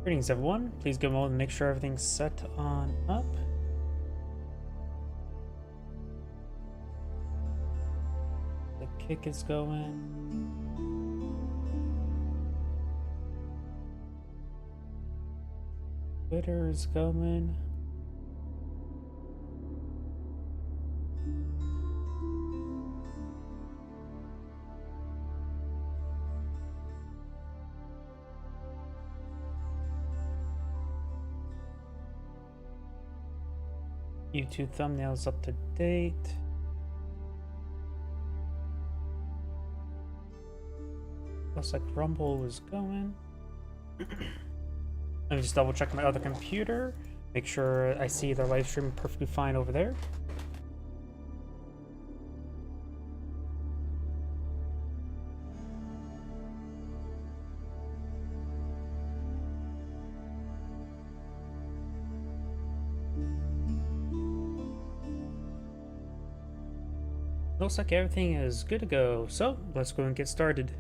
Greetings everyone, please go mode and make sure everything's set on up. The kick is going. Twitter is going. YouTube thumbnails up to date. Looks like Rumble is going. Let me just double check my other computer. Make sure I see the live stream perfectly fine over there. Looks like everything is good to go, so let's go and get started.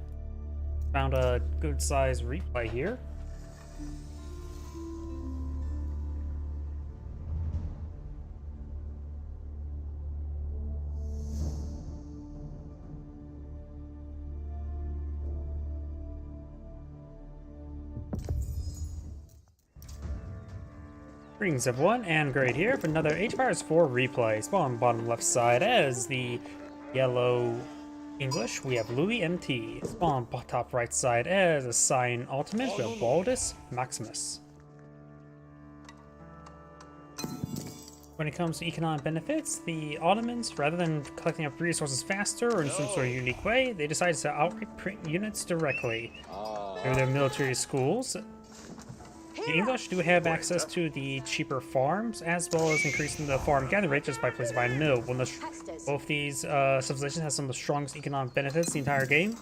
Found a good size replay here. Greetings everyone, and Great here for another Age of Empires 4 replay. Spawn bottom left side as the yellow English, we have Louis MT. Spawn top right side as a Cyan Ultimate, we have Baldus Maximus. When it comes to economic benefits, the Ottomans, rather than collecting up resources faster or in some sort of unique way, they decided to outright print units directly through their military schools. The English do have access to the cheaper farms, as well as increasing the farm gathering rate just by placing by a mill. Both these civilizations have some of the strongest economic benefits the entire game.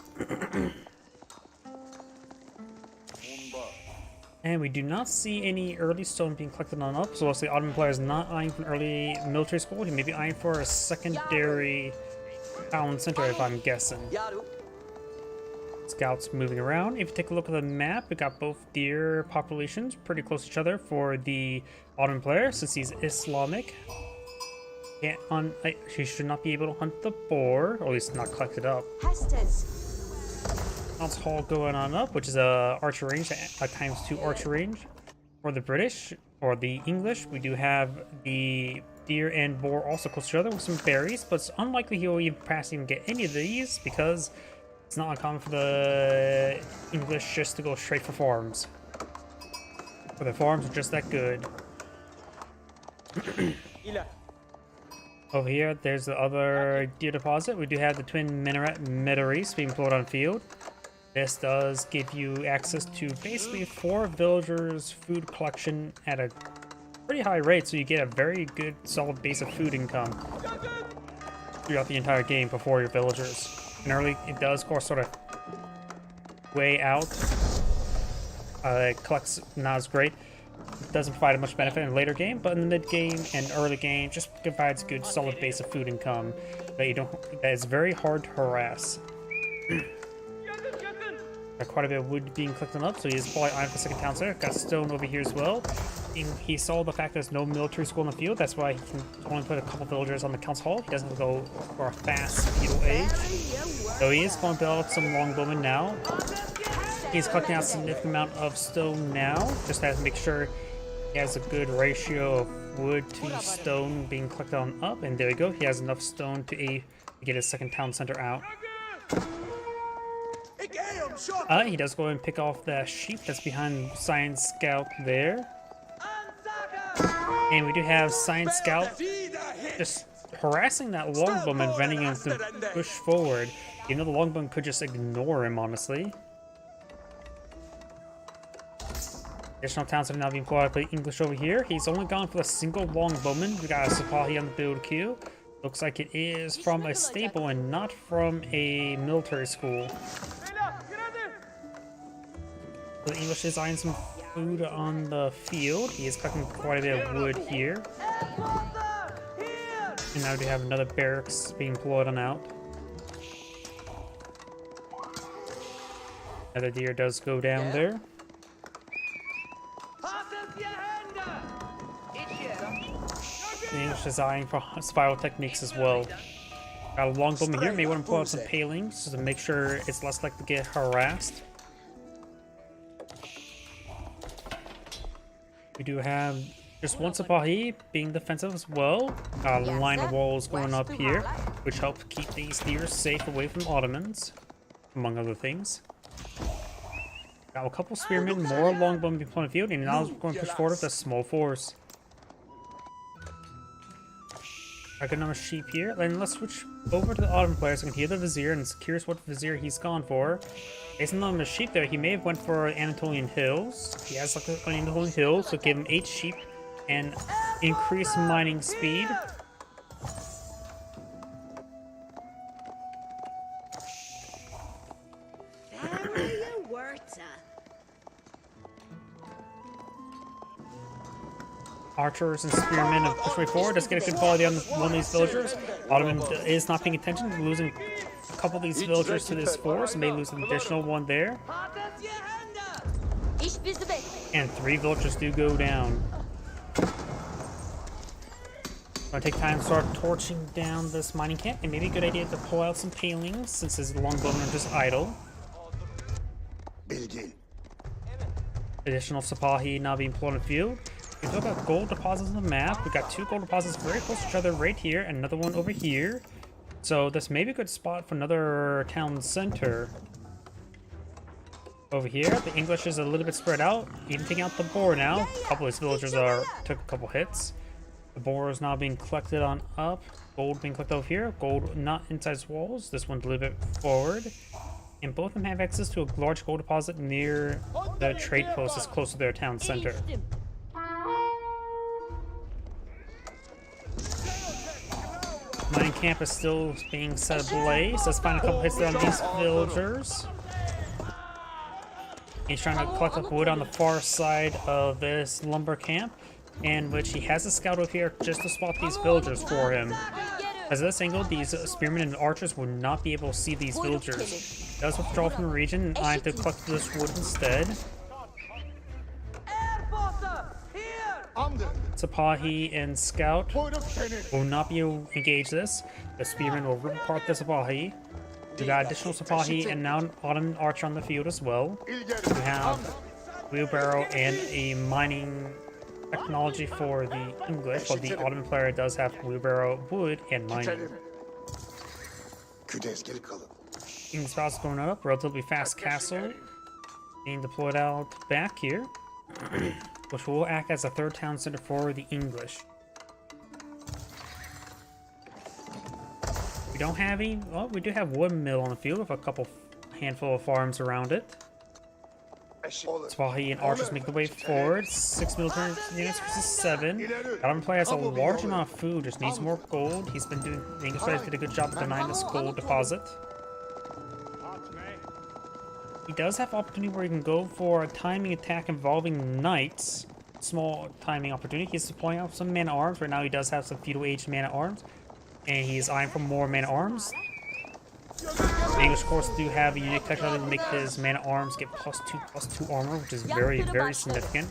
And we do not see any early stone being collected on up, so the Ottoman player is not eyeing for an early military school. He may be eyeing for a secondary town center, if I'm guessing. Scouts moving around. If you take a look at the map, we got both deer populations pretty close to each other for the Ottoman player, since he's Islamic. Can't hunt, he should not be able to hunt the boar, or at least not collect it up. Council Hall going on up, which is a archer range, a ×2 archer range. For the British, or the English, we do have the deer and boar also close to each other with some berries, but it's unlikely he will even perhaps even get any of these because it's not uncommon for the English just to go straight for farms. For the farms are just that good. Over here, there's the other deer deposit. We do have the twin minaret meteories being pulled on field. This does give you access to basically 4 villagers' food collection at a pretty high rate, so you get a very good solid base of food income throughout the entire game for 4 your villagers. And early, it does, of course, sort of way out. It collects not as great. It doesn't provide much benefit in the later game, but in the mid game and early game, just provides a good solid base of food income that is very hard to harass. Got quite a bit of wood being collected up, so he is probably eyeing for second town center. Got stone over here as well. He saw the fact there's no military school in the field, that's why he can only put a couple villagers on the council hall. He doesn't go for a fast feudal age. So he is going to build some longbowmen now. He's collecting out a significant amount of stone now, just has to make sure he has a good ratio of wood to stone being collected on up, and there we go. He has enough stone to get his second town center out. He does go and pick off that sheep that's behind Cyan Scout there. And we do have Cyan Scout just harassing that longbowman, preventing him to push forward. You know, the longbowman could just ignore him, honestly. Additional towns are now being pulled out by English over here. He's only gone for a single longbowman. We got a Sipahi on the build queue. Looks like it is from a stable and not from a military school. So the English is eyeing some food on the field. He is collecting quite a bit of wood here. And now we have another barracks being pulled on out. Another deer does go down there. The English design for spiral techniques as well. Got a longbowman here. May want to pull out some palings to make sure it's less likely to get harassed. We do have just one Sipahi being defensive as well. Got a line of walls going up here, which help keep these spears safe away from Ottomans, among other things. Got a couple spearmen, more longbowmen being on the field, and now we're going to push forward with a small force. I got another sheep here. Then let's switch over to the Ottoman player so I can hear the Vizier, and curious what Vizier he's gone for. Based on the sheep there, he may have went for Anatolian Hills. He has like an Anatolian Hills, so give him 8 sheep and increase mining speed. Archers and spearmen have pushed way forward. Let's get a good quality on one of these villagers. Ottoman is not paying attention, losing a couple of these villagers to this force. May lose an additional one there. And 3 villagers do go down. Gonna take time to start torching down this mining camp. And maybe a good idea to pull out some palings since his longbowmen are just idle. Additional Sipahi now being pulled on the field. We look at gold deposits on the map. We got 2 gold deposits very close to each other right here, and another one over here. So this may be a good spot for another town center. Over here, the English is a little bit spread out. Even taking out the boar now. A couple of these villagers took a couple hits. The boar is now being collected on up. Gold being collected over here. Gold not inside walls. This one's a little bit forward. And both of them have access to a large gold deposit near the trade post that's close to their town center. Mining camp is still being set ablaze. Let's find a couple hits there on these villagers. He's trying to collect up wood on the far side of this lumber camp, in which he has a scout over here just to spot these villagers for him. As of this angle, these spearmen and archers will not be able to see these villagers. He does withdraw from the region, and I have to collect this wood instead. Sipahi and Scout will not be able to engage this. The spearmen will rip apart the Sipahi. We got additional Sipahi and now an Ottoman archer on the field as well. We have wheelbarrow and a mining technology for the English, while the Ottoman player does have wheelbarrow, wood, and mining. King's Palace going up, relatively fast castle being deployed out back here, which will act as a 3rd town center for the English. We don't have any. Well, we do have one mill on the field with a handful of farms around it. Sipahi and archers make the way forward. 6 military units versus 7. Ottoman player has a large amount of food, just needs more gold. He's been doing. The English players did a good job of denying this gold deposit. He does have opportunity where he can go for a timing attack involving knights. Small timing opportunity. He's deploying out some man-at-arms. Right now he does have some feudal age man-at-arms. And he's eyeing for more man-at-arms. The English, of course, do have a unique technology to make his man-at-arms get +2/+2 armor, which is very, very significant.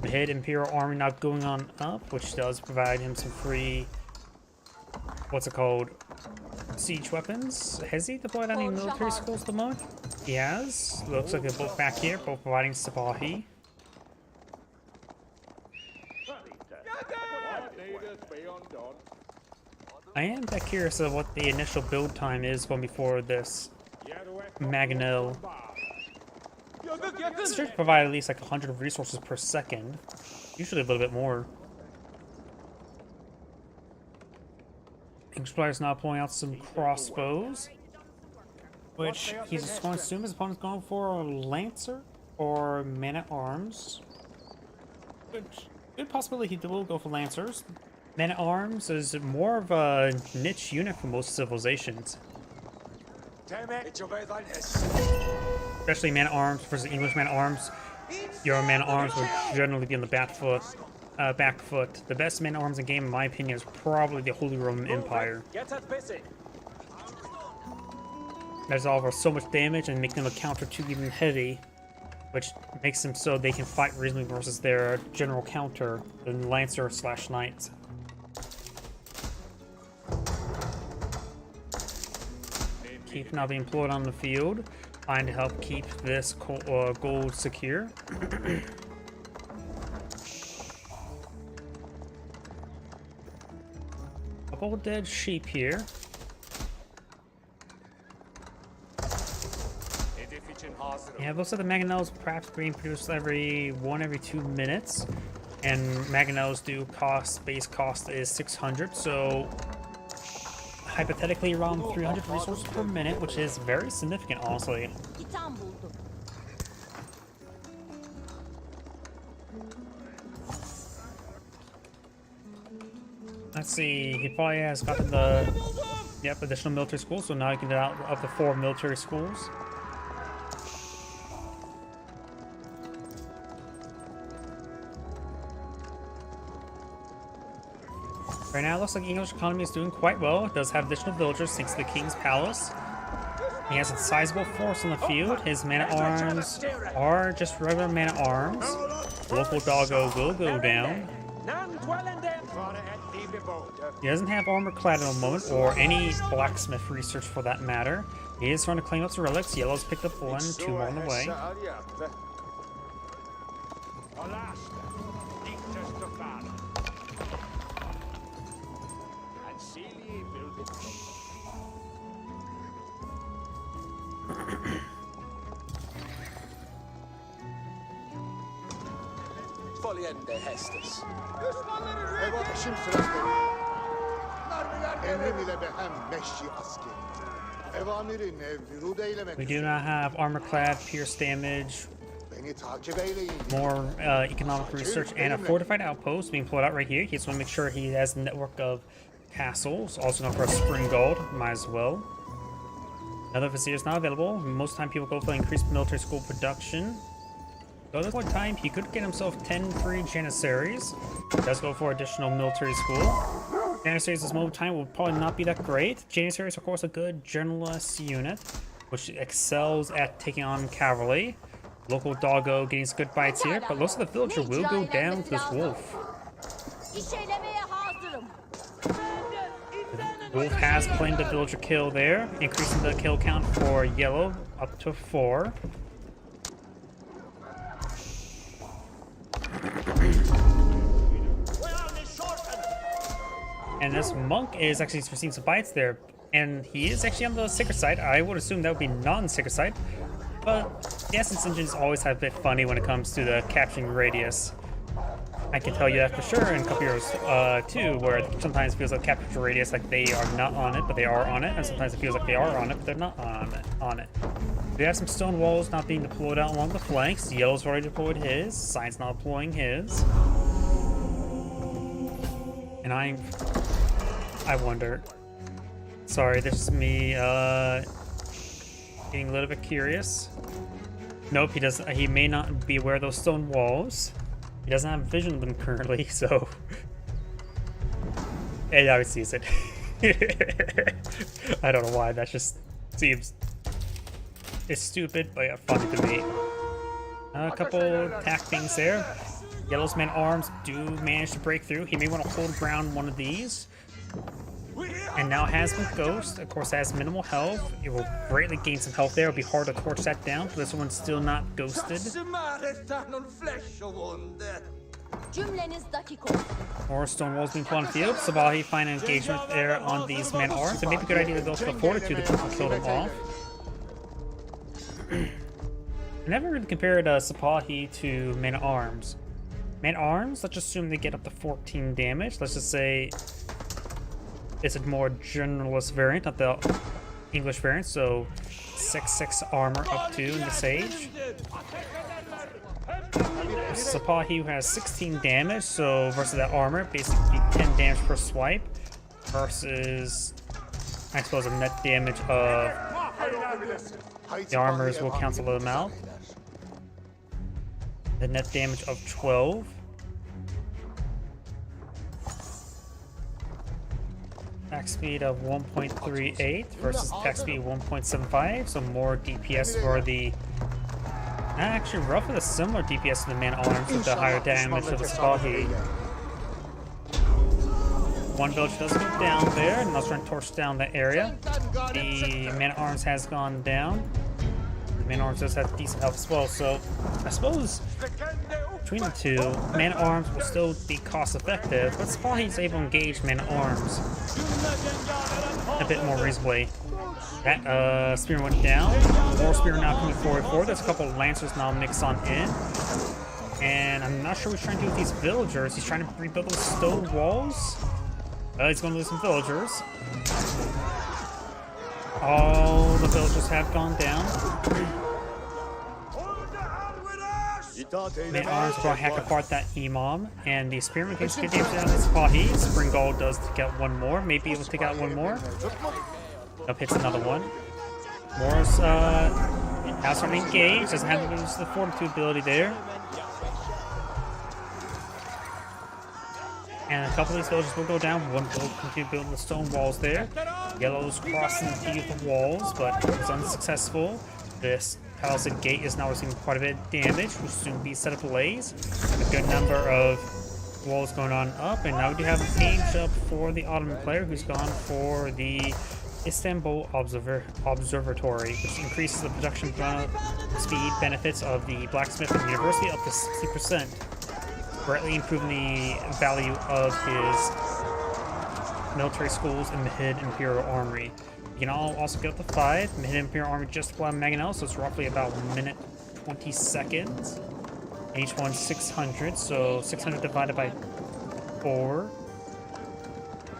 The head Imperial Army now going on up, which does provide him some free, siege weapons. Has he deployed any military schools at the moment? He has. Looks like they're both back here, both providing Sipahi. I am back curious of what the initial build time is going before this Mangonel. This should provide at least like 100 resources per second. Usually a little bit more. English player's now pulling out some crossbows, which he's going to assume his opponent's going for a Lancer or Man-at-Arms. Good possibility he will go for Lancers. Man-at-Arms is more of a niche unit for most civilizations. Especially Man-at-Arms versus English Man-at-Arms. Your Man-at-Arms would generally be on the back foot. The best Man-at-Arms in the game, in my opinion, is probably the Holy Roman Empire. That's all for so much damage and make them a counter to even heavy, which makes them so they can fight reasonably versus their general counter, the Lancer/Knights. keep not being employed on the field, trying to help keep this gold secure. Couple dead sheep here. Yeah, looks like the mangonels perhaps being produced every 2 minutes, and mangonels do cost, base cost is 600, so hypothetically around 300 resources per minute, which is very significant, honestly. Let's see, he probably has gotten the additional military schools, so now you can get out up to 4 military schools. Right now, it looks like the English economy is doing quite well. It does have additional villagers thanks to the King's Palace. He has a sizable force on the field. His man-at-arms are just regular man-at-arms. Local doggo will go down. He doesn't have armor clad at the moment, or any blacksmith research for that matter. He is trying to claim up some relics. Yellow's picked up 1, 2 more on the way. We do not have armor-clad, pierce damage, more economic research, and a fortified outpost being pulled out right here. He just want to make sure he has a network of castles, also known for a spring gold. Might as well. Another vizier is not available. Most of the time people go for increased military school production. So at this point in time, he could get himself 10 free Janissaries. He does go for additional military school. Janissaries at this moment in time will probably not be that great. Janissaries are of course a good generalist unit, which excels at taking on cavalry. Local doggo getting some good bites here, but looks like the villager will go down to this wolf. Wolf has claimed the villager kill there, increasing the kill count for yellow up to 4. And this monk is actually receiving some bites there, and he is actually on the sicker side. I would assume that would be non-sicker side, but the Essence engines always have a bit funny when it comes to the capturing radius. I can tell you that for sure in Couple Heroes 2, where it sometimes feels like capture radius like they are not on it, but they are on it, and sometimes it feels like they are on it, but they're not on it. We have some stone walls not being deployed out along the flanks. Yellow's already deployed his. Sign's not deploying his. And I wonder. Sorry, this is me getting a little bit curious. Nope, he doesn't. He may not be aware of those stone walls. He doesn't have vision of them currently, so it always sees it. I don't know why. That just seems it's stupid, but yeah, funny to me. A couple attack things there. Yellow's man-at-arms do manage to break through. He may want to hold ground one of these. And now has with Ghost, of course, has minimal health. It will greatly gain some health there. It'll be hard to torch that down, but this one's still not ghosted. More stone walls being put on the field. Sabahi find an engagement there on these man-at-arms. It may be a good idea to go for the fortitude to kill them off. I never really compared Sabahi to man-at-arms. Man-at-arms, let's just assume they get up to 14 damage. Let's just say it's a more generalist variant, not the English variant, so 6/6 armor up to in the Sage. Sapahi has 16 damage, so versus that armor, basically 10 damage per swipe, versus, I suppose, a net damage of the armors will cancel them out. The net damage of 12. Attack speed of 1.38 versus attack speed 1.75, so more DPS for the... Actually, roughly a similar DPS to the man-at-arms with the higher damage of the Sabahi. One village does go down there, and I was trying to torch down that area. The man-at-arms has gone down. The man-at-arms does have decent health as well, so I suppose between the two, man-at-arms will still be cost-effective, but Spahi's able to engage man-at-arms a bit more reasonably. That spear went down. More spear now coming forward. There's a couple of lancers now mixed on in. And I'm not sure what he's trying to do with these villagers. He's trying to rebuild those stone walls. He's going to lose some villagers. All the villagers have gone down. Man-at-arms are going to hack apart that Imam, and the spearman gets good damage down his Spahi. Springald does take out one more, maybe able to take out one more. Nope, hits another one. Morris now starting to engage, doesn't have to use the fortitude ability there. And a couple of these villagers will go down. One will continue building the stone walls there. Yellow's crossing the walls, but it was unsuccessful. This palisade gate is now receiving quite a bit of damage, will soon be set ablaze. A good number of walls going on up, and now we do have a page up for the Ottoman player who's gone for the Istanbul Observatory, which increases the production speed benefits of the blacksmith and university up to 60%. Greatly improving the value of his military schools in Mahid Imperial Armory. You can also get up to 5. Mahid Imperial Armory just below Mangonel, so it's roughly about 1 minute 20 seconds. Each one 600, so 600 divided by 4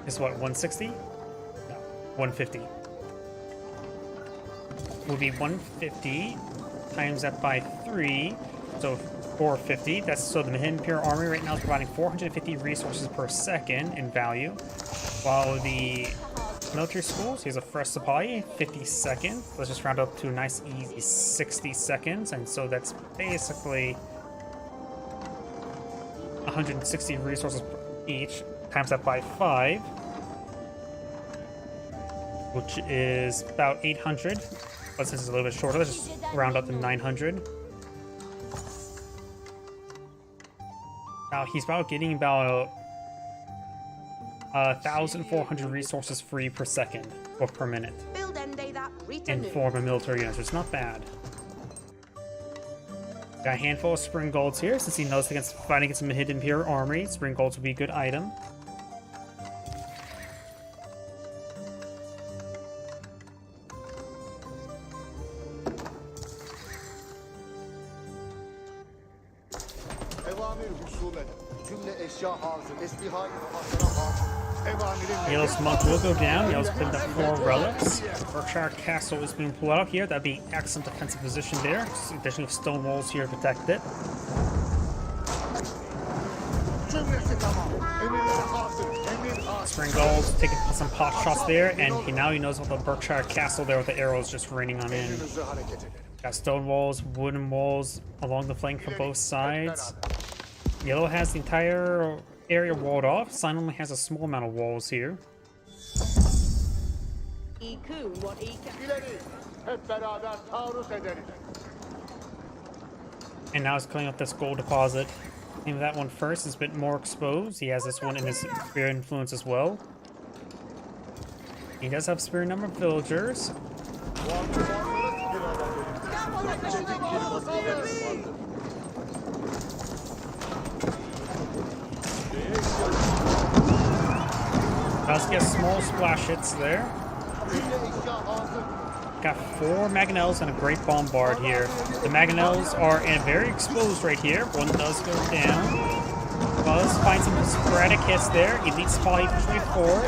is what, 160? No, 150. Would be 150 times that by 3, so 450. That's so the Mahid Imperial Army right now is providing 450 resources per second in value, while the military schools, he has a fresh supply, 50 seconds. Let's just round up to a nice easy 60 seconds, and so that's basically 160 resources each, times that by 5, which is about 800. But since it's a little bit shorter, let's just round up to 900. Now he's about getting about 1,400 resources free per second or per minute in form of military units, which is not bad. Got a handful of spring golds here since he knows against fighting against some Mahid Imperial Armory. Spring golds will be a good item. Yellow's monk will go down. Yellow's picked up 4 relics. Berkshire Castle is being pulled out here. That'd be excellent defensive position there. Additionally, with stone walls here to protect it. Springald's taking some pot shots there, and now he knows about the Berkshire Castle there with the arrows just raining on in. Got stone walls, wooden walls along the flank from both sides. Yellow has the entire area walled off. Sign only has a small amount of walls here. And now he's cleaning up this gold deposit. Name that one first is a bit more exposed. He has this one in his spirit influence as well. He does have spirit number of villagers. Does get small splash hits there. Got 4 Mangonels and a Great Bombard here. The Mangonels are very exposed right here. One does go down. Does find some sporadic hits there. Elite Spy for 24.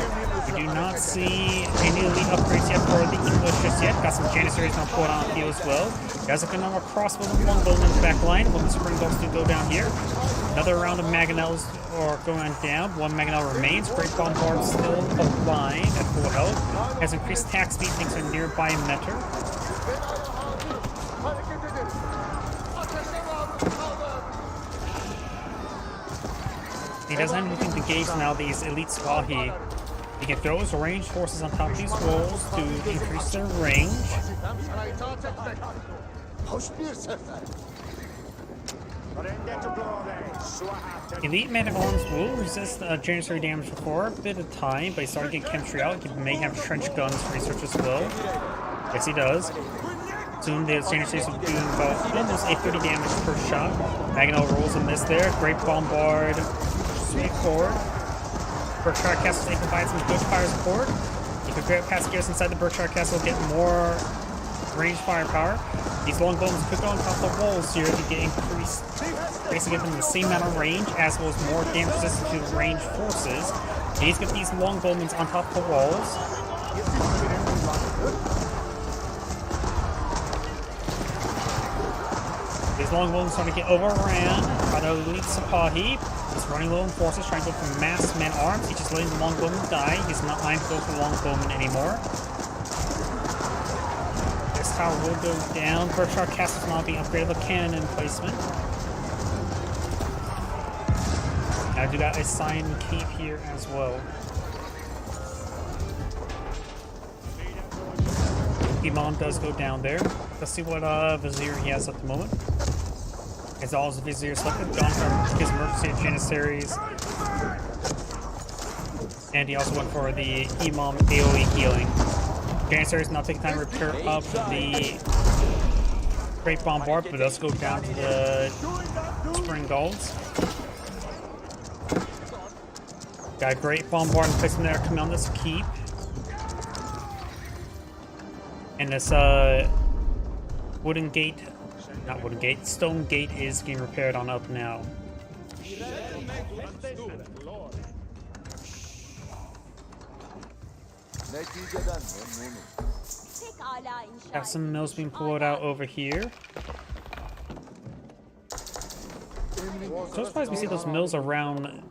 We do not see any elite upgrades yet for the English just yet. Got some Janissaries now put on field as well. Guys have a number of crossbows and longbows in the back line. One Spring Bolts do go down here. Another round of Mangonels are going down. 1 Mangonel remains. Great Bombard still alive at full health. Has increased attack speed thanks to a nearby Meter. He doesn't have anything to gauge now these elite Spahi. He can throw his ranged forces on top of these walls to increase their range. Elite Man of Arms will resist Janissary damage for a bit of time, but he's starting to get chemistry out. He may have trench guns research as well. Yes, he does. Soon the Janissaries will do about almost 830 damage per shot. Maginot rolls a miss there. Great Bombard. Sweep forward. Berkshire Castle provides some good fire support. If you grab past gears inside the Berkshire Castle, get more range firepower. These longbowmen could go on top of the walls here to get increased, basically give them the same amount of range as well as more damage resistance to range forces. And he's got these longbowmen on top of the walls. These longbowmen starting to get overran by the elite Sipahi. He's running low on forces, trying to go for mass man arms. He's just letting the longbowmen die. He's not trying to go for longbowmen anymore. This tower will go down. Berkshire Castle's now being upgraded with cannon emplacement. Now I do got a sign keep here as well. Imam does go down there. Let's see what Vizier he has at the moment. As all his Vizier selected, gone from his emergency Janissaries. And he also went for the Imam AoE healing. Janissaries now taking time to repair up the Great Bombard, but does go down to the Spring Golds. Got a Great Bombard in place in there coming on this keep. And this wooden gate, not wooden gate, stone gate is getting repaired on up now. Have some mills being pulled out over here. So surprised we see those mills around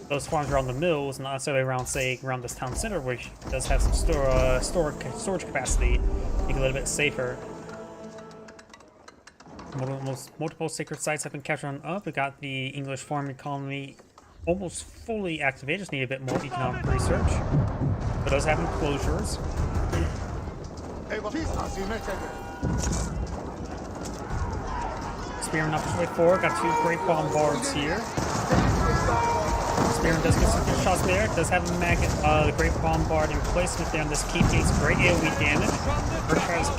those farms around the mills, not necessarily around, say, around this town center, which does have some storage capacity, make it a little bit safer. Multiple sacred sites have been captured on up. We got the English farming colony almost fully activated. Just need a bit more economic research. But does have enclosures. Spearman up to way forward. Got two great bombards here. Spearman does get some good shots there. Does have the great bombard in placement there on this keep. Gains great AoE damage. Berkshire's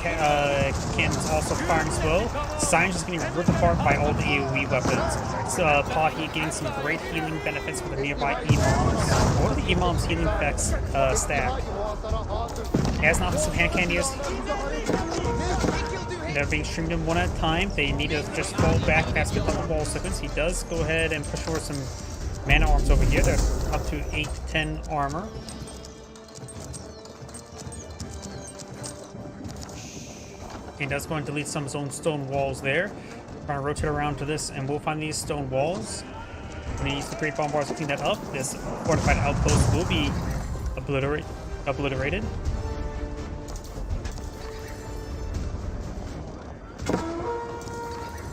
cannons also firing as well. Science is getting ripped apart by all the AoE weapons. So Pahi getting some great healing benefits for the nearby Imams. What are the Imams' healing effects stack? As not some hand cannoneers. They're being streamed in one at a time. They need to just fall back past the couple wall sequence. He does go ahead and push forward some mana arms over here. They're up to 8 to 10 armor. He does go and delete some of his own stone walls there. Trying to rotate around to this, and we'll find these stone walls. When he uses the Great Bombards to clean that up, this fortified outpost will be obliterated.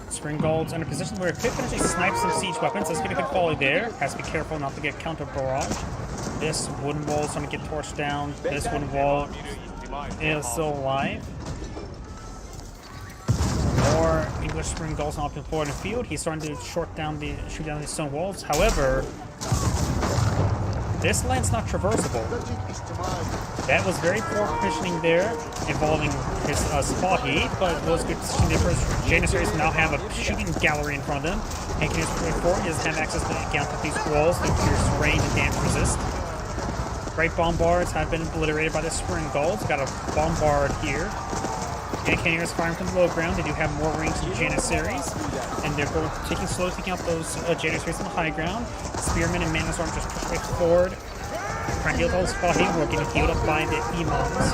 Spring Golds in a position where it could potentially snipe some siege weapons. Let's get a good volley there. Has to be careful not to get counter barrage. This wooden wall is going to get torched down. This wooden wall is still alive. More English Spring Golds not been forward in the field. He's starting to shoot down the stone walls. However, this land's not traversable. That was very poor positioning there, involving his Sipahi, but it was good positioning there for his Janissaries now have a shooting gallery in front of them. And can use forward, he doesn't have access to counter these walls, they pierce range and damage resist. Great Bombards have been obliterated by the Spring Golds. Got a Bombard here. And Cannoneers firing from the low ground. They do have more range than Janissaries, and they're taking out those Janissaries on the high ground. Spearmen and Manasarm just push way forward. Trying to heal those Sipahi. We're getting healed up by the Imams.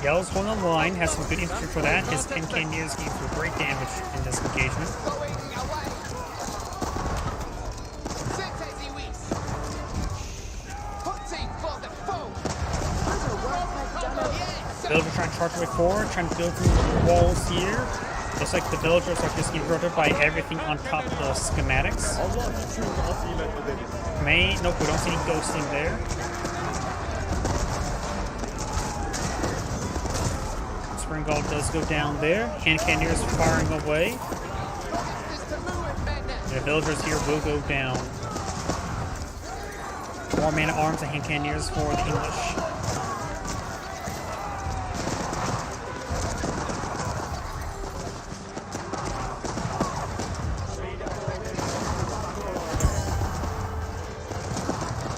Yell's holding the line, has some good infantry for that. His 10 Cannoneers gave through great damage in this engagement. Villagers trying to charge their way forward, trying to build through the walls here. Looks like the villagers are just getting routed by everything on top of the schematics. Nope, we don't see any ghosting there. Spring Guard does go down there. Hand Cannoneers firing away. The villagers here will go down. More man-at-arms and hand cannoneers for the English.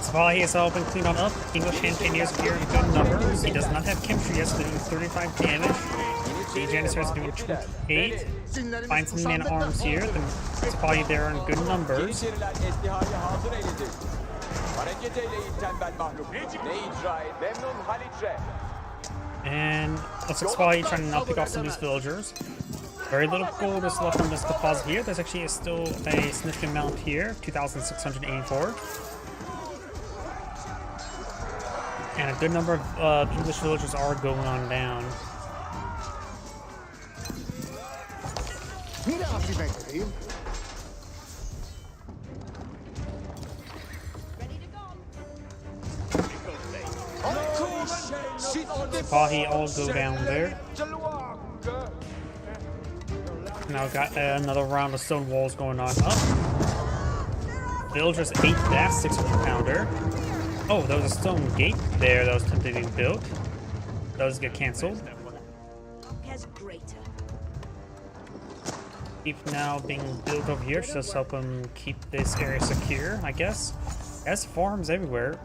Spahi has all been cleaned on up. English hand cannoneers here in good numbers. He does not have chemistry yet, so they're doing 35 damage. The Janissaries are doing 28. Find some man-at-arms here. The Spahi there are in good numbers. And looks like Spahi trying to now pick off some of these villagers. Very little gold is left on this deposit here. There's actually still a significant amount here, 2,684. And a good number of English villagers are going on down. Spahi all go down there. Now got another round of stone walls going on up. Villagers ate that 600 pounder. Oh, there was a stone gate there that was attempted to be built. Those get cancelled. Keep now being built over here to just help them keep this area secure, I guess. There's farms everywhere.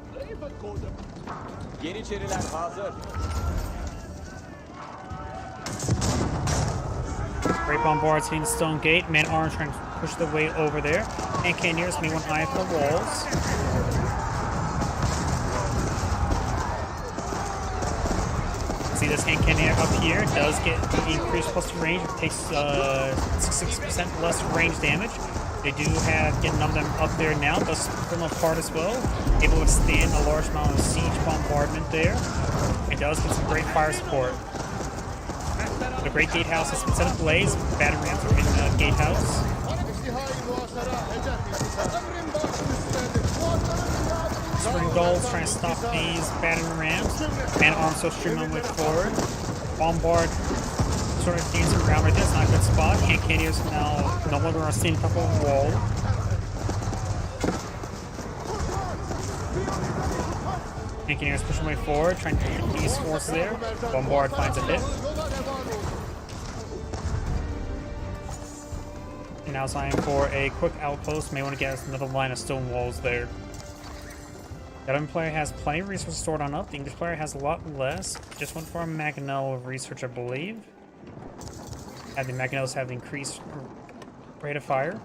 Great bombards hitting the stone gate. Man-at-arms trying to push their way over there. And cannoneers may want eye for the walls. See this hand cannoneer up here does get increased plus range. It takes 6% less range damage. They do have getting them up there now. Does split them apart as well. Able to withstand a large amount of siege bombardment there. It does get some great fire support. The Great Gatehouse has been set ablaze. Battle rams are in the gatehouse. Spring Gulls trying to stop these battering rams. Man-at-arms so streamline way forward. Bombard sort of dancing around right there. It's not a good spot. Hand cannoneers now no longer are seen top of the wall. Hand cannoneers pushing way forward, trying to hit these forces there. Bombard finds a hit. And now it's time for a quick outpost. May want to get us another line of stone walls there. The Ottoman player has plenty of resources stored on up. The English player has a lot less. Just went for a Mangonel research, I believe. And the Mangonels have increased rate of fire.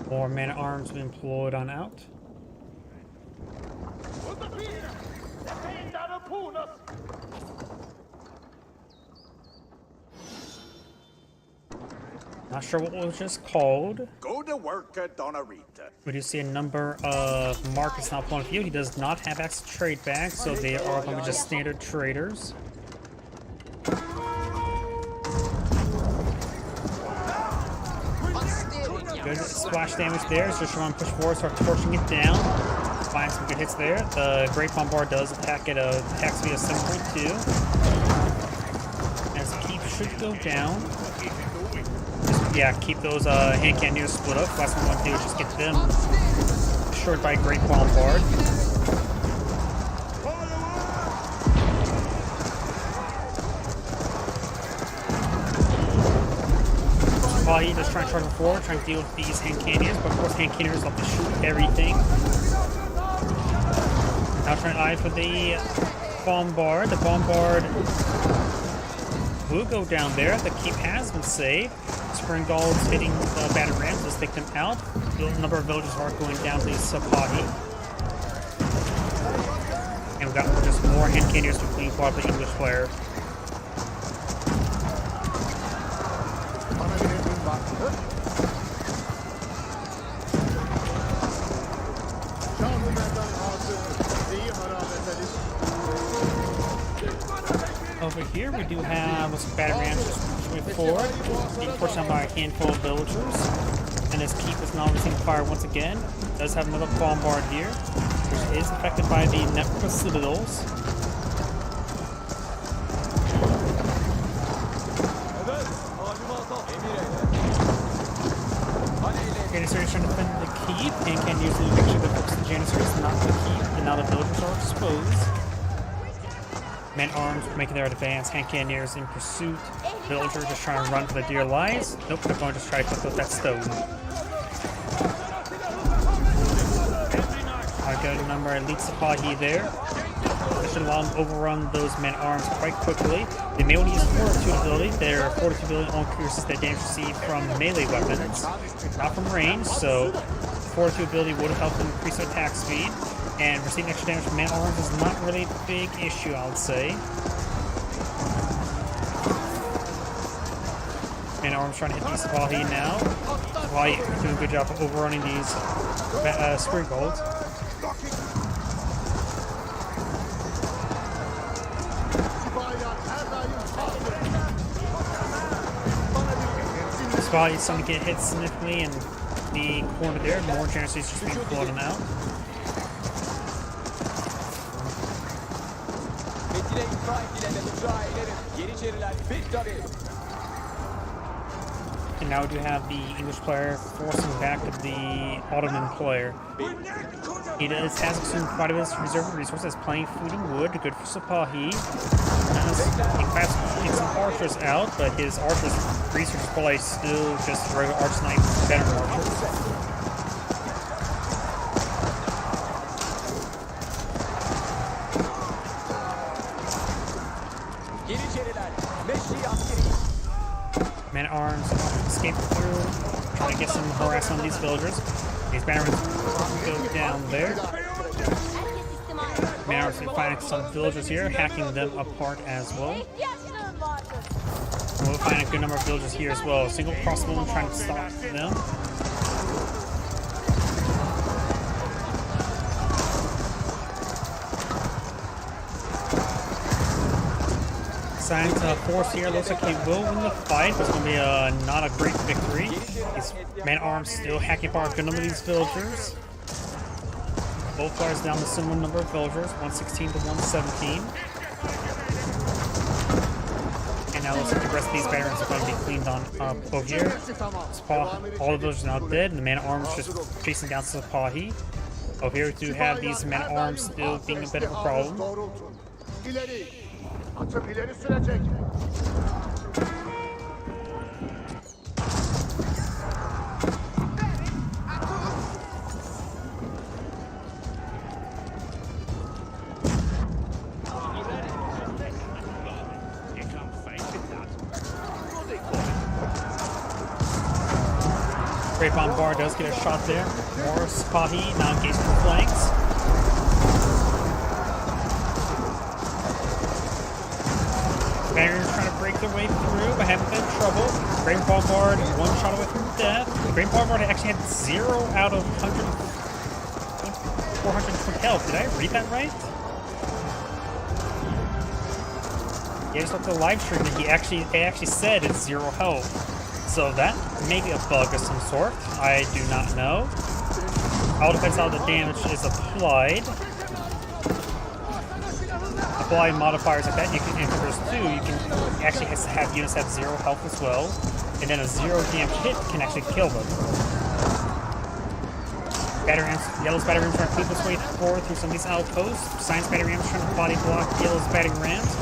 More man-at-arms being employed on out. Not sure what was just called. Go to work at Donarita. We do see a number of markets now pulling field. He does not have access to trade bags, so they are going to be just standard traders. Good splash damage there. So just want to push forward, start torching it down. Find some good hits there. The Great Bombard does attack at attacks via 7.2. As Keep should go down. Yeah, keep those hand cannoneers split up. Last one I want to do is just get them destroyed by Great Bombard. Spahi just trying to charge forward, trying to deal with these hand cannoneers, but of course hand cannoneers love to shoot everything. Now trying to eye for the Bombard. The Bombard will go down there. The keep has been saved. Spring Gulls hitting the battered rams. Let's take them out. A number of villagers are going down to the Spahi. And we've got just more hand cannoneers to clean for the English player. Over here we do have some battery rams with 4, being pushed down by a handful of villagers. And his keep is now receiving fire once again. Does have another bombard here, which is affected by the network of citadels. Janissaries trying to defend the keep, and can usually make sure that focus the Janissaries, not the keep, and now the villagers are exposed. Men-arms making their advance, hand cannoneers in pursuit. Villagers just trying to run for their dear lives. Nope, they're going to just try to clip up that stone. I got a number of elite Sipahi there. This should allow them to overrun those men-arms quite quickly. They may only use fortitude ability. Their fortitude ability only increases their damage received from melee weapons, not from range, so fortitude ability would help them increase their attack speed. And receiving extra damage from man-arms is not really a big issue, I would say. Man-arms trying to hit these Sipahi now. Sipahi doing a good job of overrunning these Spriggolds. Sipahi is starting to get hit significantly in the corner there. More Janissaries just being floated out. And now we do have the English player forcing back the Ottoman player. He has consumed quite a bit of reserve resources, plenty of food and wood, good for Sipahi. He fast gets some archers out, but his archers' research is probably still just regular arch knight veteran archers. Men-arms escape through, trying to get some harassment on these villagers. These batteries go down there. Men-arms are finding some villagers here, hacking them apart as well. And we'll find a good number of villagers here as well. Single crossbow trying to stop them. Signs of force here. Looks like he will win the fight, but it's going to be not a great victory. These men-arms still hacking apart a good number of these villagers. Both players down the similar number of villagers, 116 to 117. And now looks like the rest of these veterans are going to be cleaned on up over here. All the villagers are now dead, and the men-arms just chasing down Sipahi. Over here we do have these men-arms still being a bit of a problem. Atıp ileri sürecek. Great bombard does get a shot there. More Sipahi now engaged in the flanks. Barons trying to break their way through, but having a bit of trouble. Great bombard, one shot away from death. Great bombard actually had 0 out of 420 health. Did I read that right? Yeah, just looked at the live stream that they actually said it's 0 health. So that may be a bug of some sort. I do not know. All depends how the damage is applied. Apply modifiers like that, you can, if there's 2, you can actually have units have 0 health as well, and then a 0 damage hit can actually kill them. Yellow's battery rams trying to keep its way forward through some of these outposts. Science battery rams trying to body block Yellow's battery rams.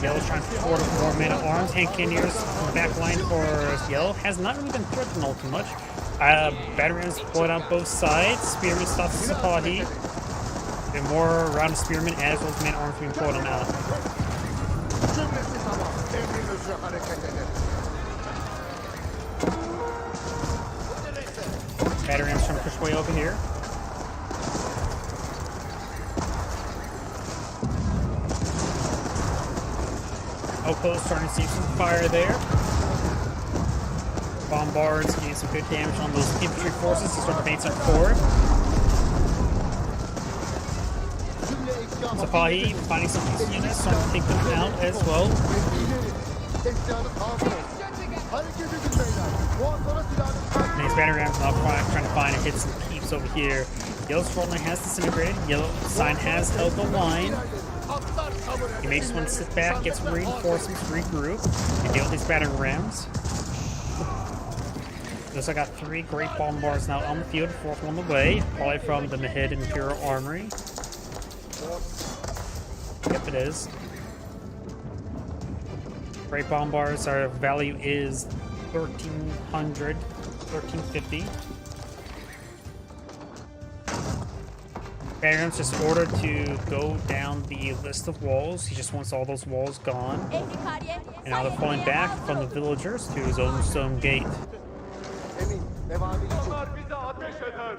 Yellow's trying to forward with more men-at-arms. Hand cannoneers from the back line for Yellow has not really been threatened all too much. Battery rams deployed on both sides. Spearman stops the Sipahi. And more around the spearmen as well as men-at-arms being pulled them out. Cümlesi tamam. Emrinizce hareket eder. Battery rams trying to push way over here. Outpost starting to see some fire there. Bombards getting some good damage on those infantry forces to start advancing forward. Sipahi finding some units, starting to take them out as well. Eşyanı tamir et. Hareket edin beyler. Muhasara silahını And these battery rams now trying to find and hit some peeps over here. Yellow's front line has disintegrated. Yellow sign has held the line. atlar sabır He makes one sit back, gets reinforcements, regroup, and deal with these battering rams. Thus I got 3 great bombards now on the field, 4th one on the way, probably from the Mahid Imperial Armory. Yep, it is. Great bombards, our value is 1,300, 1,350. Baron's just ordered to go down the list of walls. He just wants all those walls gone. And now they're falling back from the villagers to his own stone gate. Emin, devamını çok. Onlar bize ateş eder.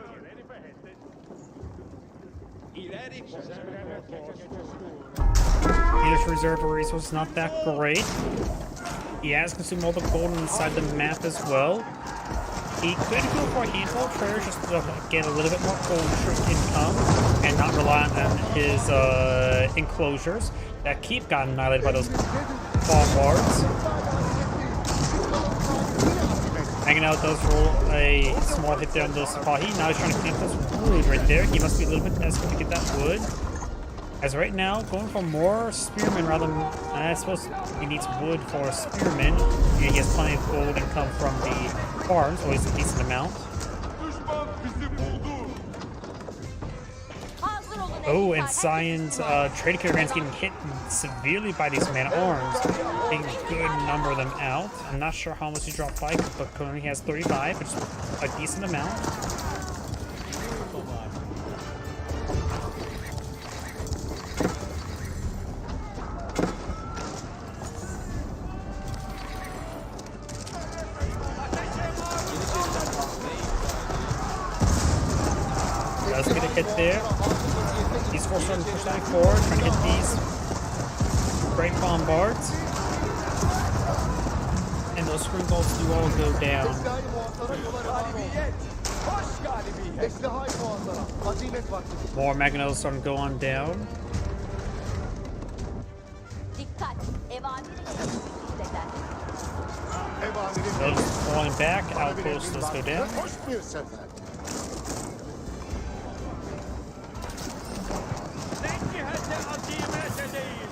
His reserve of resources not that great. He has consumed all the gold inside the map as well. He could go for a handful of traders just to get a little bit more gold income and not rely on his enclosures that keep getting annihilated by those bombards. Hanging out does roll a small hit there on those Sipahi. Now he's trying to clean up those wood right there. He must be a little bit desperate to get that wood. As right now, going for more spearmen rather than... I suppose he needs wood for a spearman. Yeah, he has plenty of gold income from the farms, always a decent amount. Düşman bizi buldu. Oh, and Sion's trade caravans getting hit severely by these man-at-arms, taking a good number of them out. I'm not sure how much he dropped by, but currently he has 35, which is a decent amount. Does get a hit there. These forces are pushing forward, trying to hit these great bombards. And those screen bolts do all go down. Eşyayı muhasara yolları var oldu. Hoş galibiyet. Eşyayı muhasara. Azimet vakti. More Magnetos starting to go on down. Dikkat! Evamiri eder. Evamirin Those falling back, outposts does go down. Hoş bir sefer. Sen cihete azimet edeyim.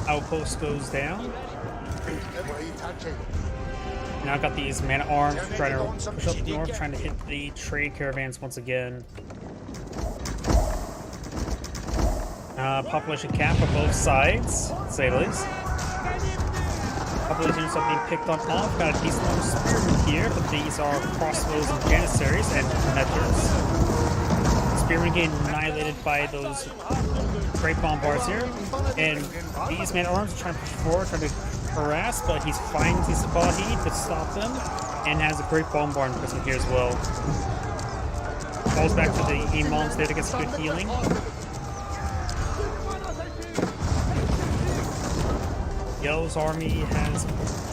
Outpost goes down. Ebayı terk edin. Now got these man-at-arms trying to push up north, trying to hit the trade caravans once again. Population cap for both sides, to say the least. Couple of units are being picked on off. Got a decent number of spearmen here, but these are crossbows and janissaries and meters. Spearmen getting annihilated by those great bombards here. And these man-at-arms are trying to push forward, trying to harass, but he finds these Sipahi to stop them, and has a great bombard present here as well. Falls back to the imams there to get some good healing. Yellow's army has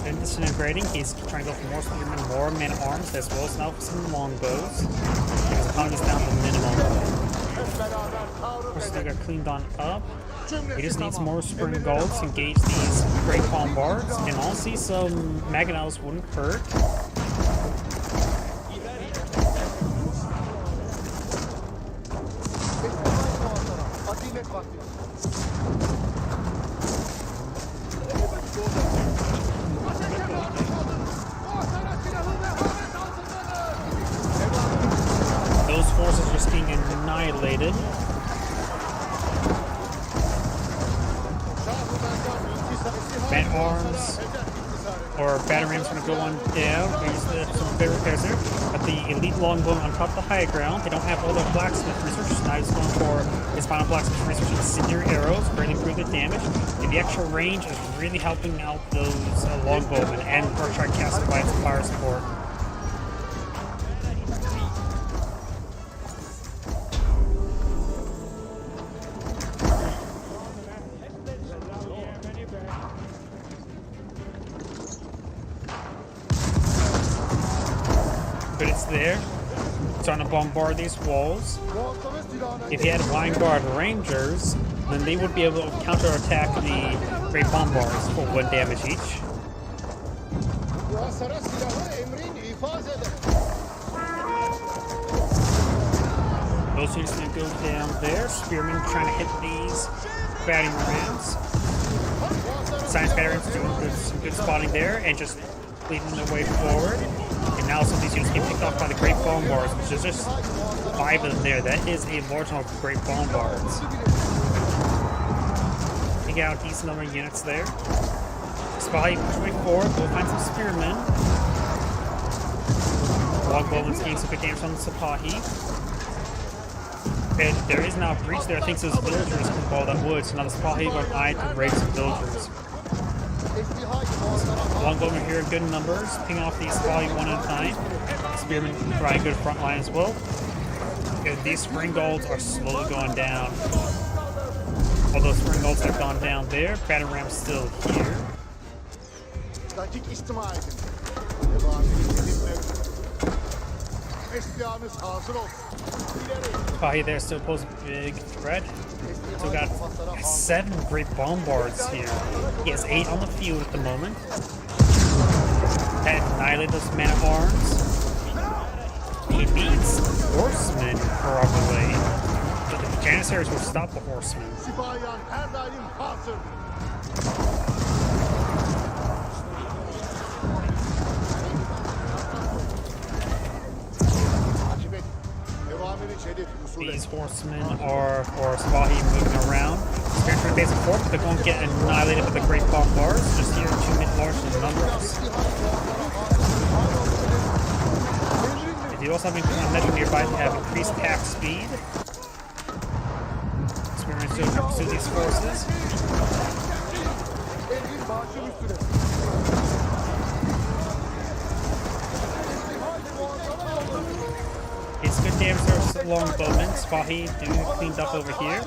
been disintegrating. He's trying to go for more spearmen, more man-at-arms, as well as now for some longbows. His economy's down to minimum. Of course, they got cleaned on up. He just needs more spring gold to engage these great bombards, and honestly, some Magnetos wouldn't hurt. Eşyayı muhasara. Azimet vakti. Ateşe maruz kalın. Muhasara silahı vehamet altındadır. Those forces are just being annihilated. Man-at-arms or battery rams going to go on down. There's some bit repairs there. Got the elite longbow on top of the high ground. They don't have all their blacksmith research. Now he's going for his final blacksmith research incendiary arrows, greatly improve the damage. And the extra range is really helping out those longbowmen and Berkshire Castle by its fire support. But it's there. starting to bombard these walls. Muhasebe silahına If you had Vanguard Rangers, then they would be able to counterattack the Great Bombards for 1 damage each. Muhasara silahı emrin ifaz eder. Those units need to go down there. Spearmen trying to hit these battering rams. Science veterans doing some good spotting there and just leading their way forward. And now some of these units get picked off by the Great Bombards, which is just 5 of them there. That is a large number of Great Bombards. Take out a decent number of units there. Spy push way forward. We'll find some spearmen. Longbowmen's getting some good damage on the Sipahi. And there is now a breach there. I think those villagers can follow that wood, so now the Sipahi are going to eye to raid some villagers. Longbowmen here in good numbers, picking off these Sipahi one at a time. Spearmen provide good front line as well. And these Springalds are slowly going down. Although Springalds have gone down there, Battering Ram's still here. Dakik istima edin. Devamını edin. Eşkıyanız hazır olsun. İleri. Sipahi there still pose a big threat. So we got 7 Great Bombards here. He has 8 on the field at the moment. That annihilated those man-at-arms. He needs horsemen probably. But the Janissaries will stop the horsemen. Sipahiyan her daim hazır. Takip edin. Devamını çelik usul These edin. horsemen are, or Sipahi moving around. Spiritual base of force, they're going to get annihilated by the Great Bombards. Just here, 2 mid-large in numbers. They do also have a measure nearby to have increased attack speed. Spearmen still trying to pursue these forces. Emrin başım üstüne. It's good damage there with Longbowmen. Sipahi doing cleaned up over here.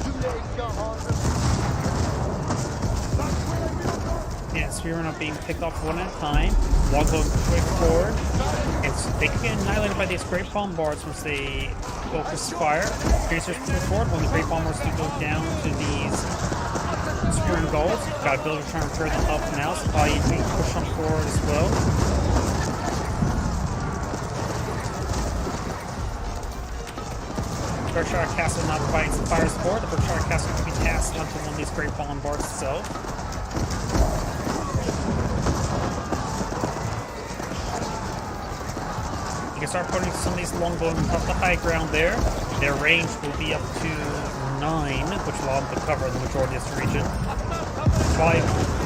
Cümle iskan hazır. And Spearmen are being picked off one at a time. Longbowmen push forward. And they can get annihilated by these Great Bombards once they focus fire. Piercers push forward when the Great Bombards do go down to these Springolds. Got a builder trying to repair them up now. Sipahi being pushed on forward as well. Berkshire Castle not providing some fire support. The Berkshire Castle can be tasked onto one of these Great Bombards itself. You can start putting some of these Longbowmen up the high ground there. Their range will be up to 9, which will allow them to cover the majority of this region. 5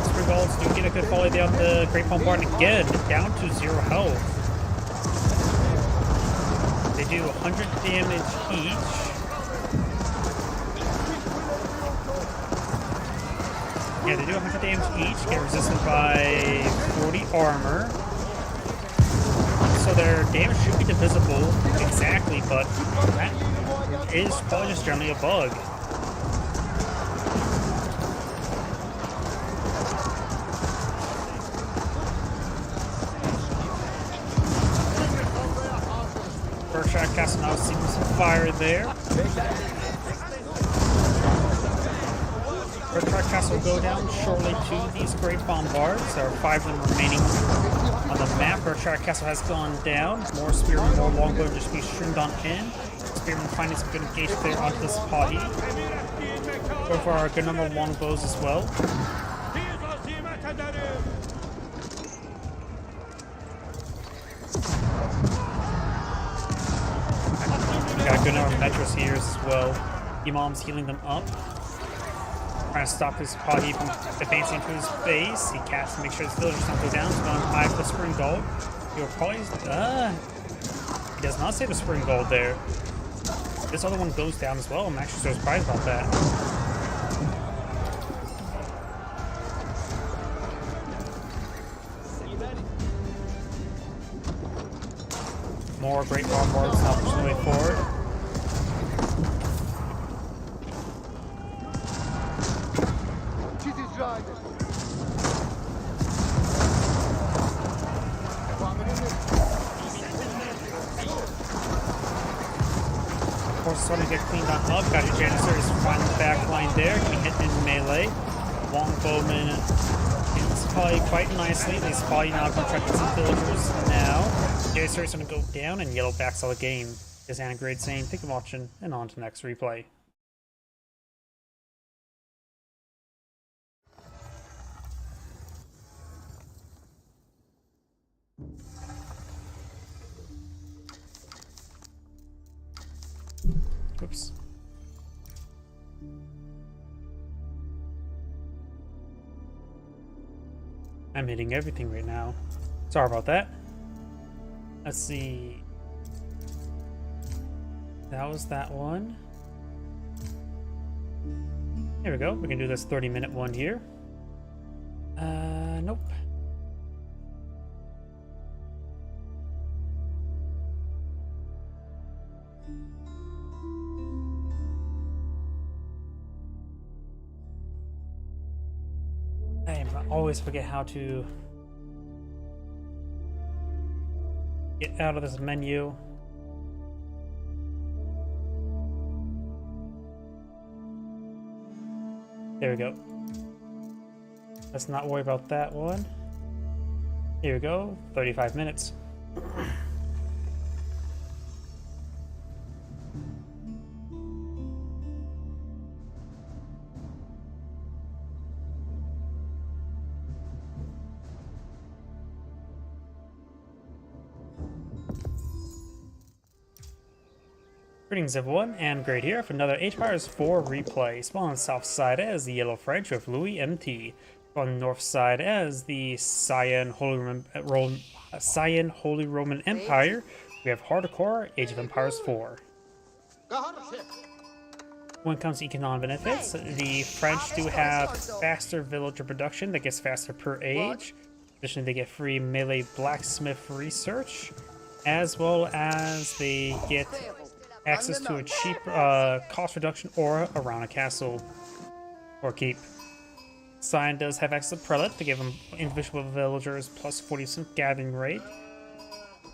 Springolds do get a good volley down the Great Bombard again, down to 0 health. They do 100 damage each. Yeah, they do 100 damage each, get resisted by 40 armor. So their damage should be divisible exactly, but that is probably just generally a bug. Berkshire Castle now seeing some fire there. Berkshire Castle will go down shortly to these Great Bombards. There are 5 of them remaining on the map. Berkshire Castle has gone down. More Spearmen, more Longbow just be streamed on in. Spearmen finding some good engagement there onto this Sipahi. Go for a good number of Longbows as well. Biz azimet ederim. Got a good number of Metros here as well. Imam's healing them up. Trying to stop this Sipahi from advancing to his base. He casts to make sure his villagers don't go down. He's going high for the Springald. He'll probably... he does not save the Springald there. This other one goes down as well. I'm actually so surprised about that. More Great Bombards now pushing the way forward. Siz icra edin. Devamını edin. starting to get cleaned on up. Got your Janissaries finding the back line there. Can hit in melee. Longbowman is probably quite nicely. He's probably not going to try to get some villagers now. Janissaries going to go down, and Yellow backs out the game. Is Anagrade saying, thank you for watching, and on to the next replay. Oops. I'm hitting everything right now. Sorry about that. Let's see. That was that one. Here we go. We can do this 30-minute one here. Nope. I always forget how to get out of this menu. There we go. Let's not worry about that one. Here we go, 35 minutes. Greetings everyone, and Great here for another Age of Empires 4 replay. Spawn on the south side as the Yellow French with Louis MT. On the north side as the Cyan Holy Roman Empire, we have Hardcore Age of Empires 4. When it comes to economic benefits, the French do have faster villager production that gets faster per age. Additionally, they get free melee blacksmith research, as well as they get access to a cheap cost reduction aura around a castle or keep. Cyan does have access to Prelate to give them individual villagers plus 40% gathering rate.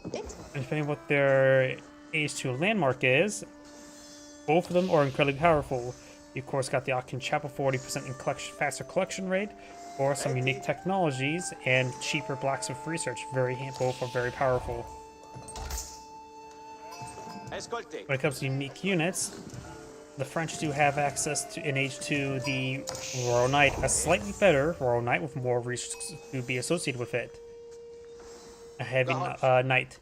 And depending on what their age 2 landmark is, both of them are incredibly powerful. You of course got the Aachen Chapel 40% in faster collection rate, or some unique technologies and cheaper blacksmith research. Both are very powerful. When it comes to unique units, the French do have access to, in Age 2, the Royal Knight, a slightly better Royal Knight with more research to be associated with it. A heavy knight.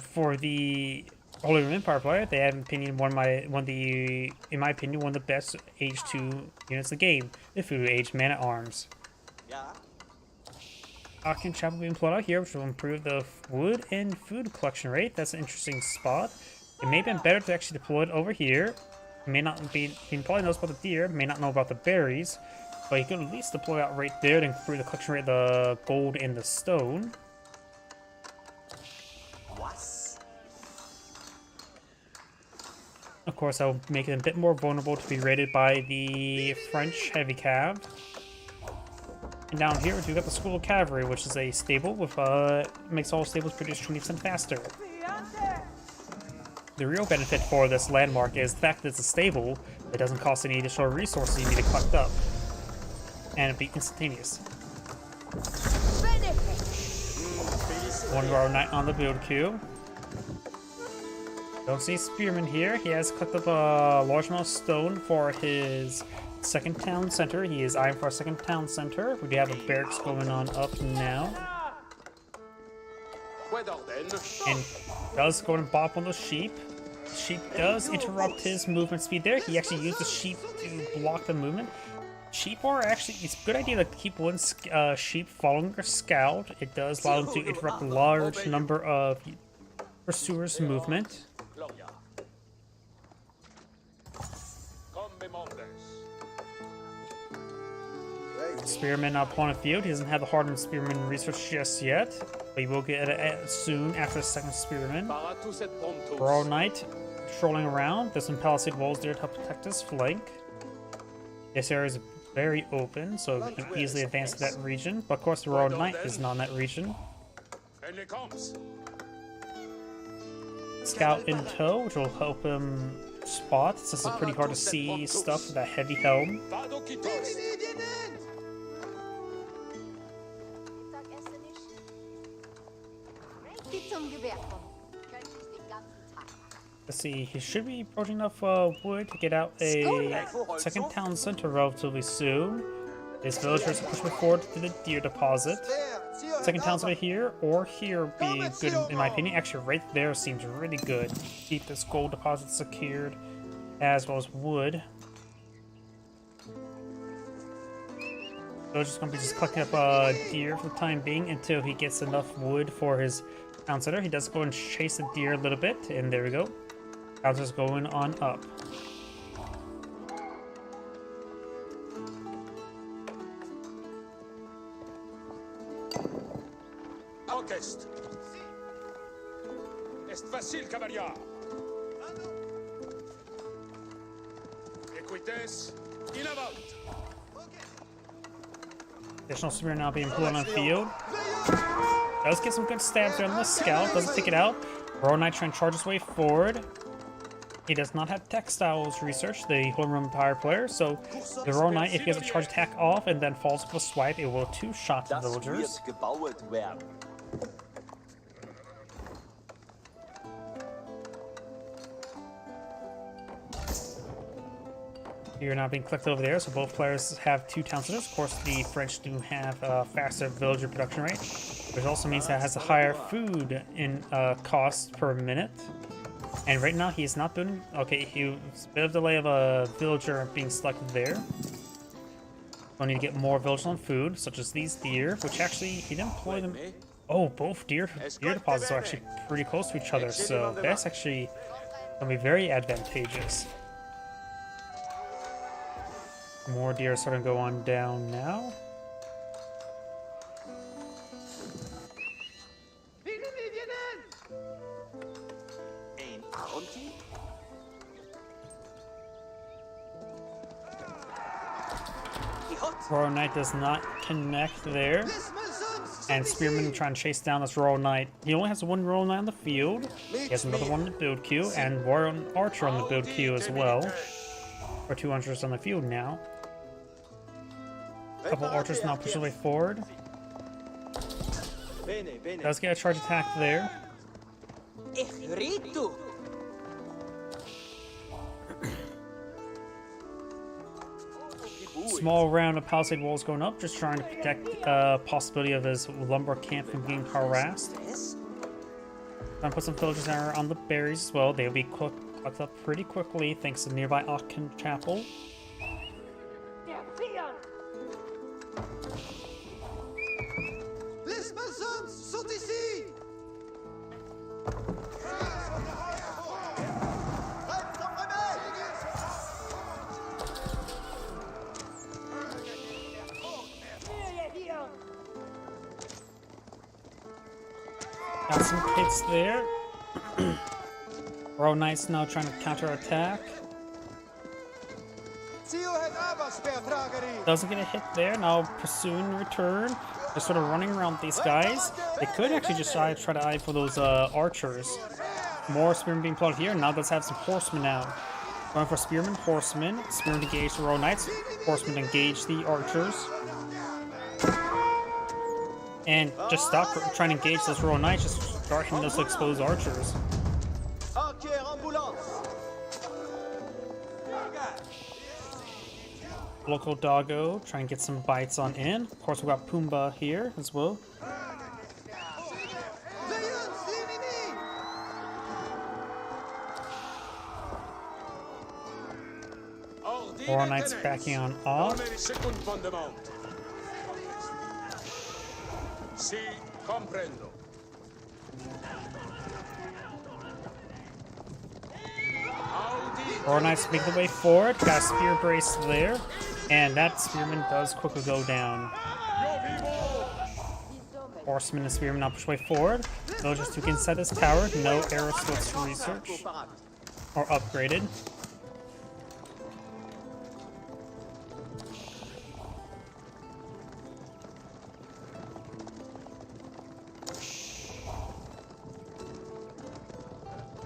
For the Holy Roman Empire player, they have, in my opinion, one of the best Age 2 units in the game, the Fudu Age Man-at-Arms. Aachen Chapel being pulled out here, which will improve the wood and food collection rate. That's an interesting spot. It may have been better to actually deploy it over here. You may not be, you probably knows about the deer, may not know about the berries, but you could at least deploy out right there to improve the collection rate of the gold and the stone. Of course, that will make it a bit more vulnerable to be raided by the French heavy cav. And down here, we do got the School of Cavalry, which is a stable with makes all stables produce 20% faster. The real benefit for this landmark is the fact that it's a stable. It doesn't cost any additional resources you need to collect up, and it'll be instantaneous. One Royal Knight on the build queue. Don't see Spearman here. He has collected a large amount of stone for his second town center. He is eyeing for a second town center. We do have a barracks going on up now. And does go and bop on the sheep. Sheep does interrupt his movement speed there. He actually used the sheep to block the movement. Sheep are actually, it's a good idea to keep one sheep following your scout. It does allow them to interrupt a large number of pursuers' movement. Spearman up on a field. He doesn't have the hardened Spearman research just yet, but he will get it soon after the second Spearman. Royal Knight strolling around. There's some palisade walls there to help protect his flank. This area is very open, so we can easily advance to that region. But of course, the Royal Knight is not in that region. Scout in tow, which will help him spot since it's pretty hard to see stuff with that heavy helm. Vado Kitos. Tag esse nicht. Die zum Gewehr kommen. Könnte ich den ganzen Tag machen. Let's see, he should be approaching enough wood to get out a second town center relatively soon. This villager is pushing forward to the deer deposit. Second town center here or here would be good in my opinion. Actually, right there seems really good. Keep this gold deposit secured as well as wood. Villager's gonna be just collecting up deer for the time being until he gets enough wood for his town center. He does go and chase the deer a little bit, and there we go. Town center's going on up. August. Est facile, cavalier. Equites, in avant. Additional spear now being pulled on the field. Does get some good stabs there on the scout. Doesn't take it out. Royal Knight trying to charge his way forward. He does not have textiles research, the Holy Roman Empire player, so the Royal Knight, if he has a charge attack off and then falls with a swipe, it will two-shot the villagers. gebaut werden. You're not being collected over there, so both players have 2 town centers. Of course, the French do have a faster villager production rate, which also means that it has a higher food in cost per minute. And right now, he is not doing... Okay, it's a bit of delay of a villager being selected there. We'll need to get more villagers on food, such as these deer, which actually, he didn't employ them... Oh, both deer deposits are actually pretty close to each other, so that's actually going to be very advantageous. More deer are starting to go on down now. Ein Aronti? Royal Knight does not connect there. And Spearman trying to chase down this Royal Knight. He only has 1 Royal Knight on the field. He has another one in the build queue, and Royal Archer on the build queue as well. Or 2 archers on the field now. A couple archers now push their way forward. Does get a charge attack there. Small round of palisade walls going up, just trying to protect possibility of his lumber camp from being harassed. Trying to put some villagers there on the berries as well. They'll be collected up pretty quickly thanks to the nearby Aachen Chapel. Les maçons sont ici! Got some hits there. Royal Knight's now trying to counter-attack. Doesn't get a hit there. Now pursuing return. Just sort of running around these guys. They could actually just try to eye for those archers. More spearmen being plotted here. Now let's have some horsemen now. Going for spearmen, horsemen. Spearmen engage the Royal Knights. Horsemen engage the archers. And just stop trying to engage those Royal Knights. Just start hitting those exposed archers. Local doggo, try and get some bites on in. Of course, we got Pumbaa here as well. Royal Knights backing on off. Si, comprendo. Royal Knights make the way forward. Got a spear brace there. And that spearman does quickly go down. Horseman and spearman now push way forward. Villagers to inside this tower. No arrow slits research. Or upgraded.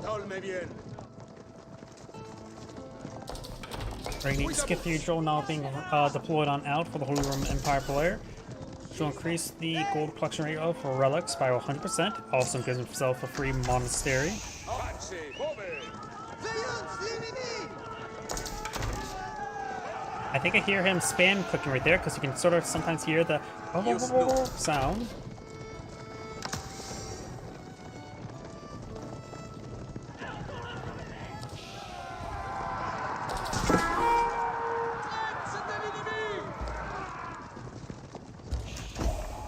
Dolme bien. Ragni's Cathedral now being deployed on out for the Holy Roman Empire player. To increase the gold collection rate of relics by 100%. Also gives himself a free monastery. Avanti, move! Veillance l'ennemi! I think I hear him spam clicking right there because you can sort of sometimes hear the sound.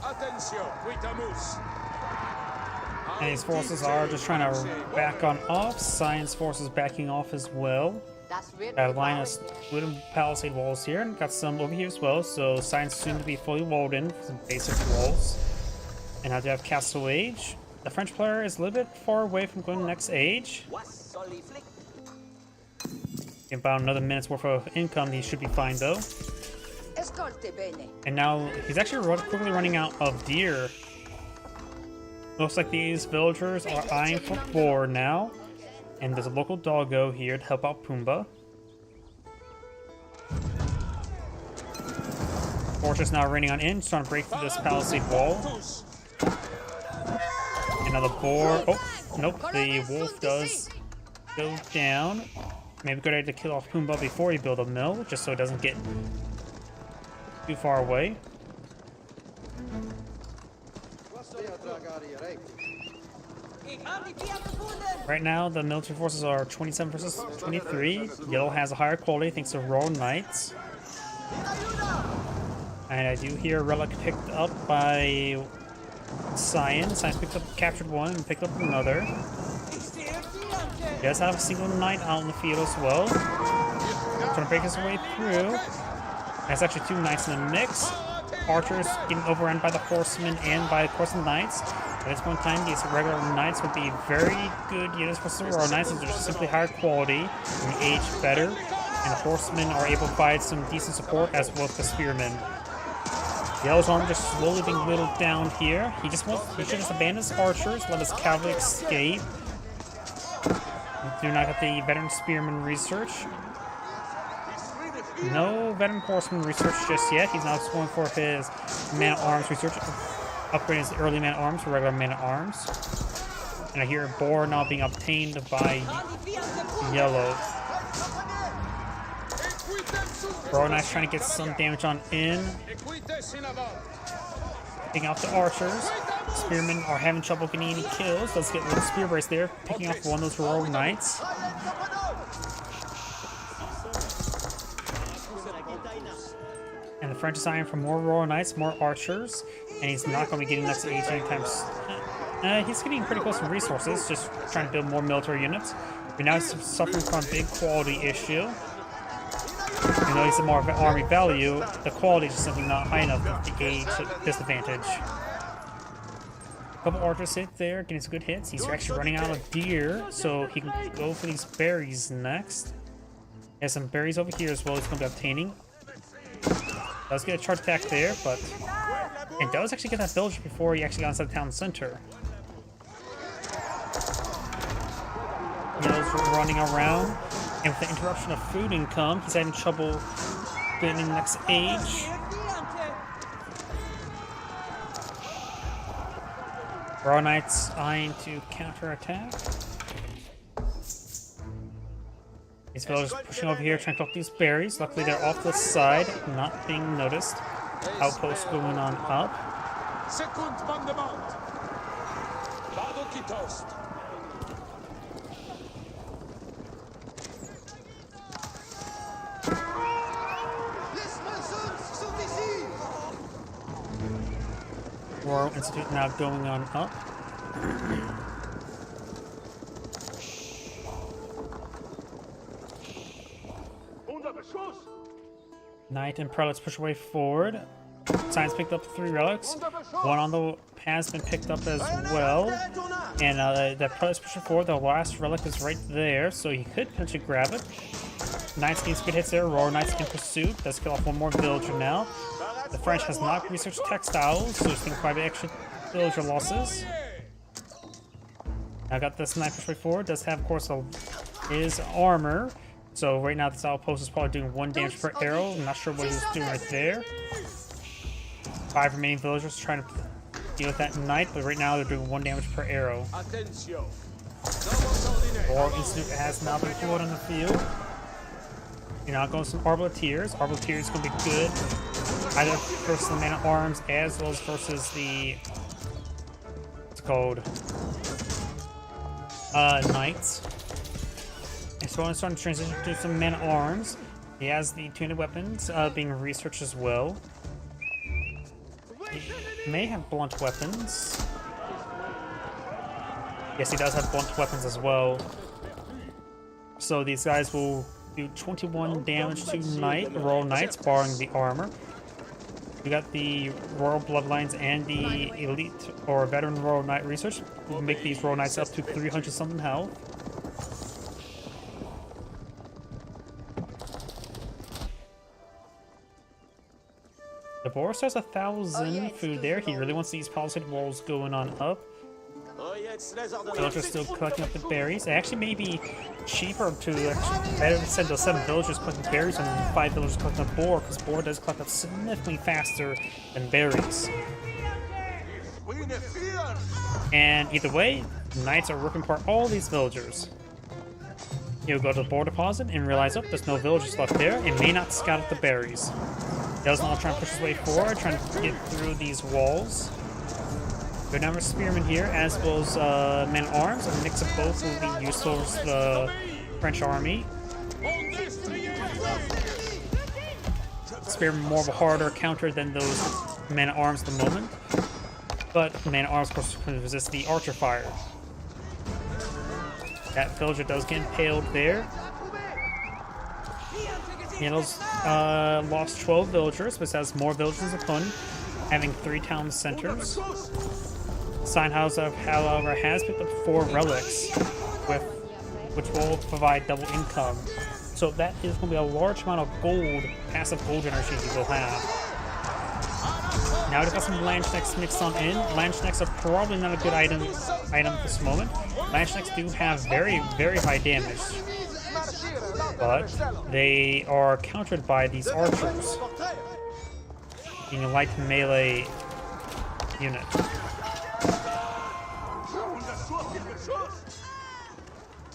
Attention, Quitamus! And his forces are just trying to back on off. Science forces backing off as well. Das wird Got a line of wooden palisade walls here, and got some over here as well. So science soon to be fully walled in for some basic walls. And now do have Castle Age. The French player is a little bit far away from going to the next age. Was soll ich flicken? In about another minute's worth of income, he should be fine though. Escolte bene. And now he's actually quickly running out of deer. Looks like these villagers are eyeing for boar now. And there's a local doggo here to help out Pumbaa. Fortress now raining on in, trying to break through this palisade wall. Another boar. Oh, nope, the wolf does go down. Maybe a good idea to kill off Pumbaa before you build a mill, just so it doesn't get too far away. Right now, the military forces are 27 versus 23. Yellow has a higher quality thanks to Royal Knights. And I do hear a relic picked up by Cyan. Cyan's picked up, captured one and picked up another. He does have a single knight out in the field as well. Trying to break his way through. There's actually two knights in the mix. Archers getting overrun by the horsemen and by, of course, the knights. At this point in time, these regular knights would be very good units for some Royal Knights, as they're simply higher quality and age better. And the horsemen are able to provide some decent support, as well as the spearmen. Yellow's army just slowly being whittled down here. He should just abandon his archers, let his cavalry escape. Do not get the veteran spearman research. No veteran horseman research just yet. He's now going for his man-at-arms research. Upgrading his early man-at-arms for regular man-at-arms. And I hear a boar now being obtained by Yellow. Royal Knights trying to get some damage on in. Picking off the archers. Spearmen are having trouble getting any kills. Let's get a little spear brace there. Picking off one of those Royal Knights. And the French is eyeing for more Royal Knights, more archers. And he's not going to be getting next to age anytime soon. He's getting pretty close to resources, just trying to build more military units. But now he's suffering from a big quality issue. Even though he's more of an army value, the quality is just simply not high enough to gauge disadvantage. A couple archers hit there, getting some good hits. He's actually running out of deer, so he can go for these berries next. He has some berries over here as well he's going to be obtaining. Does get a charge attack there, but it does actually get that villager before he actually got inside the town center. Yellow's running around, and with the interruption of food income, he's having trouble getting in the next age. Royal Knights eyeing to counterattack. These villagers pushing over here, trying to collect these berries. Luckily, they're off the side, not being noticed. Outposts going on up. Second mandement. Vado qui toast. Les maçons sont ici! Royal Institute now going on up. Knight and prelates push away forward. Science picked up 3 relics. One on the has been picked up as well. And the prelates pushing forward. The last relic is right there, so he could potentially grab it. Knights getting some good hits there. Royal Knights in pursuit. Does kill off one more villager now. The French has not researched textiles, so he's getting quite a bit extra villager losses. Now got this knight push way forward. Does have, of course, his armor. So right now this outpost is probably doing 1 damage per arrow. I'm not sure what he's doing right there. 5 remaining villagers trying to deal with that knight, but right now they're doing 1 damage per arrow. Attention. War Institute has now been put on the field. You're now going some Arbaletiers. Arbaletiers is going to be good either versus the Man at Arms as well as versus the what's it called Knights. And so I'm starting to transition to some Man at Arms. He has the tuned weapons being researched as well. He may have blunt weapons. Yes, he does have blunt weapons as well. So these guys will do 21 damage to Royal Knights, barring the armor. We got the Royal Bloodlines and the Elite or Veteran Royal Knight Research. We'll make these Royal Knights up to 300 something health. The Boris has 1,000 food there. He really wants these palisade walls going on up. Villagers still collecting up the berries. It actually may be cheaper to better send those 7 villagers collecting berries than 5 villagers collecting a boar, because boar does collect up significantly faster than berries. And either way, knights are ripping apart all these villagers. You'll go to the boar deposit and realize, oh, there's no villagers left there. It may not scout out the berries. He does want to try and push his way forward, trying to get through these walls. Good number of spearmen here, as well as men at arms. A mix of both will be useful for the French army. Spearmen more of a harder counter than those men at arms at the moment, but men at arms, of course, can resist the archer fire. That villager does get impaled there. Yellow's lost 12 villagers, but has more villagers than opponent, having 3 town centers. Steinhaus, however, has picked up 4 relics, which will provide double income. So that is going to be a large amount of gold, passive gold generation you will have. Now we've got some Landsknecks mixed on in. Landsknecks are probably not a good item at this moment. Landsknecks do have very, very high damage, but they are countered by these archers, being a light melee unit.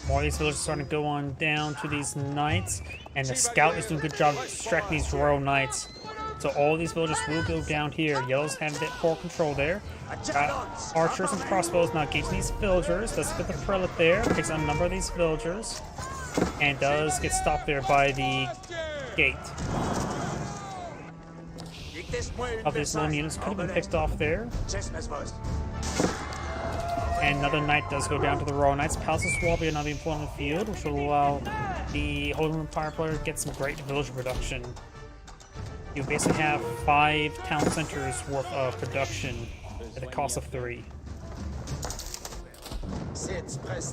More of these villagers are starting to go on down to these knights, and the scout is doing a good job distracting these royal knights. So all these villagers will go down here. Yellows have a bit poor control there. Archers and crossbows now engaging these villagers. Does get the prelate there, takes on a number of these villagers, and does get stopped there by the gate. Of these lone units could have been picked off there. And another knight does go down to the Royal Knights. Palace's Wall will be another employed on the field, which will allow the Holy Empire player to get some great villager production. You basically have 5 town centers worth of production at the cost of 3.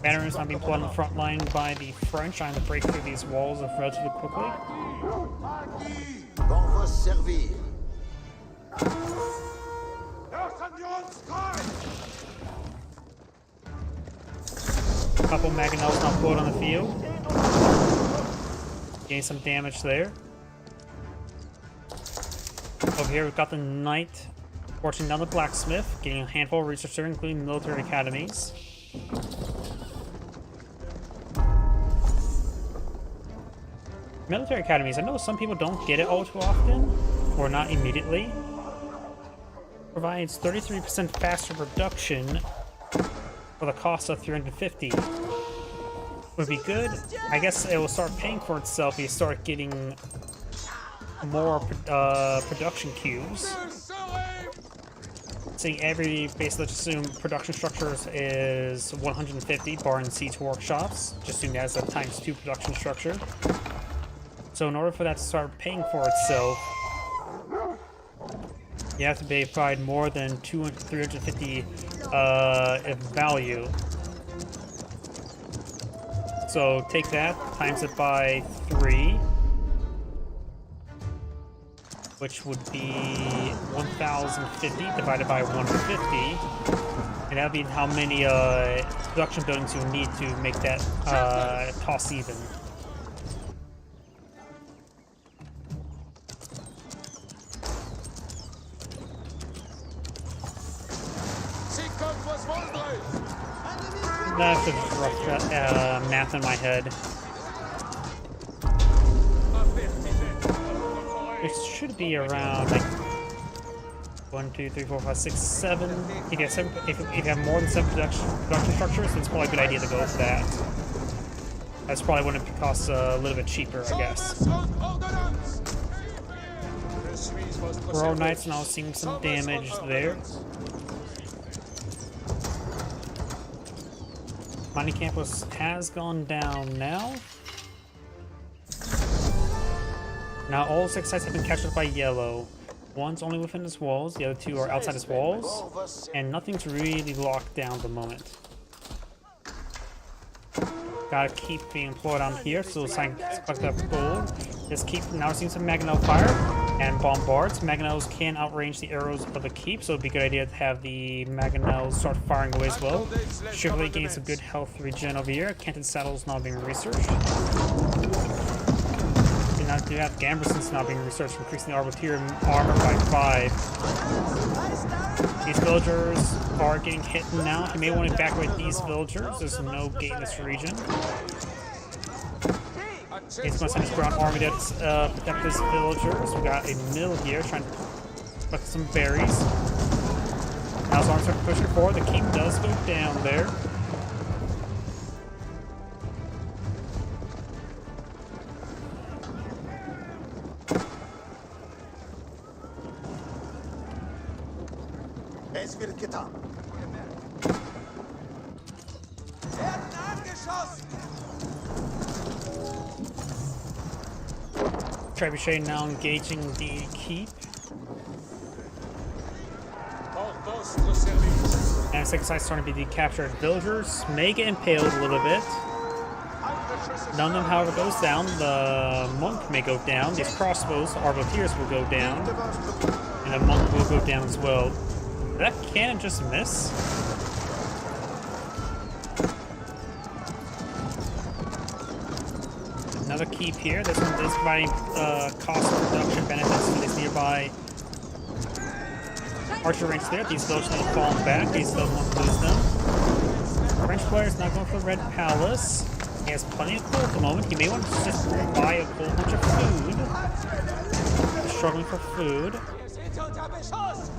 Veterans not being employed on the front line by the French, trying to break through these walls relatively quickly. A couple Mangonels now put on the field. Getting some damage there. Over here we've got the Knight forcing down the Blacksmith, getting a handful of research there, including military academies. Military academies, I know some people don't get it all too often, or not immediately. Provides 33% faster production for the cost of 350. Would be good. I guess it will start paying for itself if you start getting more production queues. Seeing every base, let's assume production structures is 150, barring siege workshops. Just assume that as a ×2 production structure. So in order for that to start paying for itself, you have to provide more than 350 value. So take that, times it by 3, which would be 1,050 divided by 150, and that would be how many production buildings you need to make that toss even. That's just rough math in my head. It should be around like 1, 2, 3, 4, 5, 6, 7. If you have more than 7 production structures, then it's probably a good idea to go for that. That's probably when it costs a little bit cheaper, I guess. Royal Knights now seeing some damage there. Mining Camp has gone down now. Now all 6 sites have been captured by yellow. One's only within his walls, the other 2 are outside his walls, and nothing's really locked down at the moment. Gotta keep being employed on here, so it's like collect up gold. Just keep now seeing some Mangonel fire and bombards. Mangonels can outrange the arrows of the keep, so it'd be a good idea to have the Mangonels start firing away as well. Chevrolet gains some good health regen over here. Canton Saddle's now being researched. Now do have Gamberson's now being researched, increasing the Arbiter armor by 5. These villagers are getting hit now. You may want to evacuate these villagers. There's no gate in this region. He's going to send his ground army to protect his villagers. We got a mill here trying to collect some berries. Now as long as they're pushing forward, the keep does go down there. Es wird getan. Werden angeschossen! Trebuchet now engaging the keep. And second side starting to be the captured villagers. May get impaled a little bit. None of them, however, goes down. The monk may go down. These crossbows, Arbiteers will go down. And the monk will go down as well. That cannon just miss. Another keep here. This one is providing cost reduction benefits to these nearby archer ranks there. These villagers now falling back. These doesn't want to lose them. French player is not going for the Red Palace. He has plenty of gold at the moment. He may want to just buy a whole bunch of food. Struggling for food.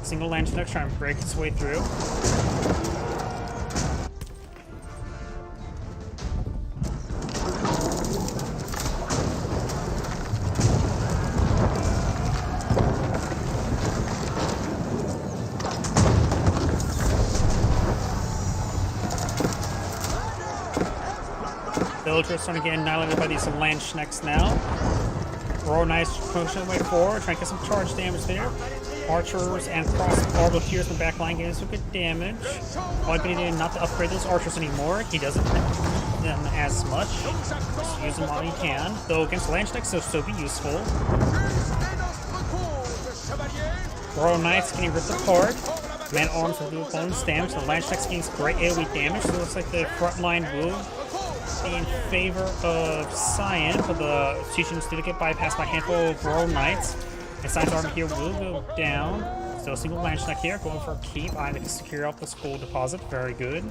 Single Landsknecht trying to break its way through. Villagers starting to get annihilated by these Landsknechts now. Royal Knights pushing their way forward, trying to get some charge damage there. Archers and cross Arbiteers in the back line getting some good damage. All I've been needing not to upgrade those archers anymore. He doesn't need them as much. Just use them while he can. Though against Landsknechts, they'll still be useful. Royal Knights getting ripped apart. Man arms will do opponent's damage. The Landsknechts gains great AoE damage. So it looks like the front line will be in favor of Cyan, but the Cheechens do get bypassed by a handful of Royal Knights. And Cyan's army here will go down. Still a single Landsknecht here, going for a keep. I can secure up this gold deposit. Very good.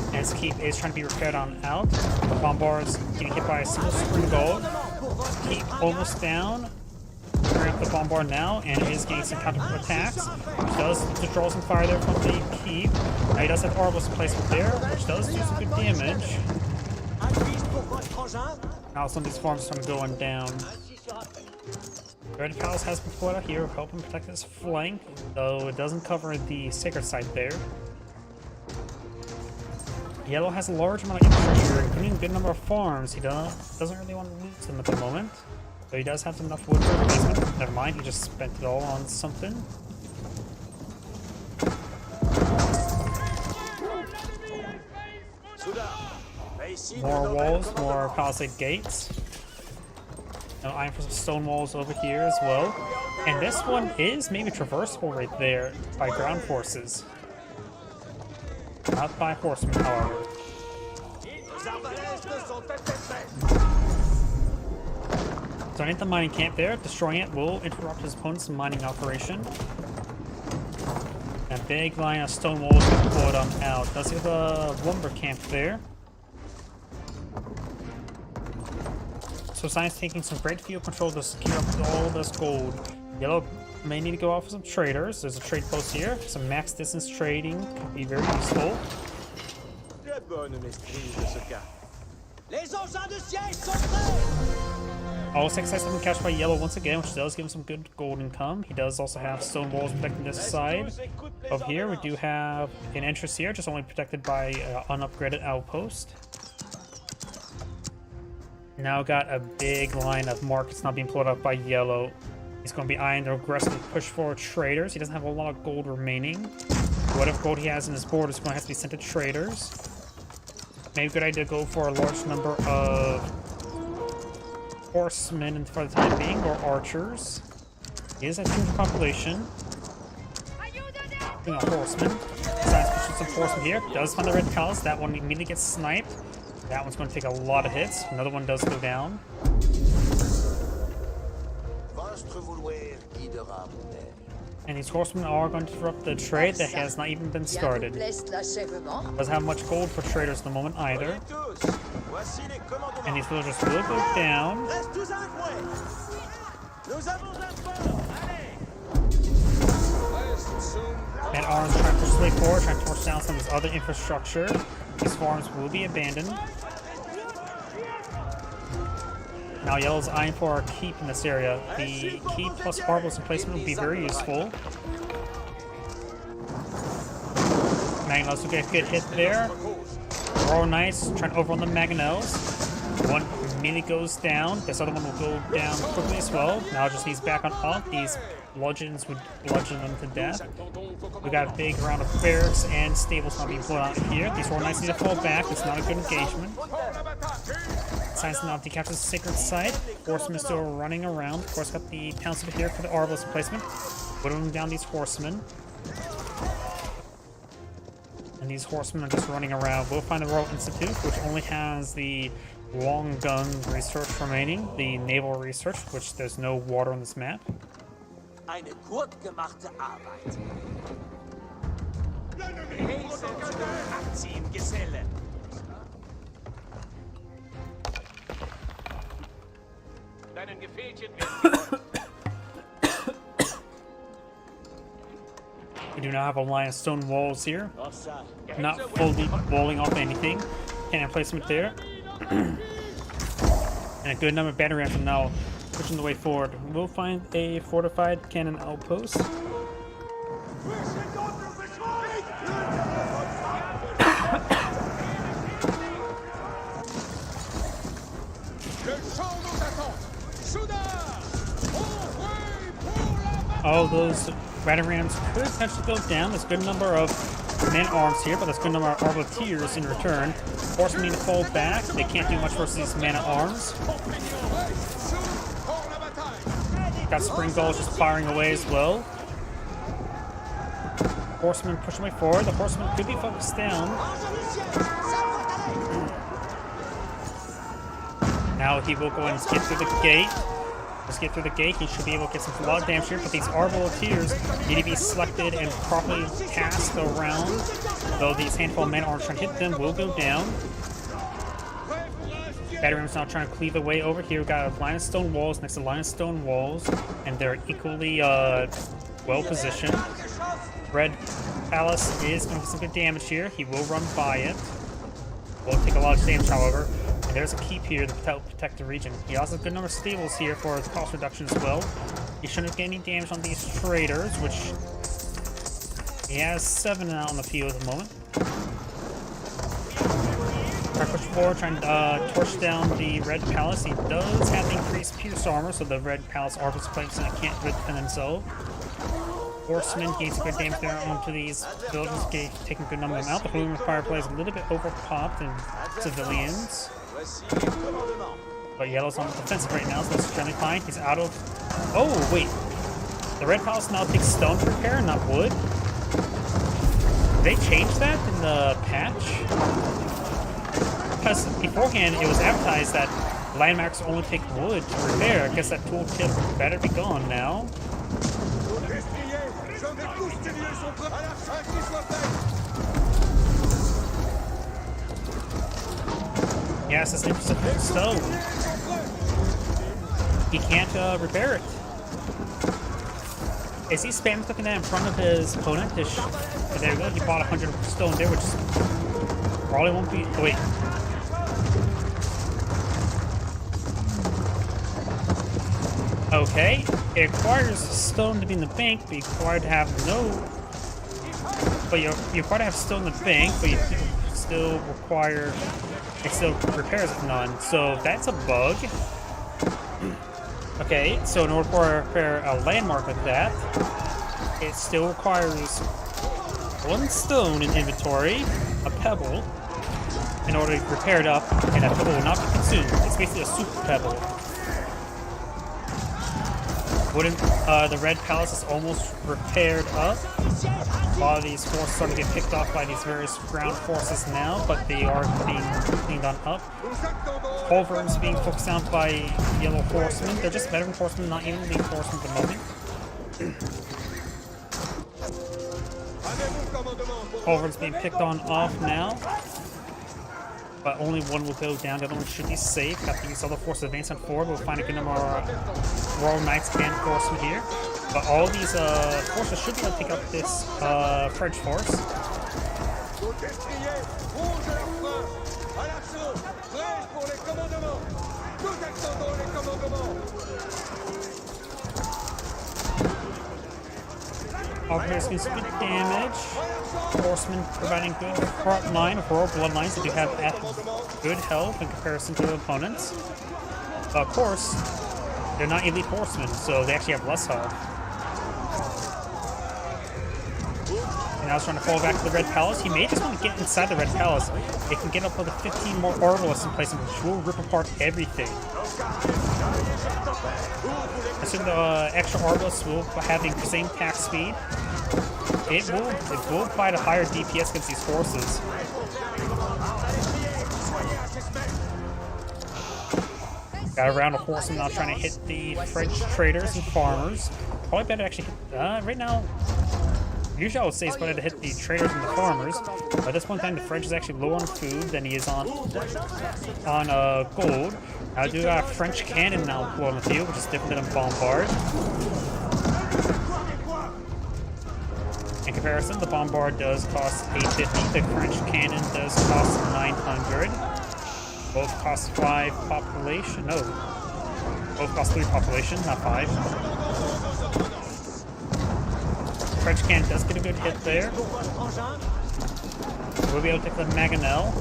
And his keep is trying to be repaired on out. Bombard's getting hit by a single spring gold. Keep almost down. Turning up the bombard now, and it is getting some counter attacks. Which does draw some fire there from the keep. Now he does have Arbos in place there, which does do some good damage. Now some of these farms are going down. Red Palace has been put out here, helping protect his flank, though it doesn't cover the sacred site there. Yellow has a large amount of infrastructure, including a good number of farms. He doesn't really want to lose them at the moment. So he does have enough wood for a replacement. Never mind, he just spent it all on something. More walls, more palisade gates. No iron for some stone walls over here as well. And this one is maybe traversable right there by ground forces. Not by horsemen, however. So I need the mining camp there. Destroying it will interrupt his opponent's mining operation. A big line of stone walls to pull them out. Does he have a lumber camp there? So Science taking some great field control to secure up all this gold. Yellow may need to go off with some traders. There's a trade post here. Some max distance trading could be very useful. Très bonne maîtrise de ce cas. Les engins de siège sont prêts! All 6 sites have been captured by Yellow once again, which does give him some good gold income. He does also have stone walls protecting this side. Of here, we do have an entrance here, just only protected by an unupgraded outpost. Now got a big line of markets not being pulled up by Yellow. He's going to be eyeing to aggressively push forward traders. He doesn't have a lot of gold remaining. Whatever gold he has in his board is going to have to be sent to traders. Maybe a good idea to go for a large number of horsemen for the time being, or archers. He is at 200 population. Being a horseman. Decides to push some horsemen here. Does find the red palace. That one immediately gets sniped. That one's going to take a lot of hits. Another one does go down. And these horsemen are going to disrupt the trade that has not even been started. Doesn't have much gold for traders at the moment either. And these villagers will go down. And Orange trying to push his way forward, trying to torch down some of his other infrastructure. These farms will be abandoned. Now Yellow's eyeing for a keep in this area. The keep plus Arbos placement will be very useful. Mangonels will get a good hit there. Royal Knights trying to overrun the Mangonels. One immediately goes down. This other one will go down quickly as well. Now just needs back on up. These bludgeons would bludgeon them to death. We got a big round of barracks and stables not being pulled out here. These Royal Knights need to fall back. It's not a good engagement. Science now decaptures the sacred site. Horsemen still running around. Of course, got the townspeople here for the Arbos replacement. Whittling down these horsemen. And these horsemen are just running around. We'll find the Royal Institute, which only has the long gun research remaining. The naval research, which there's no water on this map. Eine gut gemachte Arbeit. Abziehen, Geselle. Deinen Gefährchen We do not have a line of stone walls here. Not fully walling off anything. Cannon placement there. And a good number of battery rams are now pushing the way forward. We'll find a fortified cannon outpost. All those battery rams could potentially go down. There's a good number of man-at-arms here, but there's a good number of arbaletiers in return. Horsemen need to fall back. They can't do much versus these man-at-arms. Got Spring Gulls just firing away as well. Horsemen pushing way forward. The horsemen could be focused down. Now he will go and skip through the gate. Let's get through the gate. He should be able to get some lot of damage here, but these Arbaletiers need to be selected and properly passed around. Though these handful of men-at-arms trying to hit them will go down. Battery rams now trying to cleave the way over here. We've got a line of stone walls next to line of stone walls, and they're equally well positioned. Red Palace is going to get some good damage here. He will run by it. Will take a lot of damage, however. And there's a keep here to protect the region. He also has a good number of stables here for cost reduction as well. He shouldn't get any damage on these traders, which he has 7 out on the field at the moment. Try to push forward, trying to torch down the Red Palace. He does have increased Pierce armor, so the Red Palace Arbus plates can't really defend themselves. Horsemen gain some good damage there onto these buildings, taking a good number of them out. The Blooming Fireplace is a little bit overpopped in civilians. But Yellow's on the defensive right now, so that's generally fine. He's out of... Oh, wait. The Red Palace now takes stone to repair, not wood. Did they change that in the patch? Because beforehand, it was advertised that landmarks only take wood to repair. I guess that tooltip better be gone now. Yes, it's interesting stone. He can't repair it. Is he spam clicking that in front of his opponent? There we go. He bought 100 stone there, which probably won't be. Oh, wait. Okay. It requires stone to be in the bank, but you require to have no. But you require to have stone in the bank, but you still require. It still repairs none. So that's a bug. Okay, so in order to repair a landmark like that, it still requires one stone in inventory, a pebble, in order to repair it up, and that pebble will not be consumed. It's basically a super pebble. The Red Palace is almost repaired up. A lot of these forces are starting to get picked off by these various ground forces now, but they are being cleaned on up. Culverins being focused on by Yellow Horsemen. They're just veteran horsemen, not even elite horsemen at the moment. Culverins being picked on off now. But only one will go down, the other one should be safe. Got these other forces advance on forward. We'll find a good number of Royal Knights and horsemen here. But all these forces should be able to pick up this French force. Archers can some good damage. Horsemen providing good front line of royal bloodlines that do have good health in comparison to their opponents. Of course, they're not elite horsemen, so they actually have less health. And I was trying to fall back to the Red Palace. He may just want to get inside the Red Palace. They can get up to 15 more Arbalists in place, which will rip apart everything. Assume the extra Arbalists will have the same attack speed. It will provide a higher DPS against these forces. Got around a horseman now trying to hit the French traders and farmers. Probably better actually hit, right now. Usually I would say it's better to hit the traders and the farmers. But at this point in time, the French is actually low on food than he is on gold. I do got a French cannon now on the field, which is different than a bombard. In comparison, the bombard does cost 850. The French cannon does cost 900. Both cost 5 population. No, both cost 3 population, not 5. French cannon does get a good hit there. We'll be able to take the Mangonel.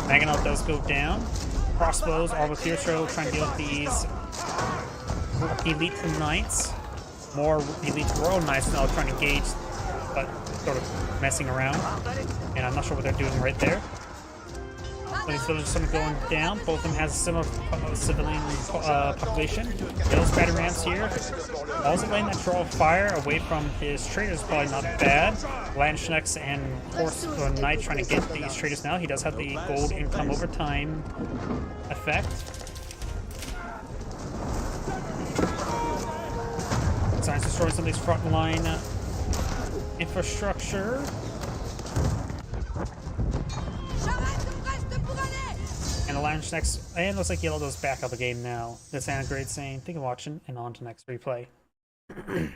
Mangonel does go down. Crossbows, Arbaletiers trying to deal with these elite knights. More elite royal knights now trying to engage, but sort of messing around. And I'm not sure what they're doing right there. So these villagers are going down. Both of them has a similar civilian population. Those battery rams here. Also letting that draw fire away from his traders is probably not bad. Landsknechts and Horse Knight trying to get these traders now. He does have the gold income over time effect. Science destroying some of these frontline infrastructure. And the Landsknechts, and looks like Yellow does back up the game now. That's Anna Great saying, thank you for watching, and on to next replay. And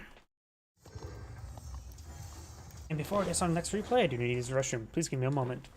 before I get on the next replay, I do need to use the restroom. Please give me a moment.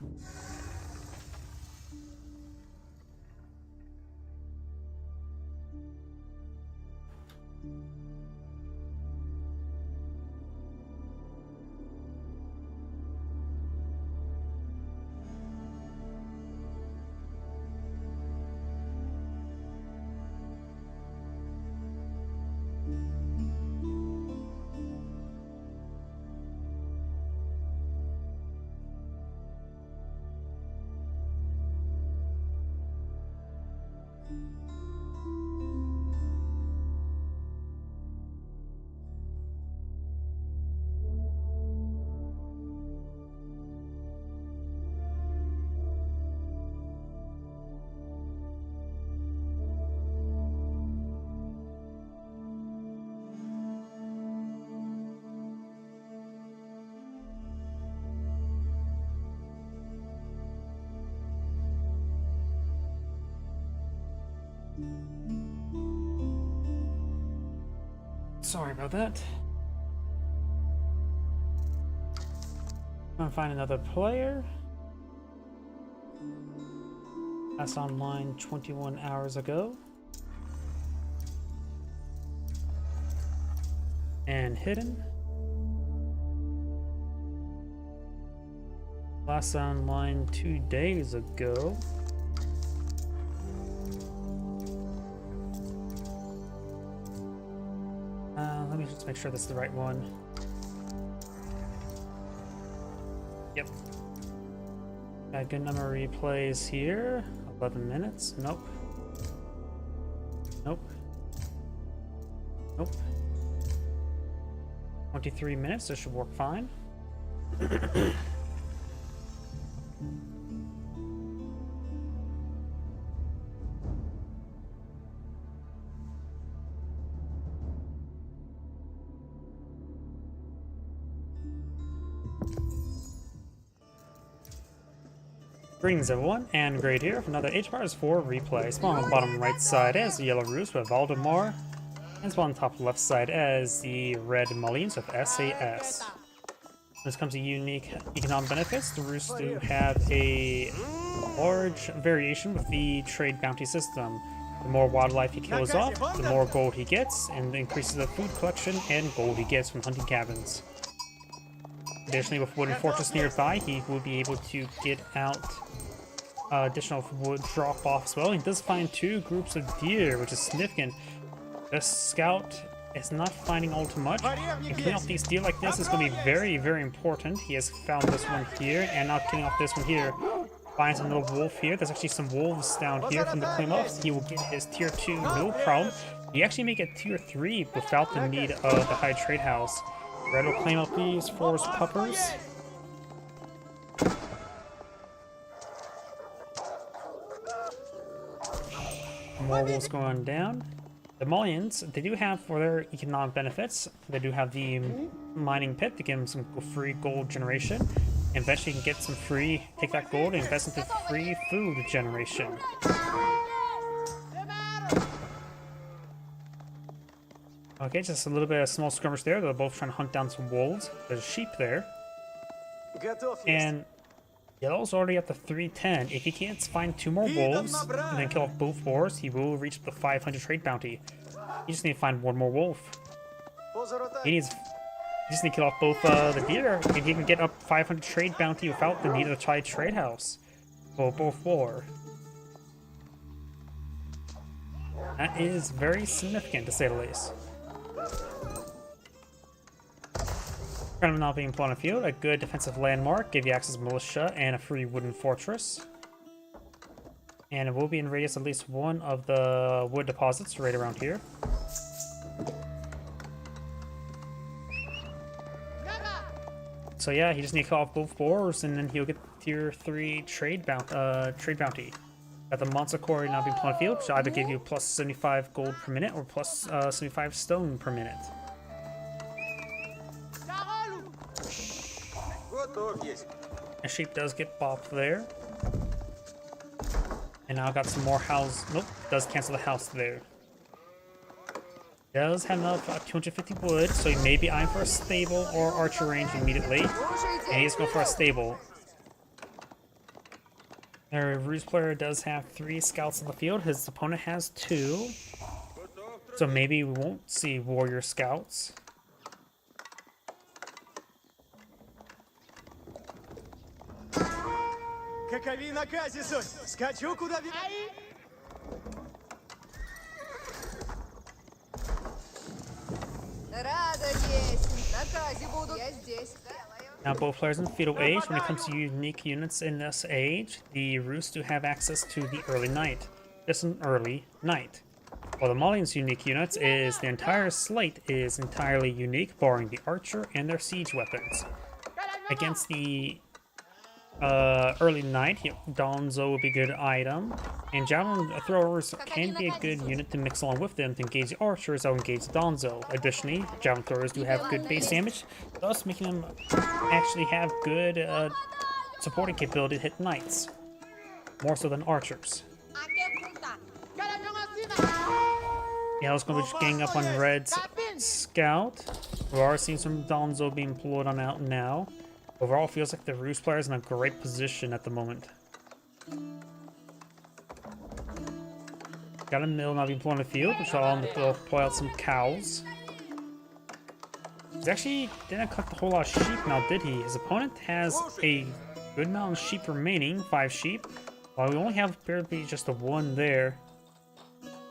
Sorry about that. I'm gonna find another player. That's online 21 hours ago. And hidden. Last online 2 days ago. Let me just make sure this is the right one. Yep. Got a good number of replays here. 11 minutes. Nope. Nope. Nope. 23 minutes. This should work fine. Greetings everyone, and Great here for another HBars 4 replay. Spawn on the bottom right side as the Yellow Roost with Valdemar, and spawn on the top left side as the Red Mullions with SAS. When this comes to unique economic benefits, the Roosts do have a large variation with the trade bounty system. The more wildlife he kills off, the more gold he gets, and increases the food collection and gold he gets from hunting cabins. Additionally, with Wooden Fortress nearby, he will be able to get out additional wood drop off as well. He does find 2 groups of deer, which is significant. The scout is not finding all too much, and killing off these deer like this is going to be very, very important. He has found this one here, and now killing off this one here. Finds another wolf here. There's actually some wolves down here from the claim-offs. He will get his tier 2, no problem. He actually may get tier 3 without the need of the high trade house. Red will claim up these for his puppers. More wolves going down. The Mullions, they do have, for their economic benefits, they do have the mining pit to give them some free gold generation. And eventually you can get some free, take that gold and invest into free food generation. Okay, just a little bit of small skirmish there. They're both trying to hunt down some wolves. There's sheep there. And Yellow's already up to 310. If he can't find 2 more wolves and then kill off both boars, he will reach the 500 trade bounty. You just need to find 1 more wolf. You just need to kill off both the deer, and he can get up 500 trade bounty without the need of a trade house. Well, both 4. That is very significant, to say the least. Kind of not being put on a field, a good defensive landmark, give you access to militia and a free wooden fortress. And it will be in radius of at least 1 of the wood deposits right around here. So yeah, he just needs to call off both boars and then he'll get tier 3 trade bounty. Got the Monster Quarry now being put on the field, which will either give you plus 75 gold per minute or plus 75 stone per minute. A sheep does get bopped there. And now I've got some more house. Nope, does cancel the house there. Does have enough 250 wood, so he may be eyeing for a stable or archer range immediately. And he's going for a stable. Our Roost player does have 3 scouts on the field. His opponent has 2. So maybe we won't see warrior scouts. Какови наказе, Сонь! Скачу, куда... Рада есть. Наказе буду. Я здесь. Now both players in feudal age. When it comes to unique units in this age, the Roosts do have access to the early night. Just an early night. While the Mullions' unique units is the entire slate is entirely unique, barring the archer and their siege weapons. Against the early night, Donzo will be a good item, and javelin throwers can be a good unit to mix along with them to engage the archers that will engage the Donzo. Additionally, javelin throwers do have good base damage, thus making them actually have good supporting capability to hit knights, more so than archers. Yeah, I was going to be getting up on Red's scout. We are seeing some Donzo being pulled on out now. Overall, feels like the Roost player is in a great position at the moment. Got a mill now being pulled on the field, which I'll pull out some cows. He actually didn't collect a whole lot of sheep now, did he? His opponent has a good amount of sheep remaining, 5 sheep, while we only have barely just the 1 there.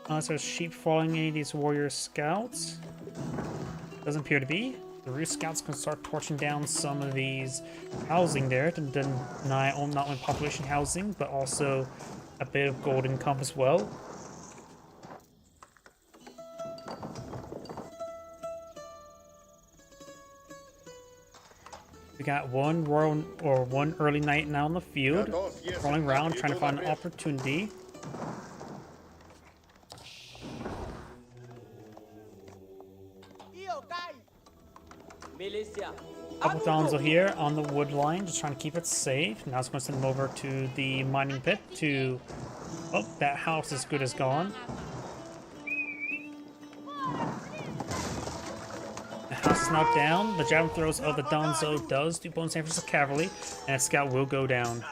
Unless there's sheep following any of these warrior scouts. Doesn't appear to be. The Roost scouts can start torching down some of these housing there to deny not only population housing, but also a bit of gold income as well. We got one royal or one early knight now in the field, rolling around trying to find an opportunity. Couple Donzo here on the wood line, just trying to keep it safe. Now it's going to send them over to the mining pit to... Oh, that house is good as gone. The house is knocked down. The javelin throws of the Donzo does do bonus damage to the cavalry, and a scout will go down.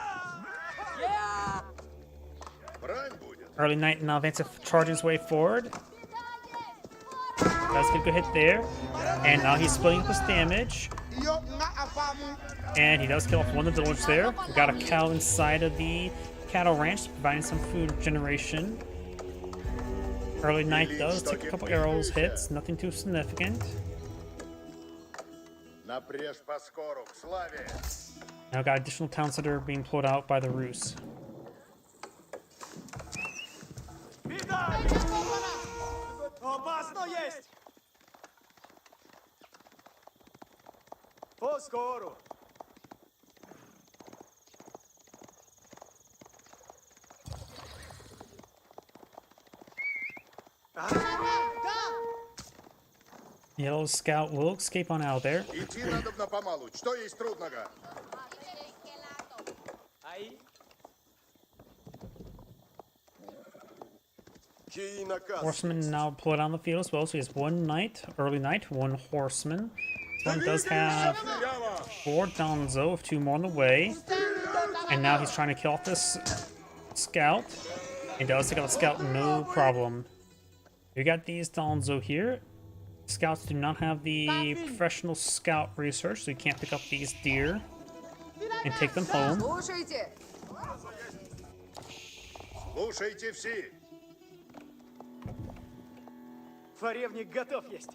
Early Knight now advances, charging his way forward. Does get a good hit there. And now he's splitting up his damage. And he does kill off one of the villagers there. We got a cow inside of the cattle ranch, providing some food generation. Early Knight does take a couple arrows hits, nothing too significant. Now got additional towns that are being pulled out by the Rus. Опасно есть! Поскору! Yellow Scout will escape on out there. Horseman now pulled on the field as well, so he has 1 knight, early knight, 1 horseman. This one does have 4 Donzo, with 2 more on the way. And now he's trying to kill off this scout. He does take out the scout, no problem. We got these Donzo here. Scouts do not have the professional scout research, so you can't pick up these deer and take them home. Царевник готов есть.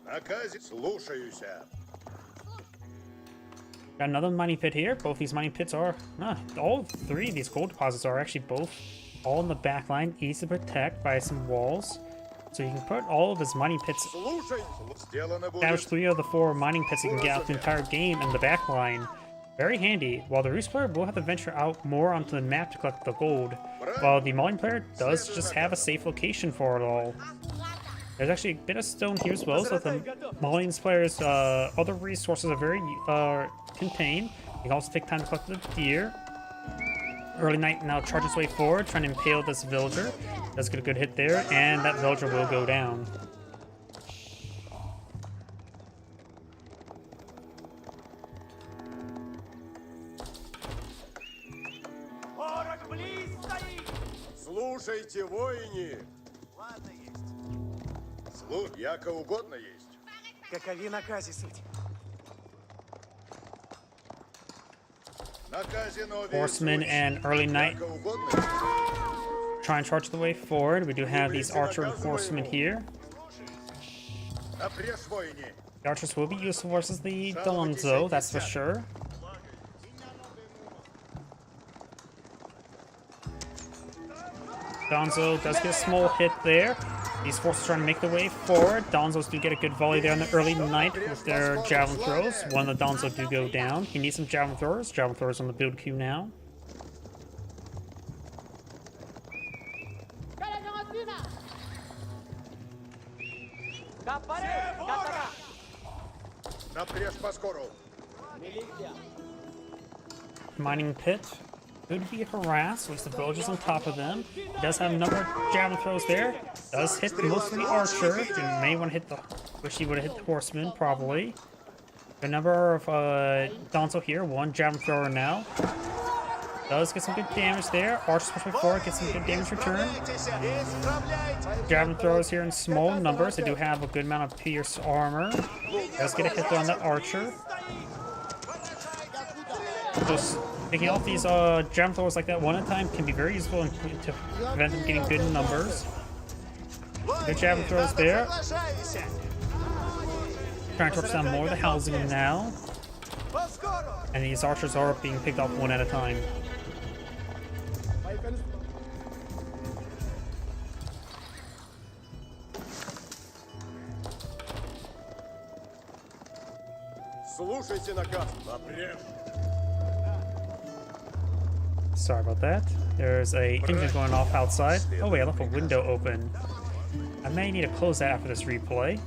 Got another mining pit here. Both these mining pits are... all 3 of these gold deposits are actually both all in the back line, easy to protect by some walls. So you can put all of his mining pits... Damage 3 of the 4 mining pits you can get out the entire game in the back line. Very handy. While the Roost player will have to venture out more onto the map to collect the gold, while the Mauling player does just have a safe location for it all. There's actually a bit of stone here as well, so the Mauling's player's other resources are very contained. You can also take time to collect the deer. Early Knight now charges his way forward, trying to impale this villager. Does get a good hit there, and that villager will go down. Слушайте, воине! Ладно есть. Яко угодно есть. Какови накази суть? Horseman and Early Knight try and charge the way forward. We do have these archer and horsemen here. The archers will be useful versus the Donzo, that's for sure. Donzo does get a small hit there. These forces trying to make their way forward. Donzos do get a good volley there on the Early Knight with their javelin throws. One of the Donzo do go down. He needs some javelin throwers. Javelin throwers on the build queue now. Напрежь поскору. Mining pit. could be harassed with the villagers on top of them. He does have a number of javelin throws there. Does hit most of the archer. He may want to hit the... Wish he would have hit the horseman, probably. A number of Donzo here. One javelin thrower now. Does get some good damage there. Archer push forward, gets some good damage return. Javelin throwers here in small numbers. They do have a good amount of pierce armor. Does get a hit there on that archer. Just picking off these javelin throwers like that one at a time can be very useful to prevent them getting good numbers. Good javelin throws there. Trying to torch down more of the housing now. And these archers are being picked off one at a time. Слушайте наказ. Sorry about that. There's a engine going off outside. Oh wait, I left a window open. I may need to close that after this replay.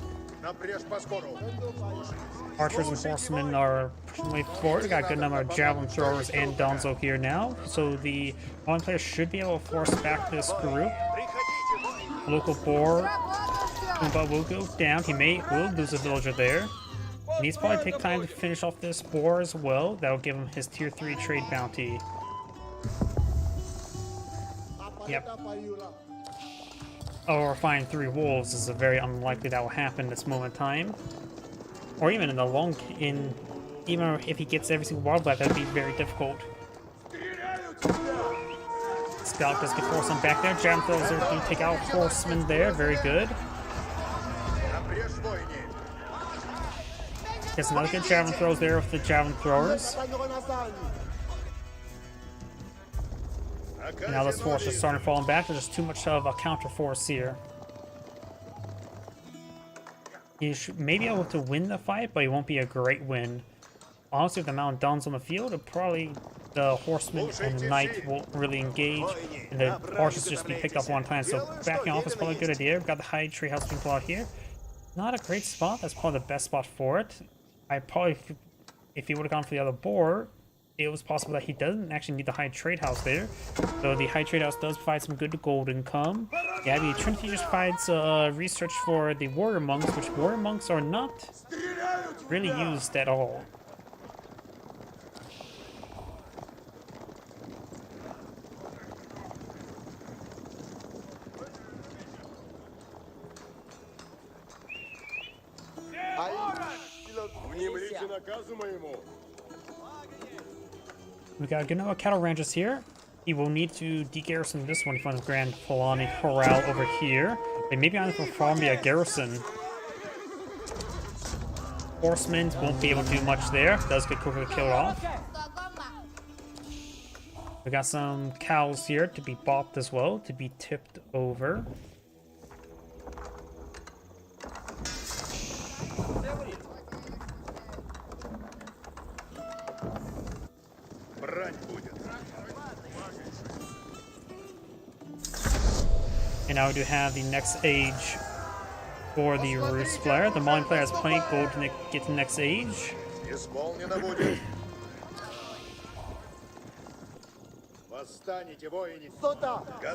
Archers and horsemen are pushing way forward. We got a good number of javelin throwers and Donzo here now. So the one player should be able to force back this group. Local boar Pumbaa will go down. He will lose a villager there. He needs to probably take time to finish off this boar as well. That will give him his tier 3 trade bounty. Yep. Or find 3 wolves is very unlikely that will happen this moment in time. Or even in the long even if he gets every single wildlife, that would be very difficult. Scout does get forced on back there. Javelin throws are going to take out horsemen there. Very good. Gets another good javelin throws there with the javelin throwers. Now this force is starting to fall back. There's just too much of a counter force here. He may be able to win the fight, but it won't be a great win. Honestly, with the amount of Dons on the field, probably the horsemen and the knight won't really engage, and the archers just be picked up one time. So backing off is probably a good idea. We've got the high tree house being pulled out here. Not a great spot. That's probably the best spot for it. I probably, if he would have gone for the other boar, it was possible that he doesn't actually need the high trade house there. So the high trade house does provide some good gold income. Yeah, the Trinity just provides research for the warrior monks, which warrior monks are not really used at all. We got a good number of cattle ranches here. He will need to de-garrison this one in front of Grand Polani Corral over here. They may be on for farming a garrison. Horsemen won't be able to do much there. Does get quickly killed off. We got some cows here to be bopped as well, to be tipped over. And now we do have the next age for the Rus player. The Malian player has plenty of gold to get to the next age.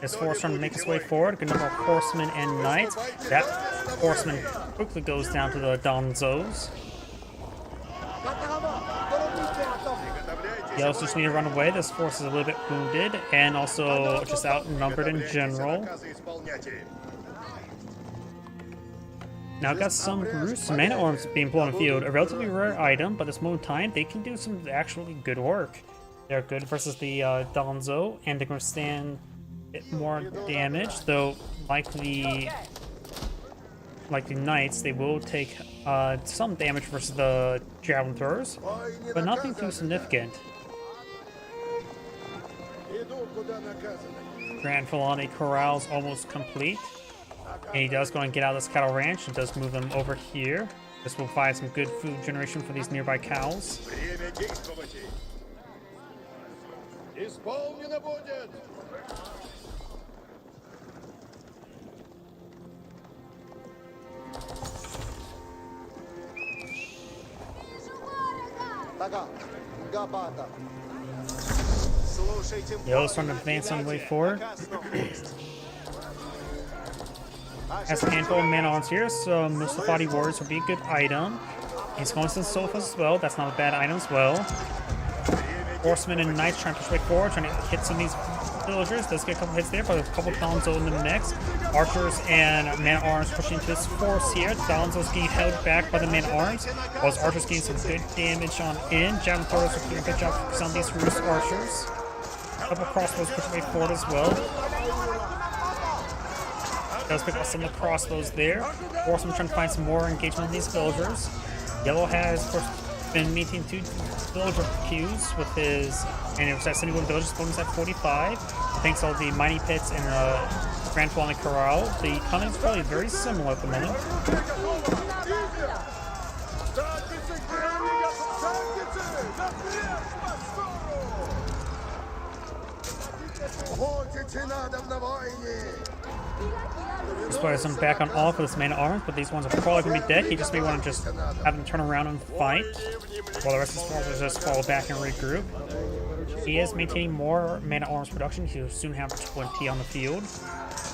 This horse trying to make its way forward. Good number of horsemen and knights. That horseman quickly goes down to the Donzos. They also just need to run away. This force is a little bit wounded and also just outnumbered in general. Now I've got some Rus man-at-arms being pulled on the field. A relatively rare item, but at this moment in time, they can do some actually good work. They're good versus the Donzo, and they can withstand more damage, though like the knights, they will take some damage versus the javelin throwers, but nothing too significant. Grand Polani Corral's almost complete. And he does go and get out of this cattle ranch and does move them over here. This will provide some good food generation for these nearby cows. Yellow's trying to advance on the way forward. Has a handful of man-at-arms here, so Mustafadi Warriors would be a good item. He's going to the sofas as well. That's not a bad item as well. Horsemen and Knights trying to push way forward, trying to hit some of these villagers. Does get a couple hits there, but a couple Donzo in the mix. Archers and man-at-arms pushing into this force here. Donzo's getting held back by the man-at-arms, while his archers getting some good damage on in. Javelin throwers are doing a good job focusing on these Roost archers. A couple crossbows pushing way forward as well. Does pick up some of the crossbows there. Horsemen trying to find some more engagement on these villagers. Yellow has, of course, been meeting 2 villager queues with his, and it was at 71 villagers, bonus at 45. Thanks to all the mighty pits and Grand Fallen Corral. The economy is probably very similar at the moment. This player's back on all for this man-at-arms, but these ones are probably going to be dead. He just may want to just have them turn around and fight, while the rest of his forces just fall back and regroup. He is maintaining more man-at-arms production. He'll soon have 20 on the field,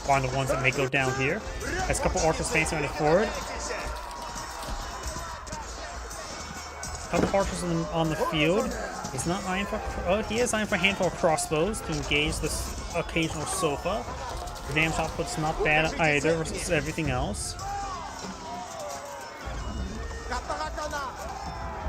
on the ones that may go down here. Has a couple archers facing on it forward. A couple archers on the field. He's not eyeing for. Oh, he is eyeing for a handful of crossbows to engage this occasional sofa. The damage output's not bad either versus everything else.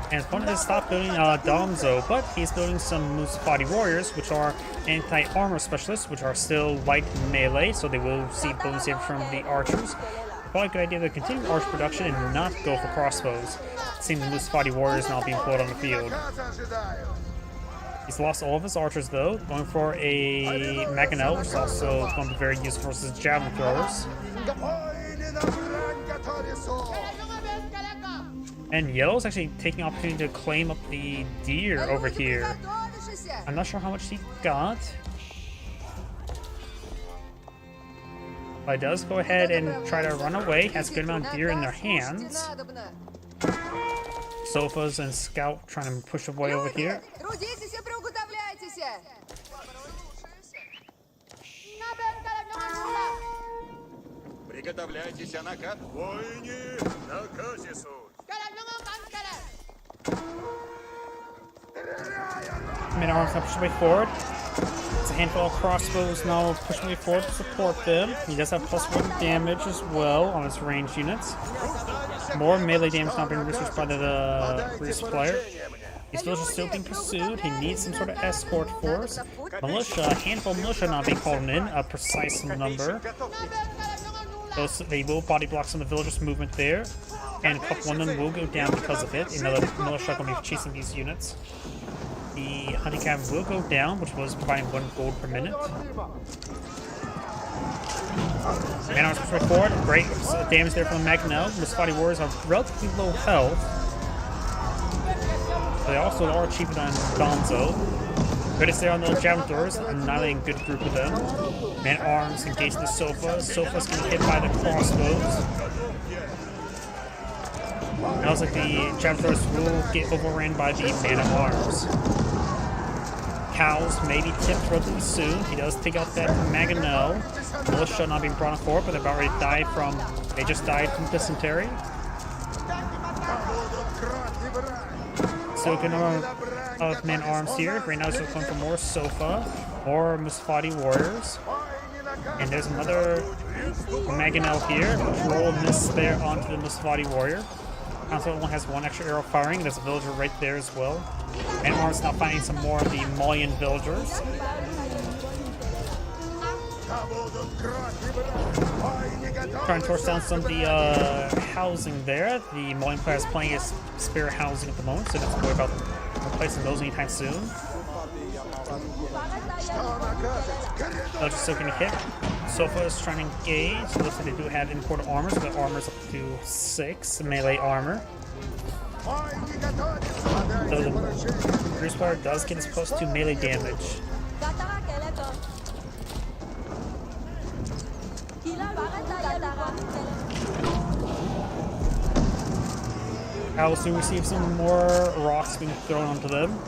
And his opponent has stopped building Donzo, but he's building some Mustafadi Warriors, which are anti-armor specialists, which are still light melee, so they will see bonus damage from the archers. Probably a good idea to continue archer production and not go for crossbows. Seeing the Mustafadi Warriors not being pulled on the field. He's lost all of his archers though, going for a Mangonel, which is also going to be very useful versus javelin throwers. And Yellow's actually taking the opportunity to claim up the deer over here. I'm not sure how much he got. But he does go ahead and try to run away. Has a good amount of deer in their hands. Sofas and Scout trying to push away over here. Man-at-arms now pushing way forward. It's a handful of crossbows now pushing way forward to support them. He does have +1 damage as well on his ranged units. More melee damage now being researched by the Roost player. He's still being pursued. He needs some sort of escort force. Militia, a handful of militia now being called in, a precise number. They will body block some of the villagers' movement there, and a couple of them will go down because of it. Another militia are going to be chasing these units. The hunting cabin will go down, which was providing 1 gold per minute. Man-at-arms push forward. Great damage there from Mangonel. The Mustafadi Warriors are relatively low health. They also are cheaper than Donzo. Good is there on the javelin throwers, annihilating a good group of them. Man-at-arms engaging the sofa. Sofa's getting hit by the crossbows. It looks like the javelin throwers will get overran by the man-at-arms. Cows may be tipped relatively soon. He does take out that Mangonel. Militia not being brought on forward, but they've already died from. They just died from dysentery. So good number of man-at-arms here. Right now, it's looking for more Sofa, more Mustafadi Warriors. And there's another Mangonel here. Roll miss there onto the Mustafadi Warrior. Council only has 1 extra arrow firing. There's a villager right there as well. Man-at-arms now finding some more of the Malian villagers. Trying to torch down some of the housing there. The Malian player is playing his spare housing at the moment, so don't worry about replacing those anytime soon. They're just still going to hit. Sofa is trying to engage. It looks like they do have imported armor, so the armor's up to 6 melee armor. So the Roost player does get his +2 melee damage. I will soon receive some more rocks being thrown onto them.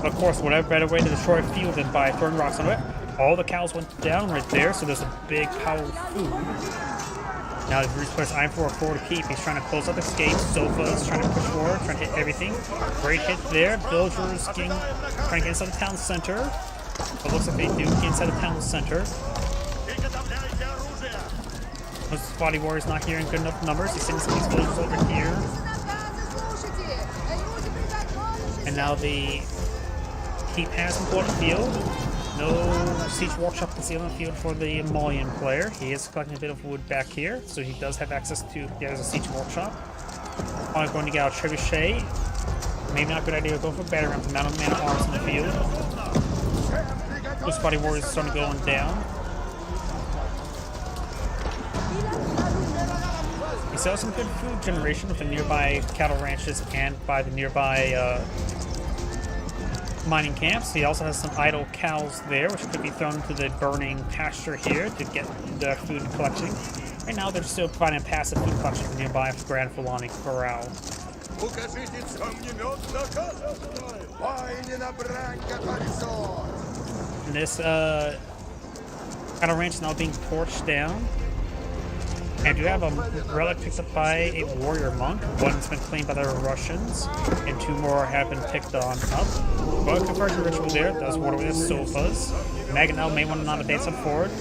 Of course, whatever better way to destroy a field than by throwing rocks on it. All the cows went down right there, so there's a big pile of food. Now Bruce plays Iron for a 4 to keep. He's trying to close out the escape. Sofa's trying to push forward, trying to hit everything. Great hit there. Villagers trying to get inside the town center. It looks like they do get inside the town center. Those body warriors not here in good enough numbers. He's sending some of these villagers over here. And now the keep has important field. No siege workshop can see on the field for the Malian player. He is collecting a bit of wood back here, so he does have access to. There's a siege workshop. I'm going to get out trebuchet. Maybe not a good idea to go for battering ram. The amount of man at arms in the field. Those body warriors are starting to go on down. He sells some good food generation with the nearby cattle ranches and by the nearby mining camps. He also has some idle cows there, which could be thrown into the burning pasture here to get the food collecting. Right now, they're still providing a passive food collection for nearby Grand Fulani Corral. And this cattle ranch is now being torched down. And you have a relic picked up by a warrior monk. One's been claimed by the Russians, and 2 more have been picked on up. Both conversion ritual there, does water with his sofas. Maganel may want to not advance up forward.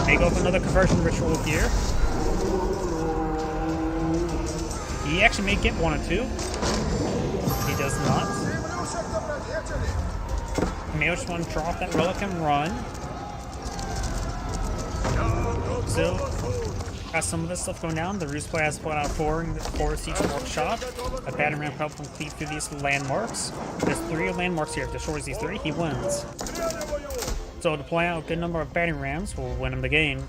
May go for another conversion ritual here. He actually may get 1 or 2. He does not. He may just want to drop that relic and run. Still got some of this stuff going down. The Roost player has put out 4 siege workshop. A battering ram helps him complete through these landmarks. There's 3 landmarks here. If he destroys these 3, he wins. So to play out a good number of battering rams will win him the game.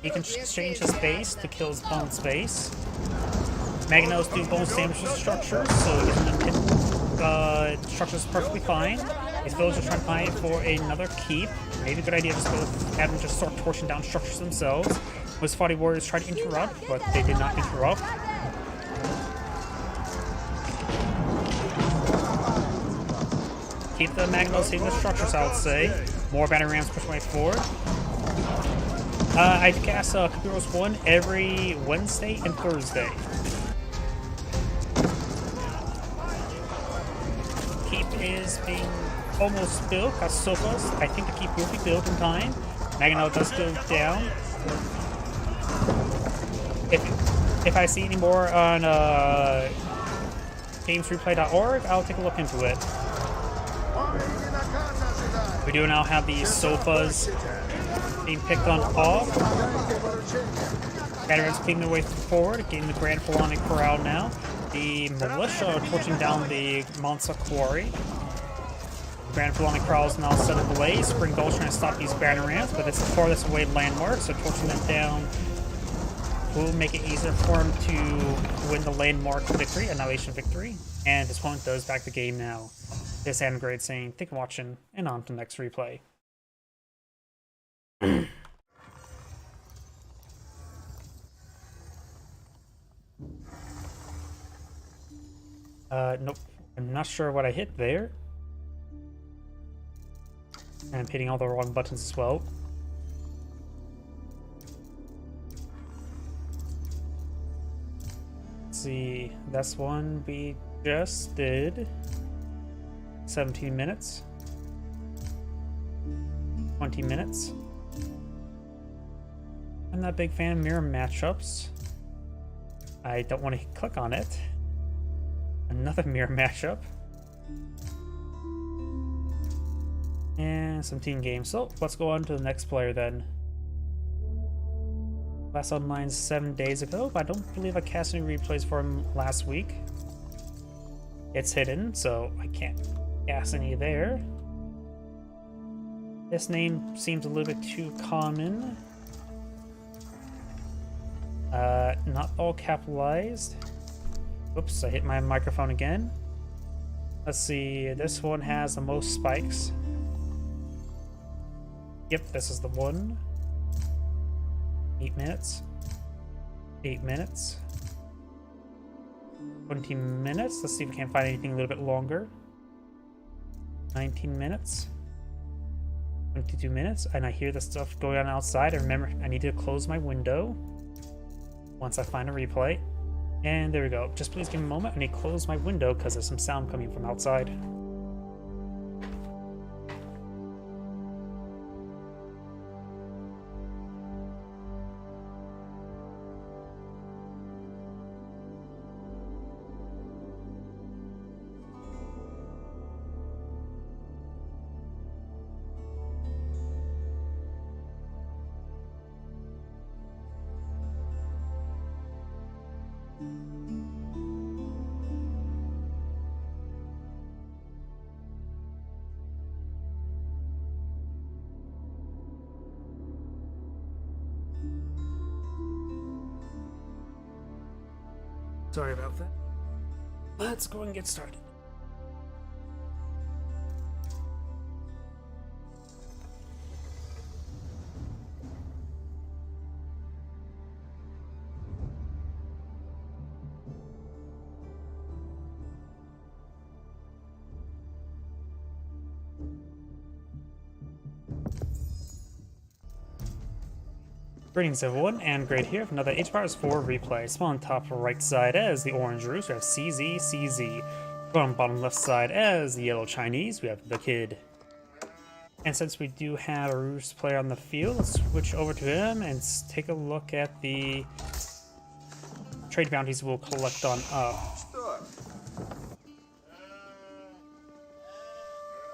He can exchange his base to kill his bone space. Magnos do bone damage to structures, so he can hit structures perfectly fine. These villagers are trying to fight for another keep. Maybe a good idea just to have them just start torching down structures themselves. Those 40 warriors tried to interrupt, but they did not interrupt. Keep the Magnos hitting the structures, I would say. More battering rams push way forward. I cast Kapiros 1 every Wednesday and Thursday. Keep is being almost built. Got sofas. I think the keep will be built in time. Maganel does go down. If I see any more on gamesreplay.org, I'll take a look into it. We do now have these sofas being picked on off. Veterans cleaning their way forward, getting the Grand Fulani Corral now. The militia are torching down the Mansa Quarry. Grand Fulani Corral is now set ablaze. Spring Gull's trying to stop these battering rams, but it's the farthest away landmark, so torching them down will make it easier for him to win the landmark victory, Annihilation victory. And his opponent does back the game now. This Adam Grade saying, thank you for watching, and on to the next replay. Nope. I'm not sure what I hit there. And I'm hitting all the wrong buttons as well. Let's see, that's one we just did. 17 minutes. 20 minutes. I'm not a big fan of mirror matchups. I don't want to click on it. Another mirror matchup. And some team games. So let's go on to the next player then. Last online 7 days ago, but I don't believe I cast any replays for him last week. It's hidden, so I can't cast any there. This name seems a little bit too common. Not all capitalized. Oops, I hit my microphone again. Let's see, this one has the most spikes. Yep, this is the one. 8 minutes. 8 minutes. 20 minutes. Let's see if we can find anything a little bit longer. 19 minutes. 22 minutes, and I hear the stuff going on outside. I remember I need to close my window once I find a replay. And there we go. Just please give me a moment. I need to close my window because there's some sound coming from outside. Sorry about that. Let's go and get started. Greetings everyone, and Great here for another Age of Empires 4 replay. Spawn on top right side as the Orange Roost, we have CZ. On bottom left side as the Yellow Chinese, we have the Kid. And since we do have a Roost player on the field, let's switch over to him and take a look at the trade bounties we'll collect on up.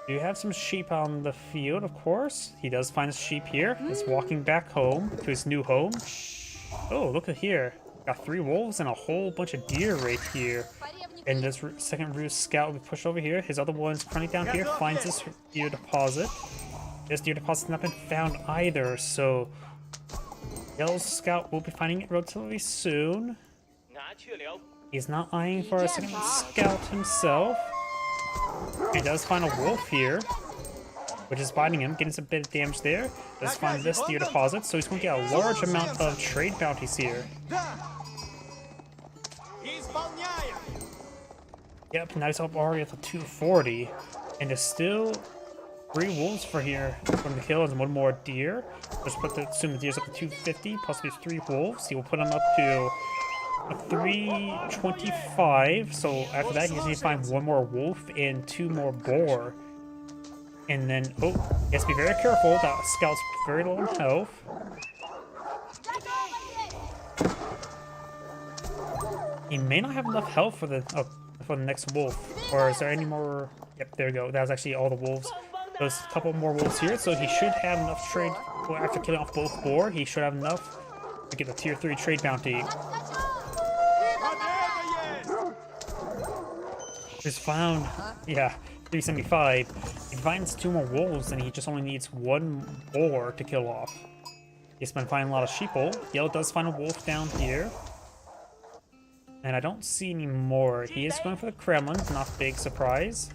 We do have some sheep on the field, of course. He does find his sheep here. He's walking back home to his new home. Oh, look at here. Got 3 wolves and a whole bunch of deer right here. And this second Roost scout will be pushed over here. His other one's running down here, finds this deer deposit. This deer deposit's not been found either, so Yellow Scout will be finding it relatively soon. He's not eyeing for a second scout himself. He does find a wolf here, which is biting him, getting some bit of damage there. Does find this deer deposit, so he's going to get a large amount of trade bounties here. Yep, nice up already at the 240, and there's still 3 wolves for here from the kill and 1 more deer. Let's assume the deer's up to 250, possibly 3 wolves. He will put him up to 325, so after that he needs to find 1 more wolf and 2 more boar. And then, oh, he has to be very careful. That scout's very low on health. He may not have enough health for the next wolf. Or is there any more? Yep, there we go. That was actually all the wolves. There's a couple more wolves here, so he should have enough trade. Well, after killing off both boar, he should have enough to get the tier 3 trade bounty. He's found, yeah, 375. He finds 2 more wolves, and he just only needs 1 boar to kill off. He's been finding a lot of sheeple. Yellow does find a wolf down here. And I don't see any more. He is going for the Kremlin, not a big surprise.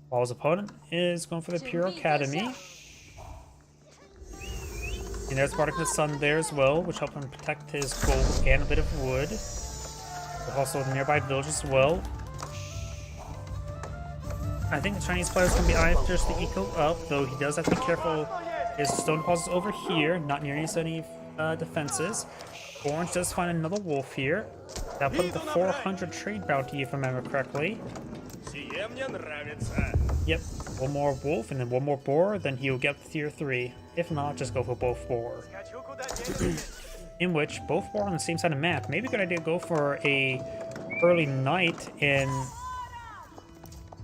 While his opponent is going for the Pure Academy. And there's Spartacus Sun there as well, which helps him protect his gold and a bit of wood. There's also the nearby village as well. I think the Chinese players can be eyeing just the eco up, though he does have to be careful. His stone deposit's over here, not near any defenses. Orange does find another wolf here. That put up the 400 trade bounty, if I remember correctly. Yep, 1 more wolf and then 1 more boar, then he'll get the tier 3. If not, just go for both boar. In which both boar on the same side of the map. Maybe a good idea to go for a early night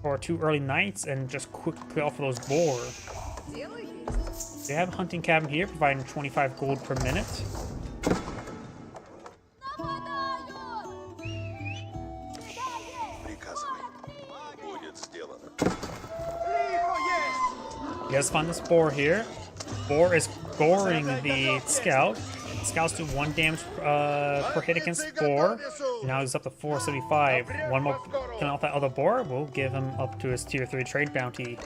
or 2 early nights and just quickly off of those boar. They have a hunting cabin here, providing 25 gold per minute. You guys find this boar here. Boar is goring the scout. Scouts do 1 damage per hit against boar. Now he's up to 475. 1 more killing off that other boar will give him up to his tier 3 trade bounty.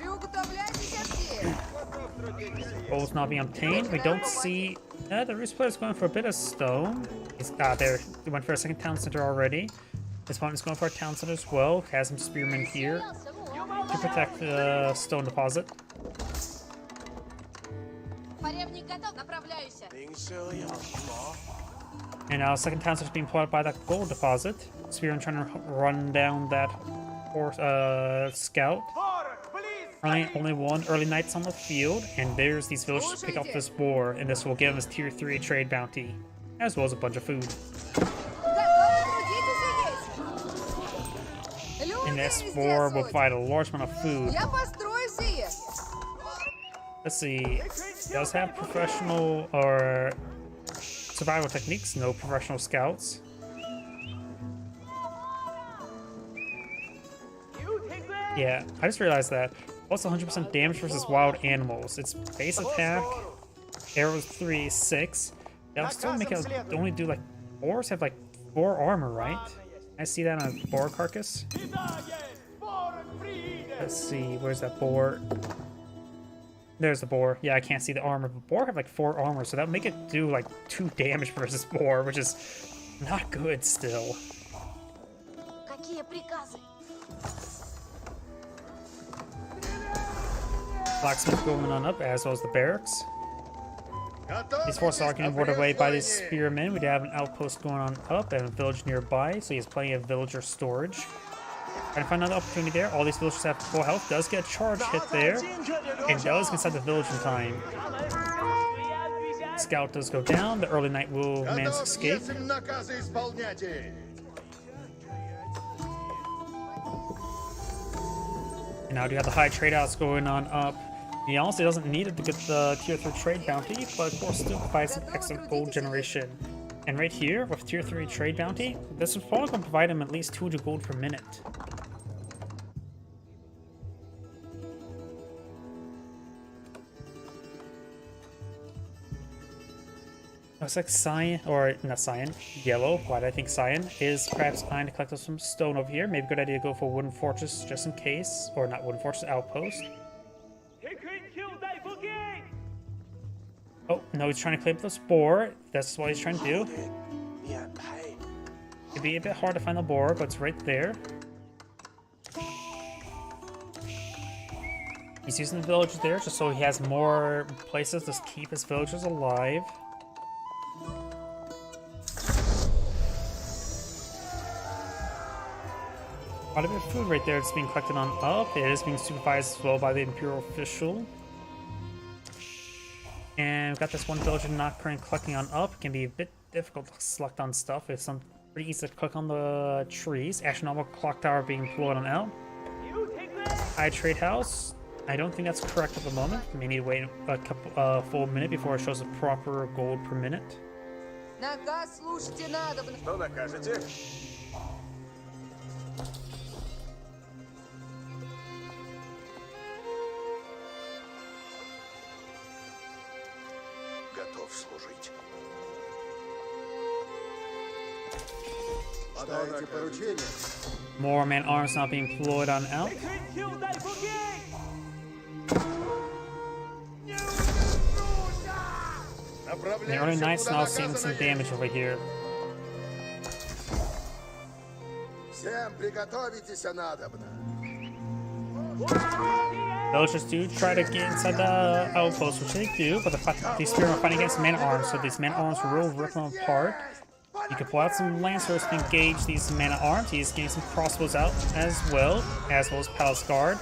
Gold's not being obtained. We don't see the Roost player is going for a bit of stone. He's there. He went for a second town center already. This one is going for a town center as well. Has some spearmen here. to protect the stone deposit. Поребник готов, направляюсь. And now second town's just being plotted by that gold deposit. Spearman trying to run down that horse, scout. Only one early knights on the field, and there's these villagers to pick up this boar, and this will give him his tier 3 trade bounty, as well as a bunch of food. And this boar will provide a large amount of food. Let's see, he does have professional or survival techniques, no professional scouts. Yeah, I just realized that. Also 100% damage versus wild animals. Its base attack, arrows 3, 6. That'll still make it only do like, boars have like 4 armor, right? I see that on a boar carcass. Let's see, where's that boar? There's the boar. Yeah, I can't see the armor, but boar have like 4 armor, so that'll make it do like 2 damage versus boar, which is not good still. Какие приказы? Blacksmith going on up, as well as the barracks. These forces are getting warded away by these spearmen. We do have an outpost going on up and a village nearby, so he has plenty of villager storage. Trying to find another opportunity there. All these villagers have full health. Does get a charge hit there. And does get inside the village in time. Scout does go down. The early knight will manage to escape. And now we have the high trade outs going on up. He honestly doesn't need it to get the tier 3 trade bounty, but of course still provides some excellent gold generation. And right here, with tier 3 trade bounty, this is probably going to provide him at least 200 gold per minute. Looks like Cyan, or not Cyan, Yellow, why did I think Cyan, is perhaps eyeing to collect some stone over here. Maybe a good idea to go for Wooden Fortress just in case, or not Wooden Fortress, Outpost. Oh, no, he's trying to claim the boar. That's what he's trying to do. It'd be a bit hard to find the boar, but it's right there. He's using the villagers there just so he has more places to keep his villagers alive. Quite a bit of food right there. It's being collected on up. It is being supervised as well by the Imperial official. And we've got this one villager not currently collecting on up. It can be a bit difficult to select on stuff. It's pretty easy to click on the trees. Astronomical clock tower being pulled on out. High trade house. I don't think that's correct at the moment. We may need to wait a full minute before it shows a proper gold per minute. Что накажете? Готов служить. Дайте поручение. More man arms now being deployed on out. The early knights now seeing some damage over here. Всем приготовитесь, надобно. Villagers do try to get inside the outpost, which they do, but these spearmen are fighting against man-at-arms, so these man-at-arms will rip them apart. You can pull out some lancers to engage these man-at-arms. He's getting some crossbows out as well as Palace Guard.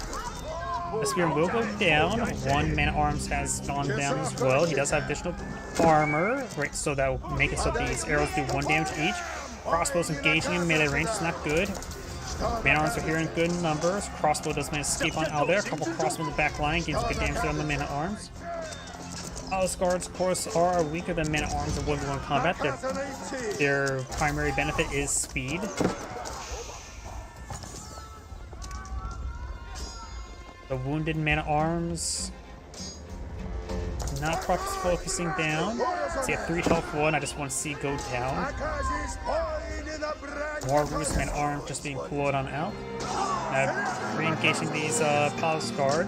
The spearman will go down. One man-at-arms has gone down as well. He does have additional armor, right, so that will make it so these arrows do 1 damage each. Crossbows engaging in melee range is not good. Man-at-arms are here in good numbers. Crossbow does manage to escape on out there. A couple crossbows in the back line gains good damage there on the man-at-arms. Palace Guards, of course, are weaker than man-at-arms in 1v1 combat. Their primary benefit is speed. The wounded man-at-arms not properly focusing down. See, at 3 health 1, I just want to see go down. More Roost man-at-arms just being pulled on out. Re-engaging these Palace Guard.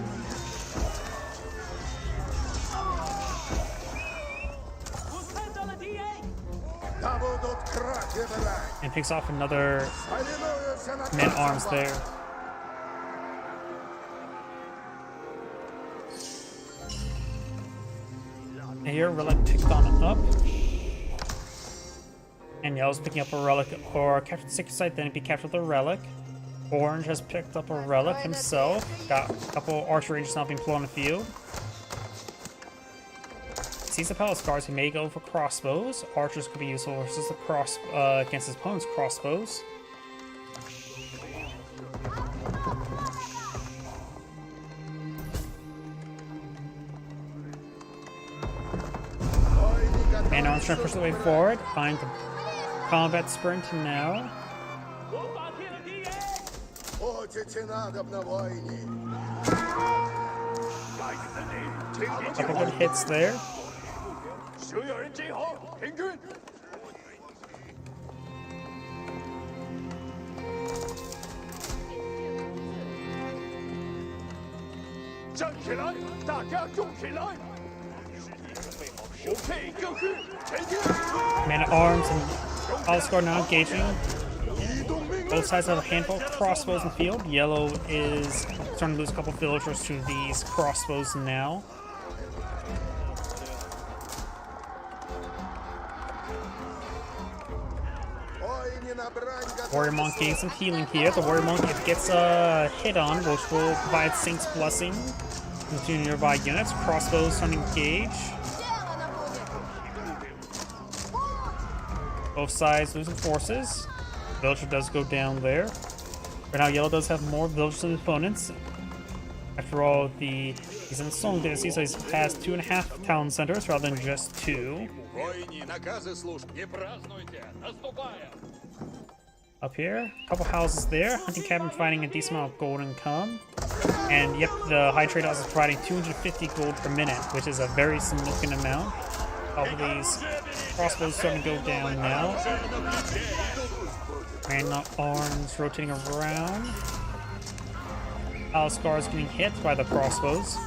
And picks off another man-at-arms there. Here, relic picked on up. And yellow's picking up a relic or captured the secret site, then it'd be captured the relic. Orange has picked up a relic himself. Got a couple archer rangers now being pulled on the field. Sees the palace guards who may go for crossbows. Archers could be useful versus the against his opponent's crossbows. And Orange trying to push the way forward. Find the combat sprint now. Couple good hits there. Man at arms and palace guard now engaging. Both sides have a handful of crossbows in the field. Yellow is starting to lose a couple villagers to these crossbows now. Warrior Monk getting some healing here. The Warrior Monk gets a hit on, which will provide Saint's Blessing to nearby units. Crossbows starting to engage. Both sides losing forces. Villager does go down there. Right now, Yellow does have more villagers than opponents. After all, he's in Song Dynasty, so he has 2.5 town centers rather than just 2. Up here, a couple houses there. Hunting cabin providing a decent amount of gold income. And yep, the high trade house is providing 250 gold per minute, which is a very significant amount. All of these crossbows starting to go down now. Man at arms rotating around. Palace guards getting hit by the crossbows.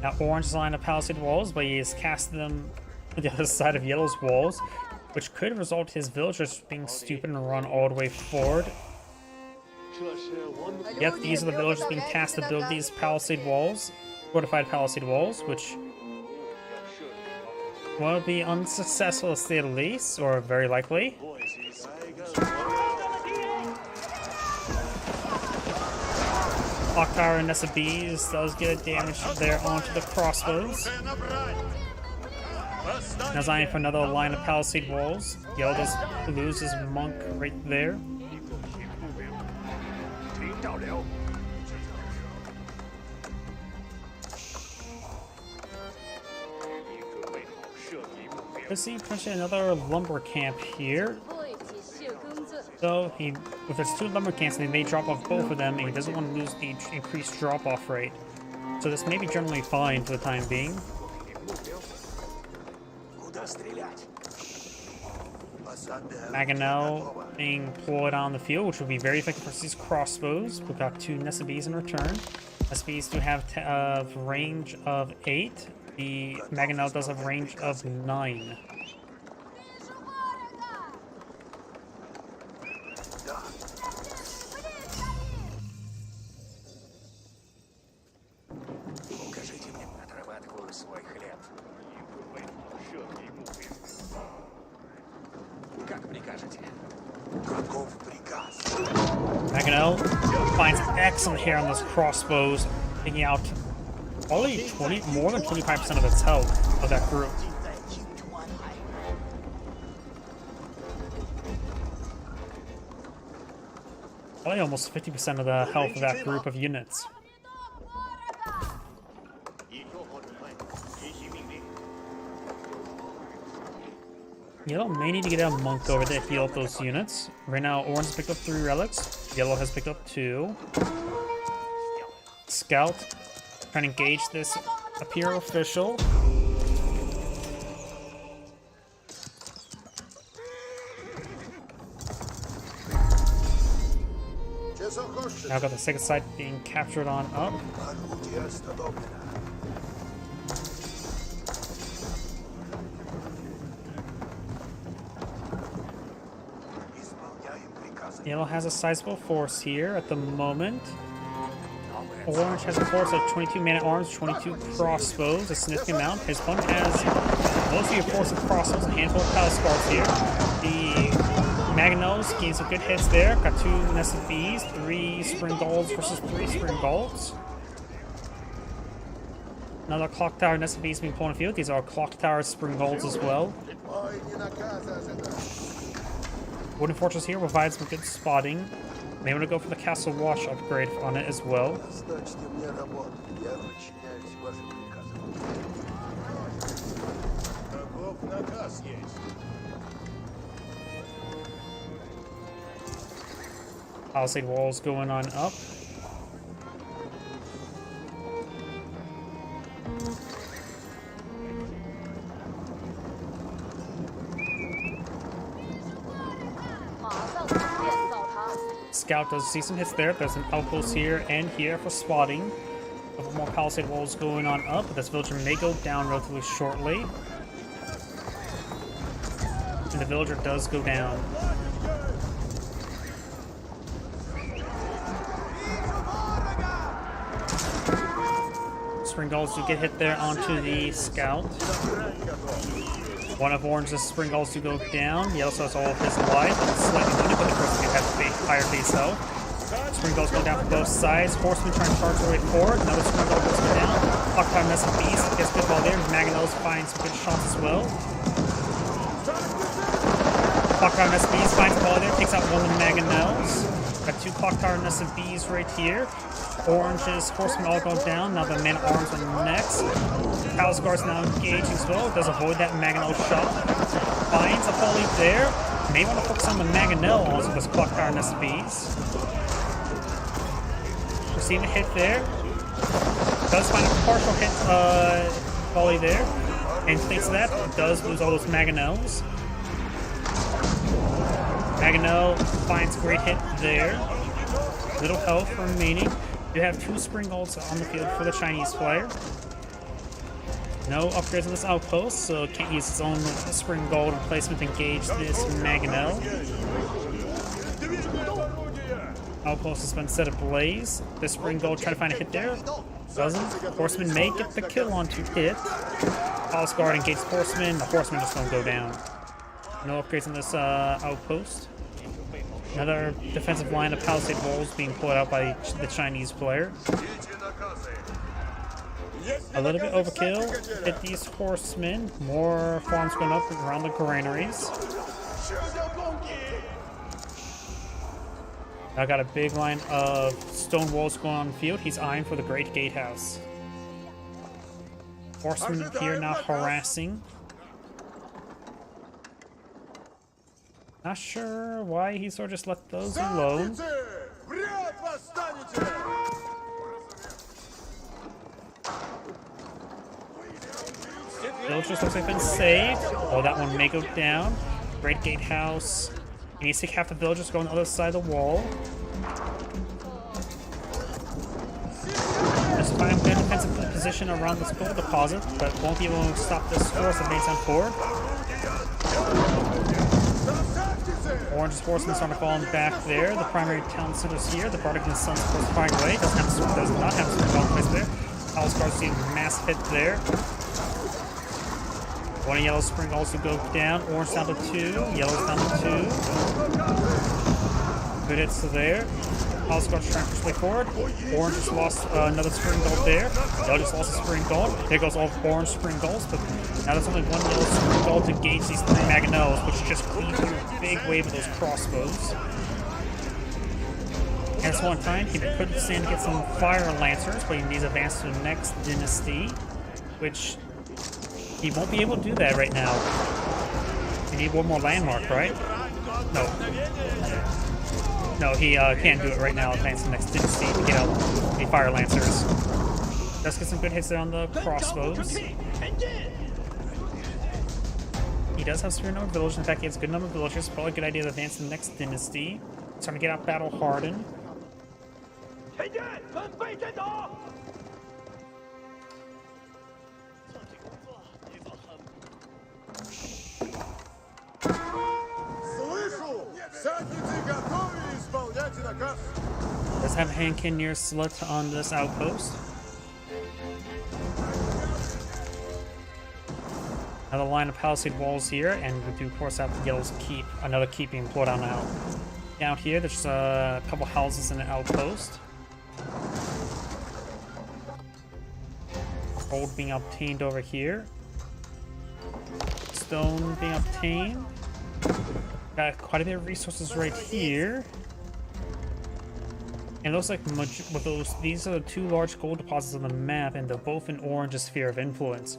Now Orange is lined up palisade walls, but he has cast them on the other side of Yellow's walls, which could result in his villagers being stupid and run all the way forward. Yep, these are the villagers being tasked to build these palisade walls, fortified palisade walls, which will be unsuccessful to say the least, or very likely. Clock Tower and Nessa Bees does get damage there onto the crossbows. Now Zion for another line of palisade walls. Yellow does lose his monk right there. Let's see potentially another lumber camp here. So if there's 2 lumber camps, they may drop off both of them, and he doesn't want to lose the increased drop-off rate. So this may be generally fine for the time being. Maganel being pulled on the field, which will be very effective for these crossbows. We've got 2 Nessa Bees in return. Nessa Bees do have range of 8. The Maganel does have range of 9. Maganel finds excellent hair on those crossbows, taking out probably more than 25% of its health of that group. Probably almost 50% of the health of that group of units. Yellow may need to get a monk over there to heal up those units. Right now, Orange has picked up 3 relics. Yellow has picked up 2. Scout trying to engage this Imperial official. Now got the second side being captured on up. Yellow has a sizable force here at the moment. Orange has a force of 22 man-at-arms, 22 crossbows, a significant amount. His opponent has mostly a force of crossbows, a handful of palace guards here. The Mangonels gains some good hits there. Got 2 nested bees, 3 spring golds versus 3 spring golds. Another clock tower nested bees being pulled on the field. These are clock tower spring golds as well. Wooden Fortress here provides some good spotting. May want to go for the Castle Watch upgrade on it as well. Palisade walls going on up. Scout does see some hits there. There's an outpost here and here for spotting. A couple more palisade walls going on up. This villager may go down relatively shortly. And the villager does go down. Spring Gulls do get hit there onto the scout. One of Orange's Spring Gulls do go down. He also has all of his life. Slightly wounded, but of course he has higher base health. Spring Gulls go down from both sides. Horsemen trying to charge their way forward. Another Spring Gull goes down. Clock Tower Nest of Bees gets good ball there. Mangonels finds some good shots as well. Clock Tower Nest of Bees finds the ball there. Takes out one of the Mangonels. Got 2 Clock Tower Nest of Bees right here. Orange's Horsemen all go down. Now the Man-at-Arms are next. Palace Guard's now engaging as well. Does avoid that Mangonel shot. Finds a volley there. May want to focus on the Mangonel also with this Clock Tower Nest of Bees. Receive a hit there. Does find a partial hit volley there. And thanks to that, does lose all those Mangonels. Mangonel finds a great hit there. Little health remaining. You have 2 Spring Golds on the field for the Chinese player. No upgrades on this outpost, so can't use its own Spring Gold replacement to engage this Mangonel. Outpost has been set ablaze. This Spring Gold trying to find a hit there. Doesn't. Horseman may get the kill onto it. Palace Guard engages Horseman. The Horseman just won't go down. No upgrades on this outpost. Another defensive line of Palisade walls being pulled out by the Chinese player. A little bit overkill. Hit these horsemen. More farms going up around the granaries. I got a big line of stone walls going on the field. He's eyeing for the Great Gatehouse. Horsemen here now harassing. Not sure why he sort of just let those alone. Villagers looks like been saved. Oh, that one may go down. Great Gatehouse. He needs to take half the villagers go on the other side of the wall. Just find a good defensive position around this gold deposit, but won't be able to stop this force advance on forward. Orange's Horsemen starting to fall in the back there. The primary town center's here. The Bardic and Sons, of course, firing away. Does not have a spring ball in place there. Palace Guard see a mass hit there. One of Yellow's Spring also go down. Orange down to 2. Yellow's down to 2. Good hits there. Palace Guard's trying to push way forward. Orange just lost another Spring Gold there. Yellow just lost a Spring Gold. There goes all Orange Spring Golds, but now there's only one Yellow Spring Gold to gauge these 3 Mangonels, which just cleave through a big wave of those crossbows. And this one time, he could stand to get some Fire Lancers, but he needs to advance to the next dynasty, which he won't be able to do that right now. You need one more landmark, right? No. No, he can't do it right now. Advance to the next dynasty to get out the Fire Lancers. Does get some good hits there on the crossbows. He does have a superior number of villagers. In fact, he has a good number of villagers. Probably a good idea to advance to the next dynasty. Trying to get out Battle Harden. Does have a hand cannoneer slut on this outpost. Another line of palisade walls here, and we do of course have the Yellow's keep, another keep being poured on out. Down here, there's a couple houses and an outpost. Gold being obtained over here. Stone being obtained. Got quite a bit of resources right here. And it looks like with those, these are the two large gold deposits on the map, and they're both in Orange's sphere of influence.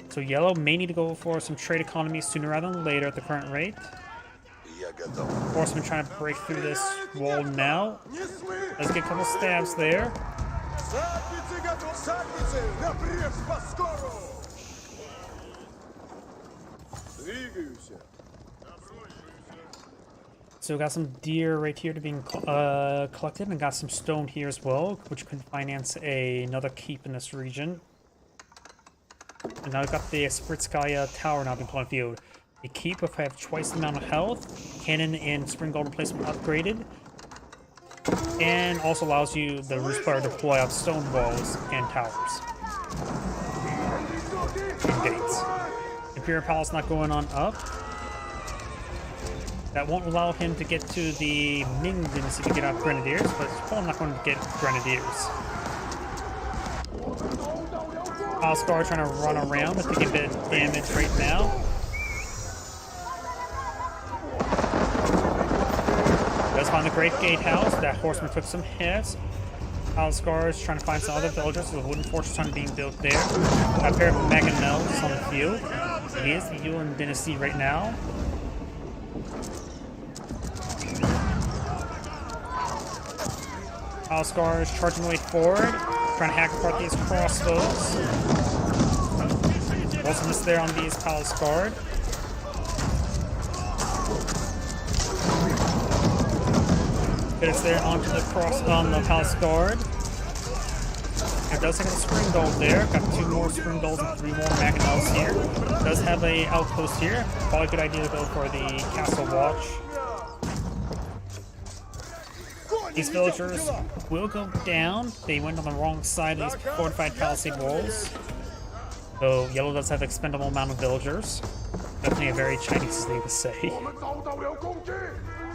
So Yellow may need to go for some trade economy sooner rather than later at the current rate. Horseman trying to break through this wall now. Let's get a couple stabs there. So we got some deer right here to being collected, and got some stone here as well, which could finance another keep in this region. And now we've got the Spritskaya Tower now being put on field. The keep will have twice the amount of health, cannon and spring gold replacement upgraded, and also allows you, the Roost player, to deploy out stone walls and towers. And gates. Imperial Palace not going on up. That won't allow him to get to the Ming Dynasty to get out Grenadiers, but it's probably not going to get Grenadiers. Alscar trying to run around and take a bit of damage right now. Does find the Great Gatehouse. That horseman took some hits. Alscar is trying to find some other villagers. There's a wooden fortress trying being built there. A pair of Mangonels on the field. He is the Yuan Dynasty right now. Alscar is charging the way forward, trying to hack apart these crossbows. Also missed there on these Palace Guard. It's there onto the cross on the Palace Guard. It does have a spring gold there. Got 2 more spring golds and 3 more Mangonels here. Does have a outpost here. Probably a good idea to go for the Castle Watch. These villagers will go down. They went on the wrong side of these fortified palisade walls. So Yellow does have an expendable amount of villagers. Definitely a very Chinese thing to say.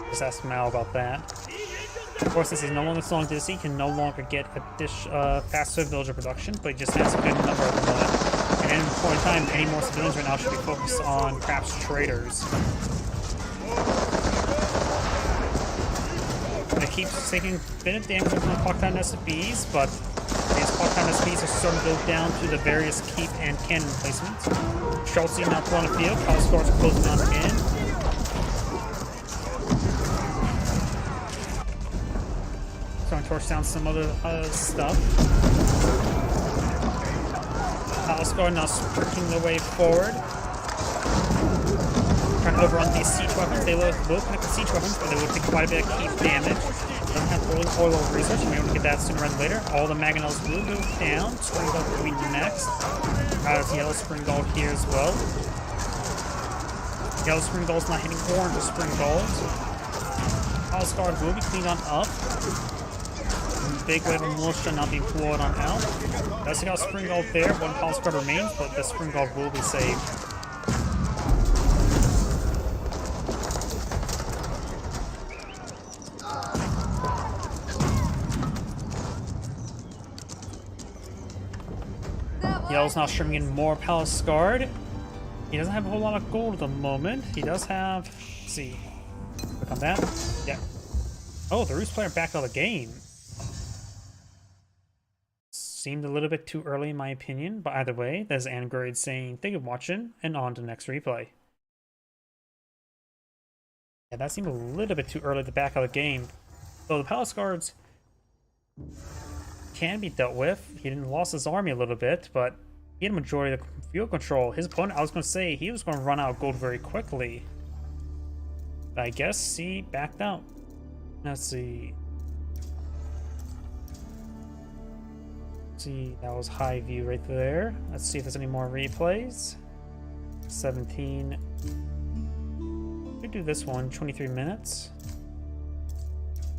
Just ask Mao about that. Of course, this is no longer Song Dynasty. He can no longer get faster villager production, but he just has a good number of them. And at any point in time, any more civilians right now should be focused on perhaps traders. It keeps taking a bit of damage from the Clocktown SBs, but these Clocktown SBs are starting to go down to the various keep and cannon placements. Schultz now put on the field. Palace Guards are closing on in. Trying to torch down some other stuff. Palace Guard now sprinting their way forward. Trying to overrun these siege weapons. They will connect the siege weapons, but they will take quite a bit of keep damage. Doesn't have oil research, and we're able to get that sooner rather than later. All the Mangonels will go down. Spring Gold will be next. There's Yellow Spring Gold here as well. Yellow Spring Gold's not hitting orange Spring Gold. Palace Guard will be cleaned on up. Big wave of militia not being floored on out. Does take out Spring Gold there. 1 Palace Guard remains, but the Spring Gold will be saved. Yellow's now streaming in more Palace Guard. He doesn't have a whole lot of gold at the moment. He does have... Let's see. Click on that. Yeah. Oh, the Roost player backed out of the game. Seemed a little bit too early in my opinion, but either way, there's Angrade saying thank you for watching, and on to the next replay. Yeah, that seemed a little bit too early to back out of the game. So the Palace Guards can be dealt with. He didn't lost his army a little bit, but he had a majority of the field control. His opponent, I was going to say, he was going to run out of gold very quickly. But I guess he backed out. Let's see. That was high view right there. Let's see if there's any more replays. 17. We could do this one, 23 minutes.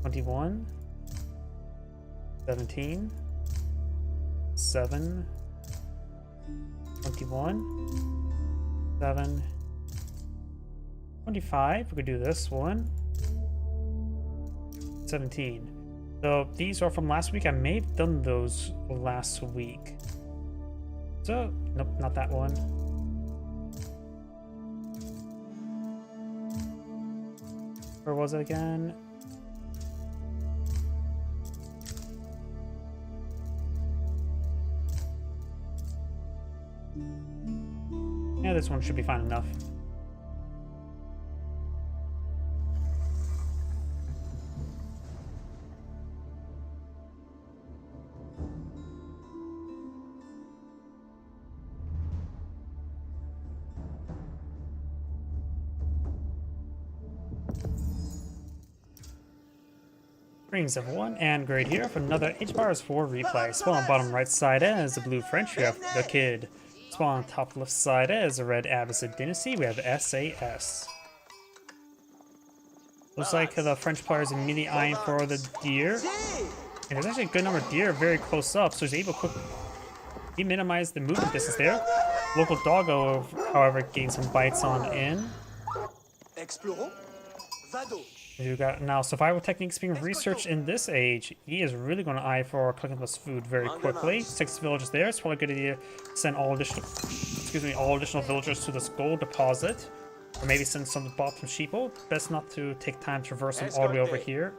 21. 17, 7, 21, 7, 25. We could do this one. 17. So these are from last week. I may have done those last week. So, nope, not that one. Where was it again? Yeah, this one should be fine enough. Greetings everyone, and great here for another HBars 4 replay. Spawn on bottom right side as the blue French, we have the Kid. Spawn on top left side as the red Abbasid Dynasty, we have SAS. Looks like the French player is immediately eyeing for the deer. And there's actually a good number of deer very close up, so he's able to minimize the movement distance there. Local doggo, however, gains some bites on in. Explorons. Vado. You got now survival techniques being researched in this age. He is really going to eye for clicking this food very quickly. 6 villages there. It's probably a good idea to send all additional villagers to this gold deposit, or maybe send some bop from sheeple. Best not to take time to traverse them all the way over here.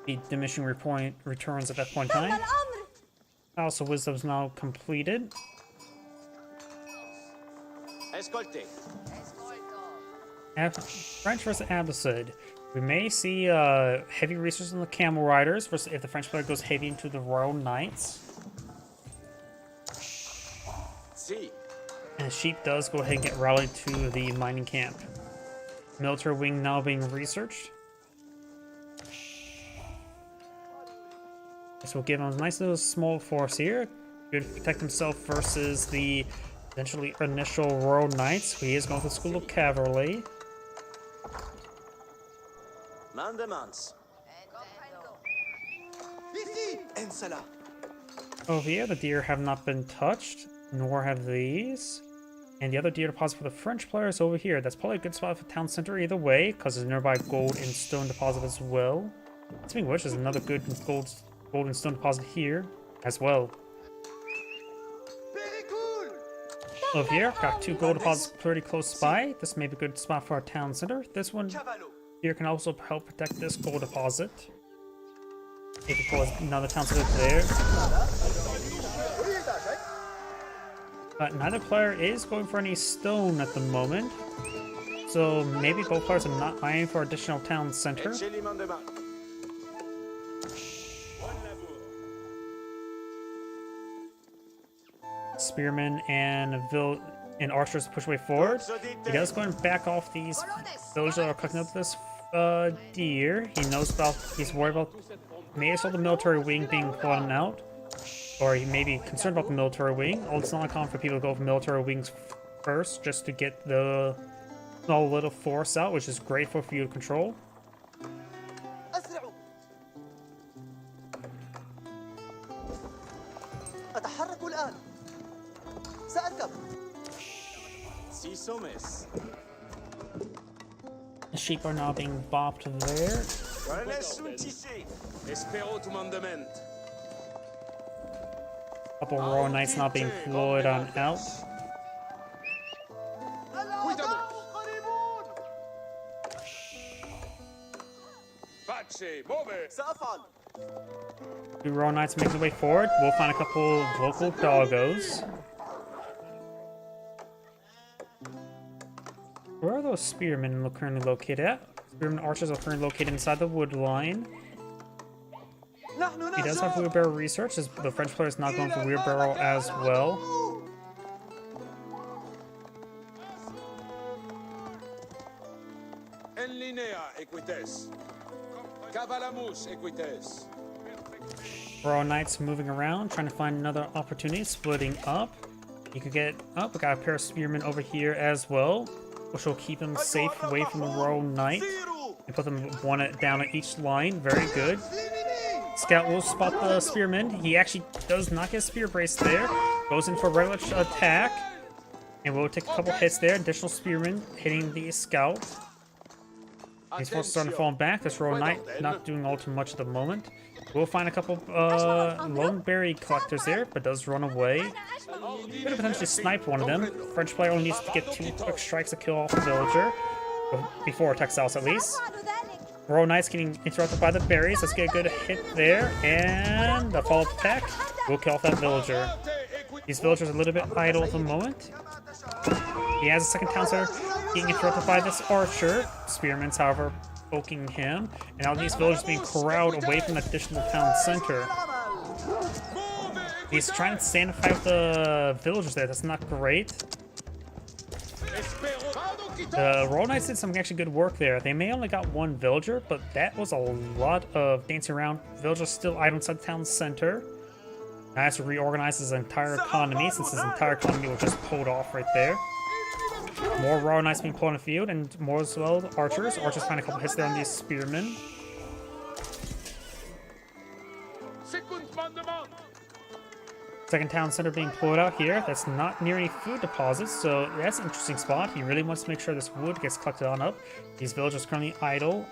The diminishing returns at that point in time. House of Wisdom's now completed. Escolte. French versus Abbasid. We may see heavy resources on the Camel Riders versus if the French player goes heavy into the Royal Knights. Si. And Sheep does go ahead and get rallied to the mining camp. Military wing now being researched. This will give him a nice little small force here. Good to protect himself versus the eventually initial Royal Knights. He is going to the School of Cavalry. Mandemans. Ici. Ensala. Over here, the deer have not been touched, nor have these. And the other deer deposit for the French player is over here. That's probably a good spot for town center either way, because there's a nearby gold and stone deposit as well. Speaking of which, there's another good gold and stone deposit here as well. Over here, got 2 gold deposits pretty close by. This may be a good spot for our town center. This one here can also help protect this gold deposit. If you pull another town center there. But neither player is going for any stone at the moment. So maybe both players are not eyeing for additional town center. Eceli Mandeman. Spearmen and archers push way forward. He does go and back off these villagers that are cooking up this deer. He knows about, he's worried about, may as well the military wing being brought out. Or he may be concerned about the military wing. Oh, it's not uncommon for people to go for military wings first, just to get the small little force out, which is great for you to control. أسرعوا. أتحرك الآن. سأركب. Si somes. The sheep are now being bopped there. Renes sunt ici. Espero tu mandement. Couple Royal Knights not being deployed on out. Pace, move. سأفعل. 2 Royal Knights making their way forward. We'll find a couple local doggos. Where are those spearmen currently located at? Spearmen archers are currently located inside the wood line. He does have wheelbarrow research, as the French player is not going for wheelbarrow as well. En linea equites. Cavalamus equites. Royal Knights moving around, trying to find another opportunity, splitting up. You could get up. We got a pair of spearmen over here as well, which will keep them safe away from the Royal Knight. And put them down at each line. Very good. Scout will spot the spearman. He actually does not get spear brace there. Goes in for a regular attack. And we'll take a couple hits there. Additional spearman hitting the scout. These forces starting to fall back. This Royal Knight not doing all too much at the moment. We'll find a couple lone berry collectors there, but does run away. Could have potentially sniped one of them. French player only needs to get 2 quick strikes to kill off the villager. Before Textiles at least. Royal Knight's getting interrupted by the berries. Let's get a good hit there. And the follow-up attack will kill off that villager. These villagers are a little bit idle at the moment. He has a second town center being interrupted by this archer. Spearman's, however, poking him. And now these villagers being corralled away from the additional town center. He's trying to stand and fight with the villagers there. That's not great. The Royal Knights did some actually good work there. They may only got 1 villager, but that was a lot of dancing around. Villagers still idle inside the town center. Now has to reorganize his entire economy, since his entire economy was just pulled off right there. More Royal Knights being pulled on the field, and more as well archers. Archers find a couple hits there on these spearmen. Second town center being pulled out here. That's not near any food deposits, so that's an interesting spot. He really wants to make sure this wood gets collected on up. These villagers currently idle.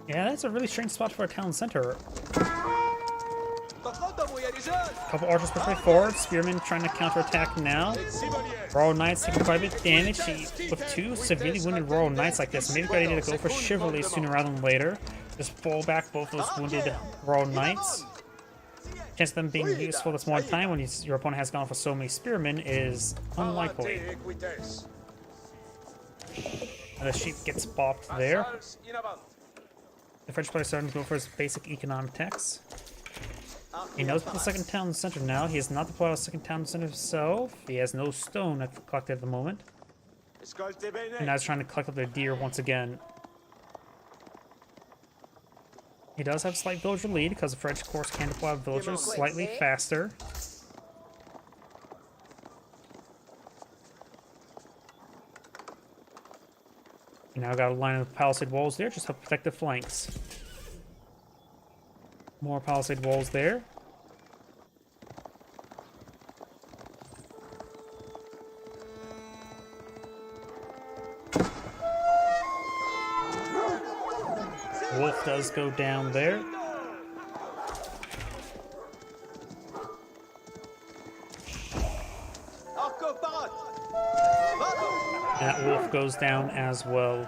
Yeah, that's a really strange spot for a town center. Couple archers pushing forward. Spearmen trying to counterattack now. Royal Knights taking quite a bit of damage. With 2 severely wounded Royal Knights like this, maybe a good idea to go for chivalry sooner rather than later. Just fall back both those wounded Royal Knights. Chance of them being useful this one time when your opponent has gone for so many spearmen is unlikely. And the sheep gets bopped there. The French player is starting to go for his basic economic tax. He knows about the second town center now. He has not deployed a second town center himself. He has no stone collected at the moment. And now he's trying to collect up their deer once again. He does have a slight villager lead because the French, of course, can deploy villagers slightly faster. You now got a line of palisade walls there just to protect the flanks. More palisade walls there. Wolf does go down there. That wolf goes down as well.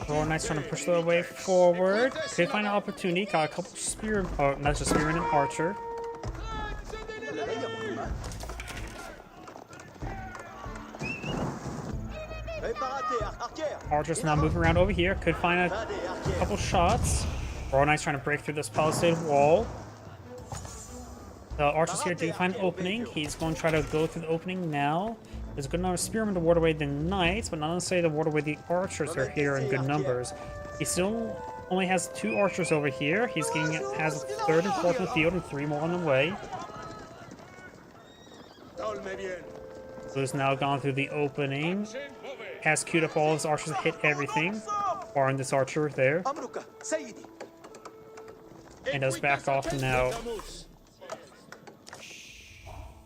Royal Knights trying to push their way forward. Could find an opportunity. Got a couple spear, not just spearman and archer. Archers now moving around over here. Could find a couple shots. Royal Knights trying to break through this palisade wall. The archers here do find an opening. He's going to try to go through the opening now. There's a good number of spearmen to ward away the knights, but not necessarily to ward away the archers are here in good numbers. He still only has 2 archers over here. Has a 3rd and 4th in the field and 3 more on the way. Blue's now gone through the opening. Has queued up all his archers to hit everything, barring this archer there. And does back off now.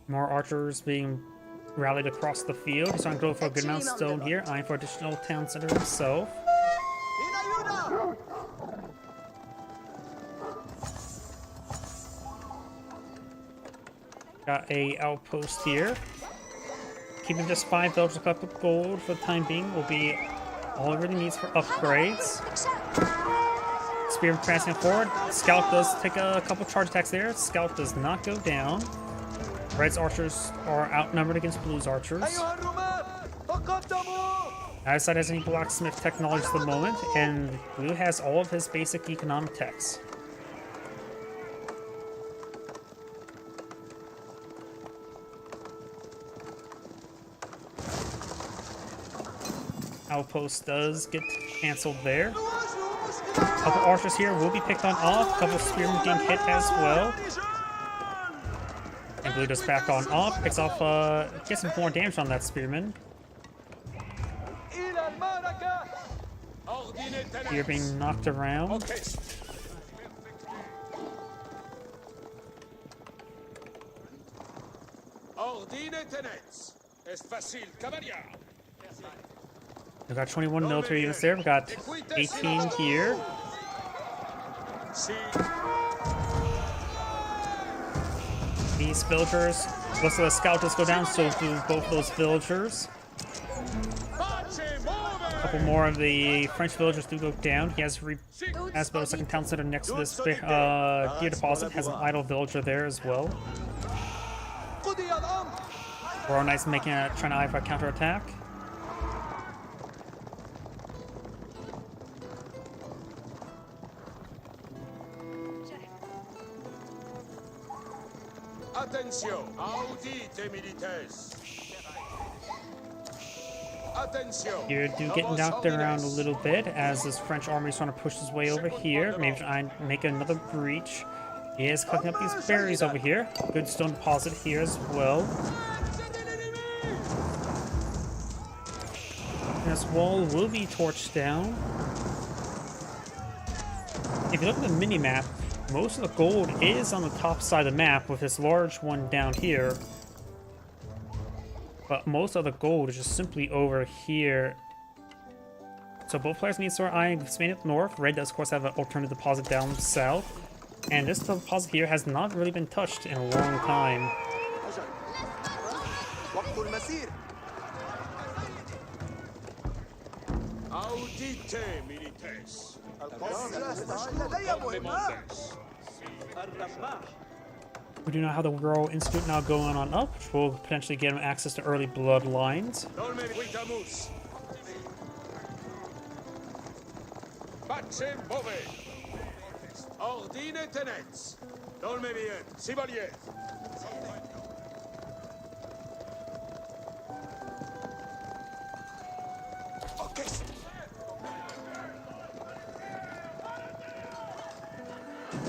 More archers being rallied across the field. He's trying to go for a good amount of stone here, eyeing for additional town center himself. Got a outpost here. Keeping just 5 villagers to collect up gold for the time being will be all it really needs for upgrades. Spearman passing forward. Scout does take a couple charge attacks there. Scout does not go down. Red's archers are outnumbered against Blue's archers. Neither side has any blacksmith technology at the moment, and Blue has all of his basic economic techs. Outpost does get cancelled there. couple archers here will be picked on off. Couple spearmen getting hit as well. And blue does back on off. Picks off, gets some more damage on that spearman. You're being knocked around. We've got 21 military units there. We've got 18 here. These villagers, most of the scout does go down, so do both of those villagers. A couple more of the French villagers do go down. He has about a second town center next to this gear deposit. Has an idle villager there as well. Royal Knights trying to eye for a counterattack. Attention, audite militaires. Attention. Here, do get knocked around a little bit as this French army is trying to push his way over here. Maybe try and make another breach. He is collecting up these berries over here. Good stone deposit here as well. This wall will be torched down. If you look at the mini-map, most of the gold is on the top side of the map with this large one down here. But most of the gold is just simply over here. So both players need to start eyeing Spain up north. Red does, of course, have an alternative deposit down south. And this deposit here has not really been touched in a long time. Audite militaires. We do now have the Royal Institute now going on up, which will potentially give him access to early bloodlines. Ordine tenets. Dolme bien. Sibolier.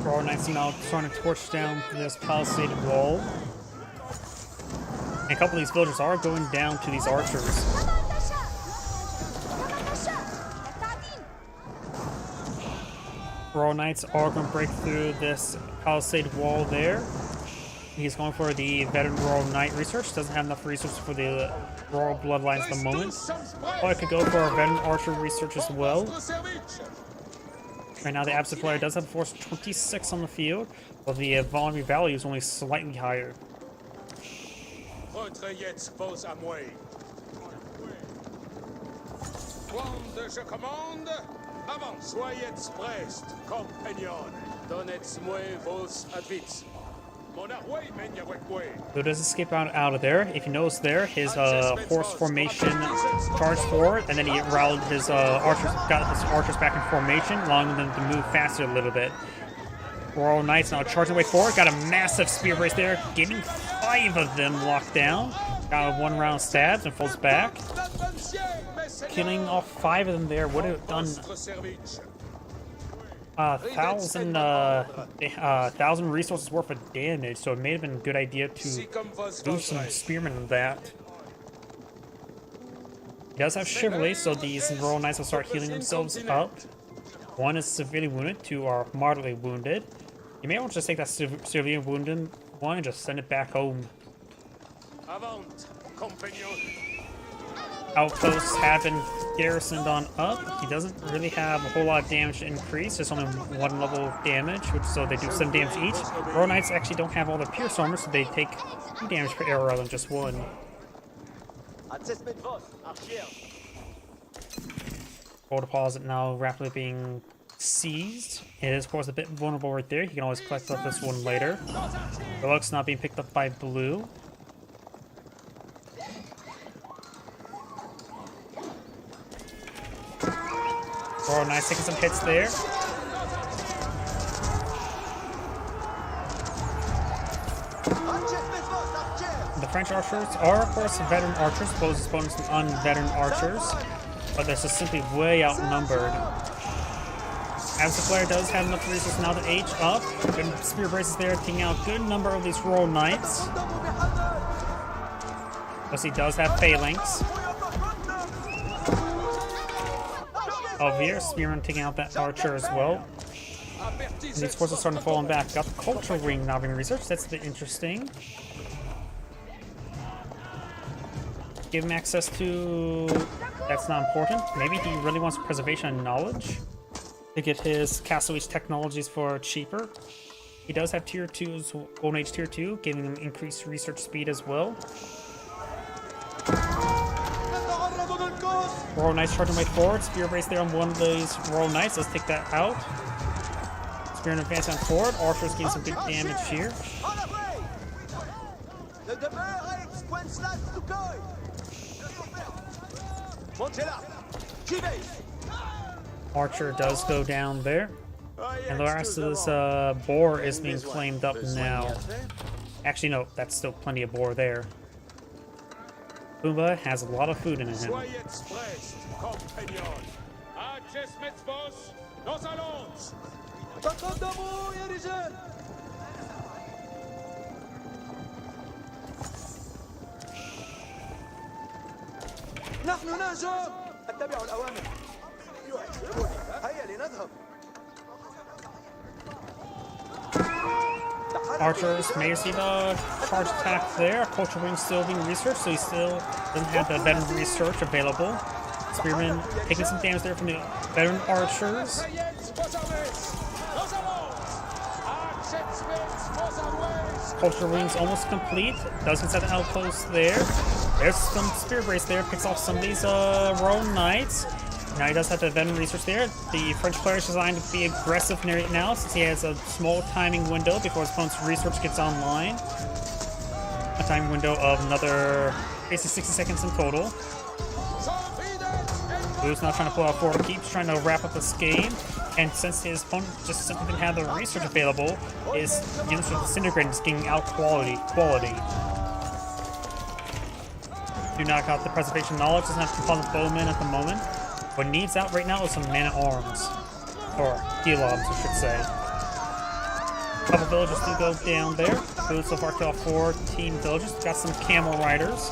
Royal Knights now trying to torch down this palisaded wall. And a couple of these villagers are going down to these archers. Royal Knights are going to break through this palisade wall there. He's going for the veteran Royal Knight research. Doesn't have enough research for the Royal Bloodlines at the moment. Or I could go for a veteran archer research as well. Right now the absent player does have force 26 on the field, but the volume value is only slightly higher. Retrayez vos à moi. Quand je commande, avant soyez prest, compagnon. Donnez-moi vos advices. So does escape out of there. If you notice there, his horse formation charged forward, and then he rallied his archers, got his archers back in formation, allowing them to move faster a little bit. Royal Knights now charging way forward, got a massive spear brace there, getting 5 of them locked down. Got a 1 round stabs and falls back. Killing all 5 of them there would have done 1,000 resources worth of damage, so it may have been a good idea to boost some spearmen in that. He does have chivalry, so these Royal Knights will start healing themselves up. 1 is severely wounded, 2 are moderately wounded. You may want to just take that severely wounded one and just send it back home. Outposts have been garrisoned on up. He doesn't really have a whole lot of damage increase. There's only 1 level damage, so they do 7 damage each. Royal Knights actually don't have all the pierce armor, so they take 2 damage per arrow rather than just 1. Gold deposit now rapidly being seized. It is, of course, a bit vulnerable right there. You can always collect up this one later. The luck's not being picked up by blue. Royal Knights taking some hits there. The French archers are, of course, veteran archers, both opponents and unveteran archers, but they're just simply way outnumbered. Absent player does have enough resources now to age up. Good spear braces there, taking out a good number of these royal knights. Plus, he does have phalanx. Alvier, spearman taking out that archer as well. And these forces starting to fall on back. Got the culture ring now being researched. That's a bit interesting. Give him access to... That's not important. Maybe he really wants preservation and knowledge to get his Castle Age technologies for cheaper. He does have tier 2's Golden Age tier 2, giving him increased research speed as well. Royal Knights charging way forward. Spear brace there on one of these Royal Knights. Let's take that out. Spear and advance on forward. Archers getting some good damage here. Archer does go down there. And the rest of this boar is being flamed up now. Actually, no, that's still plenty of boar there. Pumbaa has a lot of food in him. نحن نهجم اتبعوا الأوامر يعجبني هيا لنذهب Archers may receive a charge attack there. Culture Ring still being researched, so he still doesn't have the veteran research available. Spearman taking some damage there from the veteran archers. Culture Ring's almost complete. Does inside the outpost there. There's some spear brace there. Picks off some of these Royal Knights. Now he does have the veteran research there. The French player is designed to be aggressive right now since he has a small timing window before his opponent's research gets online. A timing window of another basically 60 seconds in total. Blue's now trying to pull out forward. Keeps trying to wrap up this game. And since his opponent just simply didn't have the research available, his units with Disintegrate is getting out quality. Do not got the preservation knowledge. Doesn't have composite bowman at the moment. What needs out right now is some man-at-arms. Or Gelobs, I should say. A couple villagers do go down there. Food so far killed off 4 team villagers. Got some camel riders.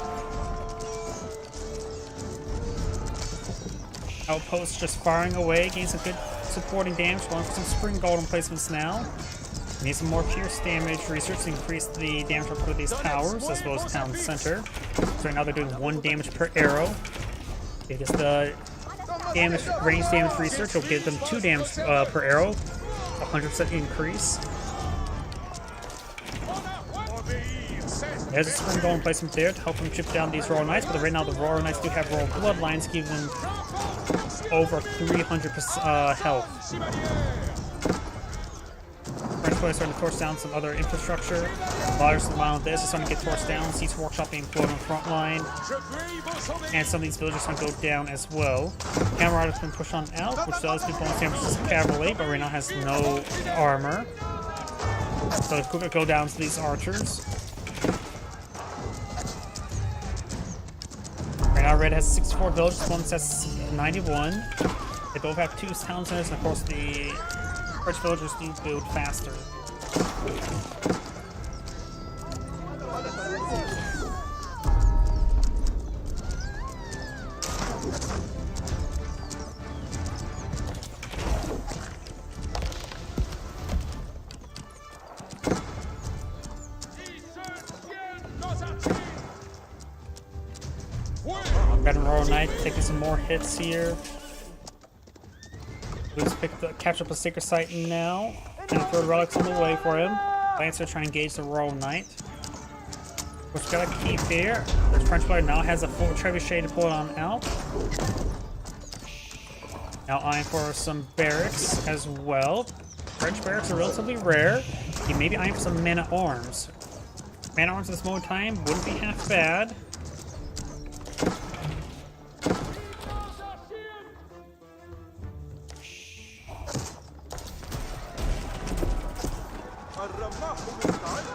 Outposts just firing away. Getting some good supporting damage. Going for some spring golden placements now. Need some more pierce damage research to increase the damage for these towers as well as town center. So right now they're doing 1 damage per arrow. I guess the damage, range damage research will give them 2 damage per arrow, 100% increase. There's a spring golden placement there to help them chip down these Royal Knights, but right now the Royal Knights do have Royal Bloodlines, giving them over 300% health. French players starting to torch down some other infrastructure. Lawyers around this is starting to get torched down. Siege Workshop being floated on the front line. And some of these villagers are going to go down as well. Hammer Rider's been pushed on out, which does do bonus damage to cavalry, but right now has no armor. So quickly go down to these archers. Right now Red has 64 villagers, one has 91. They both have 2 town centers, and of course the French villagers do build faster. Veteran Royal Knight taking some more hits here. Blues capture up a Sacred Site now. And throw relics on the way for him. Lancer trying to engage the Royal Knight. Which we gotta keep here. The French player now has a full trebuchet to pull it on out. Now eyeing for some barracks as well. French barracks are relatively rare. He may be eyeing for some man-at-arms. Man-at-arms at this moment in time wouldn't be half bad.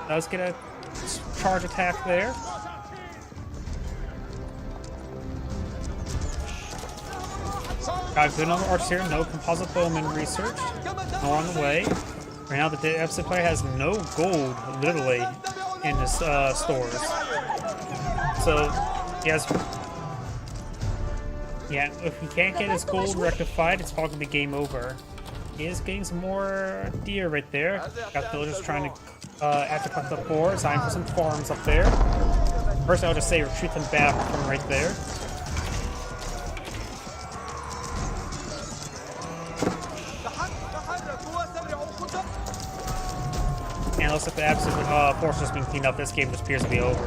Does get a charge attack there. Got good number of archers here, no composite bowman researched, nor on the way. Right now, the episode player has no gold, literally, in his stores. So, yes. Yeah, if he can't get his gold rectified, it's probably gonna be game over. He is getting some more deer right there. Got villagers trying to after collect the boar, sign for some farms up there. First, I would just say retreat them back from right there. And it looks like the absolute force has been cleaned up. This game just appears to be over.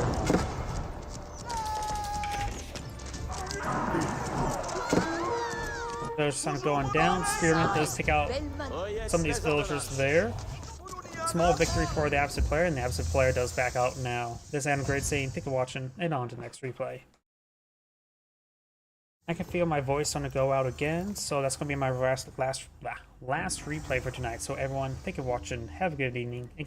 There's some going down. Spearmint does take out some of these villagers there. Small victory for the absolute player, and the absolute player does back out now. This is Adam Great saying, thank you for watching, and on to the next replay. I can feel my voice on the go out again, so that's going to be my last replay for tonight. So everyone, thank you for watching, have a good evening, and